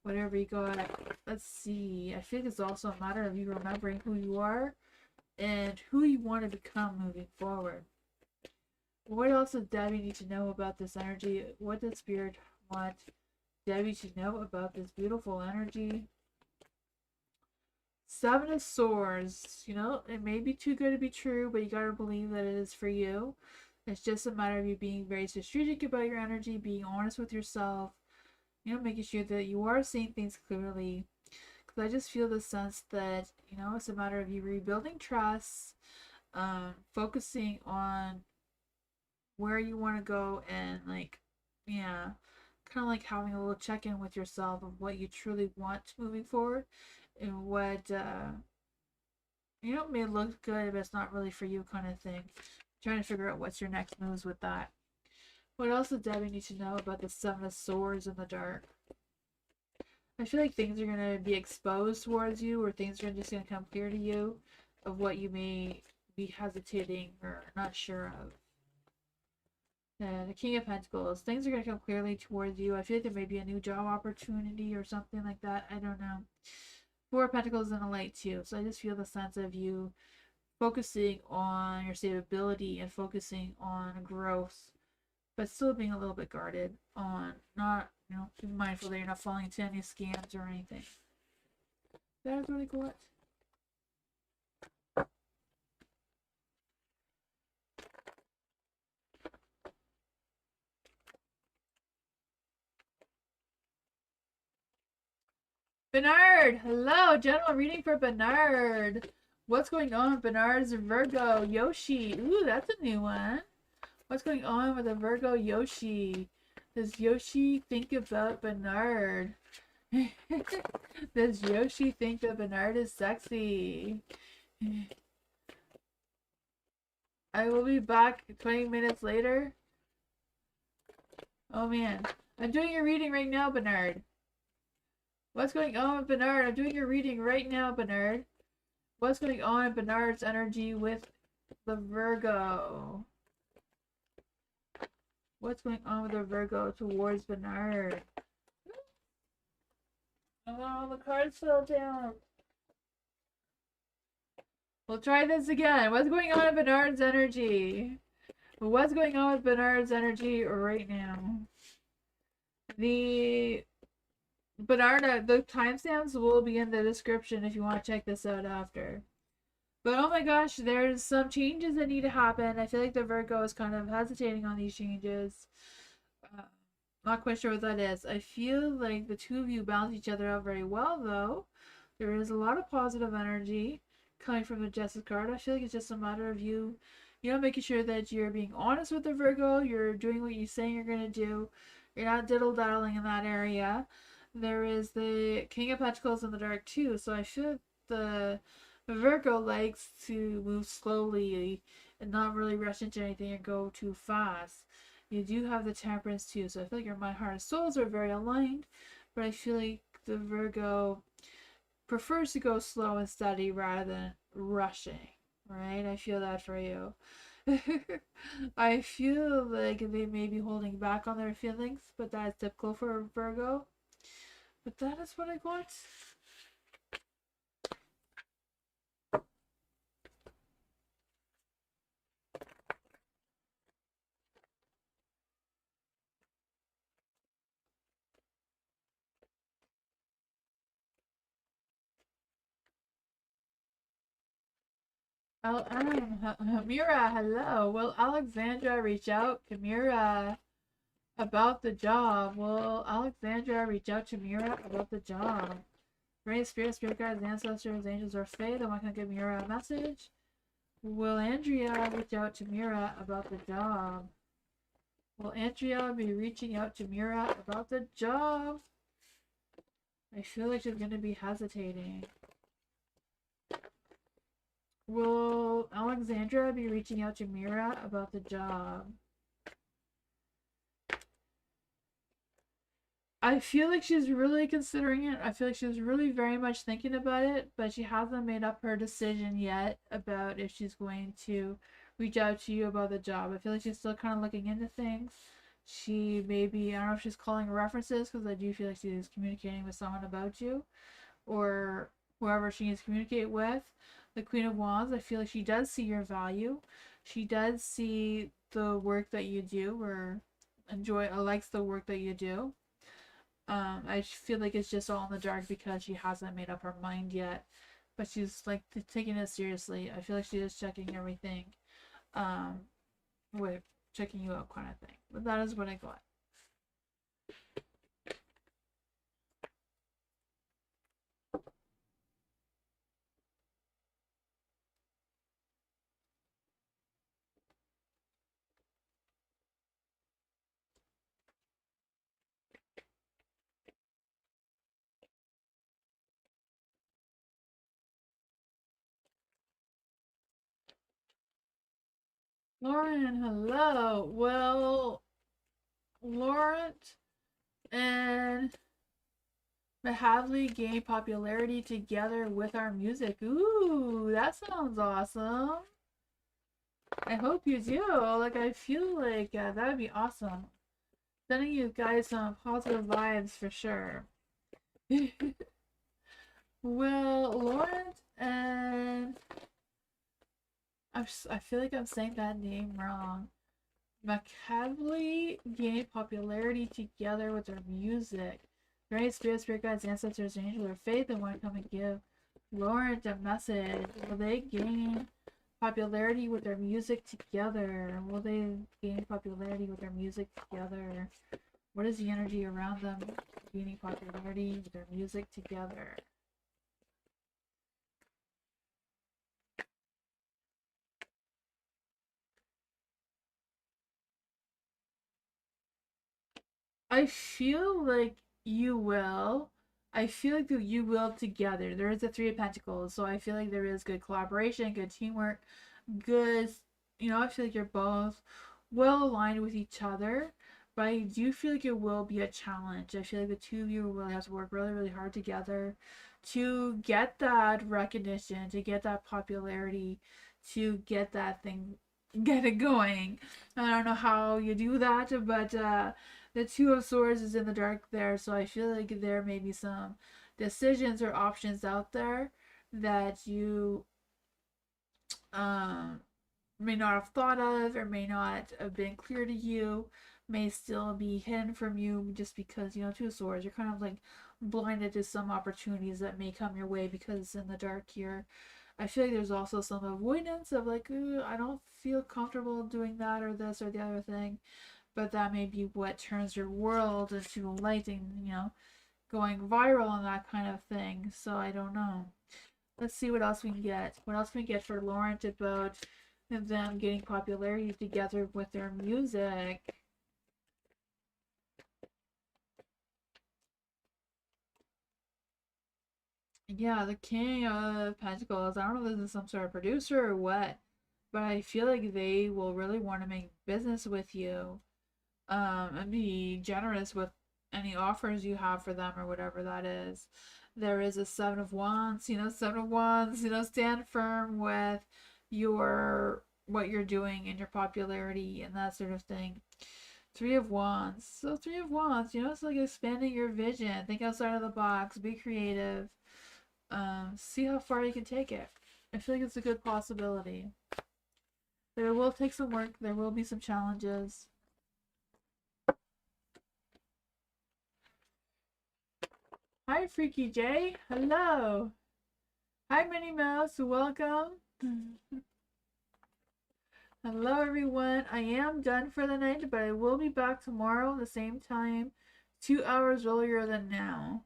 whatever you got. Let's see. I think it's also a matter of you remembering who you are and who you want to become moving forward. What else does Debbie need to know about this energy? What does Spirit want Debbie should know about this beautiful energy? Seven of Swords. It may be too good to be true, but you gotta believe that it is for you. It's just a matter of you being very strategic about your energy, being honest with yourself, making sure that you are seeing things clearly. Because I just feel the sense that, it's a matter of you rebuilding trust, focusing on where you want to go, and kind of like having a little check-in with yourself of what you truly want moving forward and what may look good but it's not really for you kind of thing. Trying to figure out what's your next moves with that. What else does Debbie need to know about the Seven of Swords in the dark? I feel like things are going to be exposed towards you, or things are just going to come clear to you of what you may be hesitating or not sure of. The King of Pentacles. Things are going to come clearly towards you. I feel like there may be a new job opportunity or something like that. I don't know. Four of Pentacles in the light too. So I just feel the sense of you focusing on your stability and focusing on growth, but still being a little bit guarded on not, being mindful that you're not falling into any scams or anything. That is really cool. Bernard! Hello! General reading for Bernard. What's going on with Bernard's Virgo Yoshi? Ooh, that's a new one. What's going on with the Virgo Yoshi? Does Yoshi think about Bernard? Does Yoshi think that Bernard is sexy? I will be back 20 minutes later. Oh man. I'm doing your reading right now, Bernard. What's going on with Bernard? I'm doing your reading right now, Bernard. What's going on in Bernard's energy with the Virgo? What's going on with the Virgo towards Bernard? Oh, the cards fell down. We'll try this again. What's going on in Bernard's energy? What's going on with Bernard's energy right now? The Bernard, the timestamps will be in the description if you want to check this out after. But oh my gosh, there's some changes that need to happen. I feel like the Virgo is kind of hesitating on these changes. Not quite sure what that is. I feel like the two of you balance each other out very well, though. There is a lot of positive energy coming from the Justice card. I feel like it's just a matter of you, making sure that you're being honest with the Virgo. You're doing what you're saying you're going to do. You're not diddle-daddling in that area. There is the King of Pentacles in the dark, too. So I feel the Virgo likes to move slowly and not really rush into anything or go too fast. You do have the Temperance too, so I feel like your mind, heart, and souls are very aligned, but I feel like the Virgo prefers to go slow and steady rather than rushing, right? I feel that for you. I feel like they may be holding back on their feelings, but that's typical for Virgo. But that is what I got. Mira, hello. Will Alexandra reach out to Mira about the job? Will Alexandra reach out to Mira about the job? Great Spirit, Spirit Guides, Ancestors, Angels, or Fae, the one can give Mira a message. Will Andrea reach out to Mira about the job? Will Andrea be reaching out to Mira about the job? I feel like she's going to be hesitating. Will Alexandra be reaching out to Mira about the job? I feel like she's really considering it. I feel like she's really very much thinking about it, but she hasn't made up her decision yet about if she's going to reach out to you about the job. I feel like she's still kind of looking into things. She maybe, I don't know if she's calling references, because I do feel like she's communicating with someone about you, or whoever she needs to communicate with. The Queen of Wands, I feel like she does see your value. She does see the work that you do, or likes the work that you do. I feel like it's just all in the dark because she hasn't made up her mind yet, but she's like taking it seriously. I feel like she is checking everything, with checking you out kind of thing. But that is what I got. Lauren, hello. Well, Laurent and Mahavli gain popularity together with our music. Ooh, that sounds awesome. I hope you do. Like, I feel like that would be awesome. Sending you guys some positive vibes for sure. Well, Laurent and I feel like I'm saying that name wrong. Macaulay gained popularity together with their music. Great Spirit, Spirit Guides, Ancestors, Angels, or Faith, and want to come and give Laurent a message. Will they gain popularity with their music together? Will they gain popularity with their music together? What is the energy around them gaining popularity with their music together? I feel like you will. I feel like that you will together. There is the Three of Pentacles, so I feel like there is good collaboration, good teamwork, good. I feel like you're both well aligned with each other, but I do feel like it will be a challenge. I feel like the two of you will have to work really, really hard together to get that recognition, to get that popularity, to get that thing, get it going. I don't know how you do that, but the Two of Swords is in the dark there, so I feel like there may be some decisions or options out there that you um may not have thought of or may not have been clear to you, may still be hidden from you just because, Two of Swords, you're kind of like blinded to some opportunities that may come your way because it's in the dark here. I feel like there's also some avoidance of like, ooh, I don't feel comfortable doing that or this or the other thing, but that may be what turns your world into lighting, going viral and that kind of thing. So I don't know. Let's see what else we can get. What else can we get for Laurent about them getting popularity together with their music? Yeah, the King of Pentacles. I don't know if this is some sort of producer or what, but I feel like they will really want to make business with you, and be generous with any offers you have for them or whatever that is. There is a Seven of Wands. Seven of Wands. Stand firm with your what you're doing and your popularity and that sort of thing. Three of Wands. So Three of Wands, it's like expanding your vision. Think outside of the box. Be creative. See how far you can take it. I feel like it's a good possibility. There will take some work. There will be some challenges. Hi, Freaky J. Hello. Hi, Minnie Mouse. Welcome. Hello, everyone. I am done for the night, but I will be back tomorrow the same time, 2 hours earlier than now.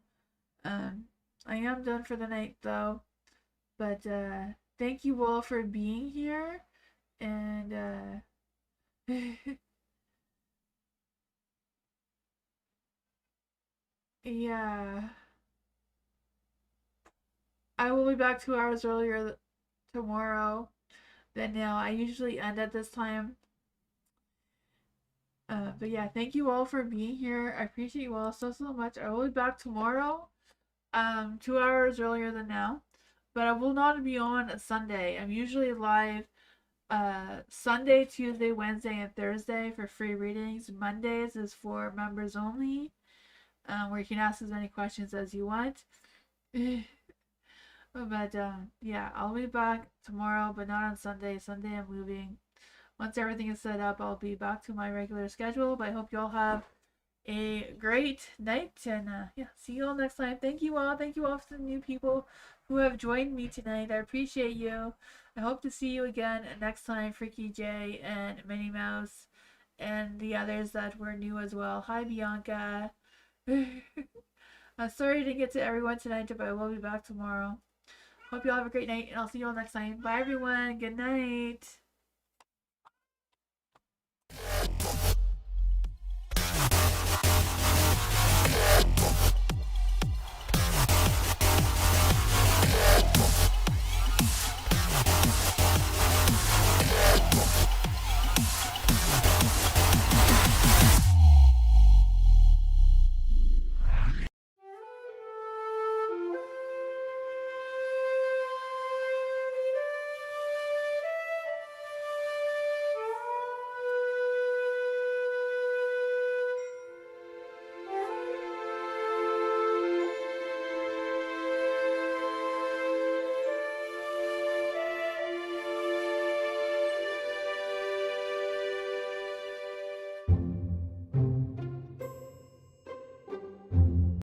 I am done for the night, though. But thank you all for being here. And yeah. I will be back 2 hours earlier tomorrow than now. I usually end at this time. But yeah, thank you all for being here. I appreciate you all so much. I will be back tomorrow, 2 hours earlier than now, but I will not be on Sunday. I'm usually live Sunday, Tuesday, Wednesday, and Thursday for free readings. Mondays is for members only, where you can ask as many questions as you want. But yeah, I'll be back tomorrow, but not on Sunday. Sunday I'm moving. Once everything is set up, I'll be back to my regular schedule. But I hope you all have a great night, and yeah, see you all next time. Thank you all. Thank you all for the new people who have joined me tonight. I appreciate you. I hope to see you again next time, Freaky J and Minnie Mouse, and the others that were new as well. Hi, Bianca. I'm sorry I didn't get to everyone tonight, but I will be back tomorrow. Hope you all have a great night, and I'll see you all next time. Bye, everyone. Good night.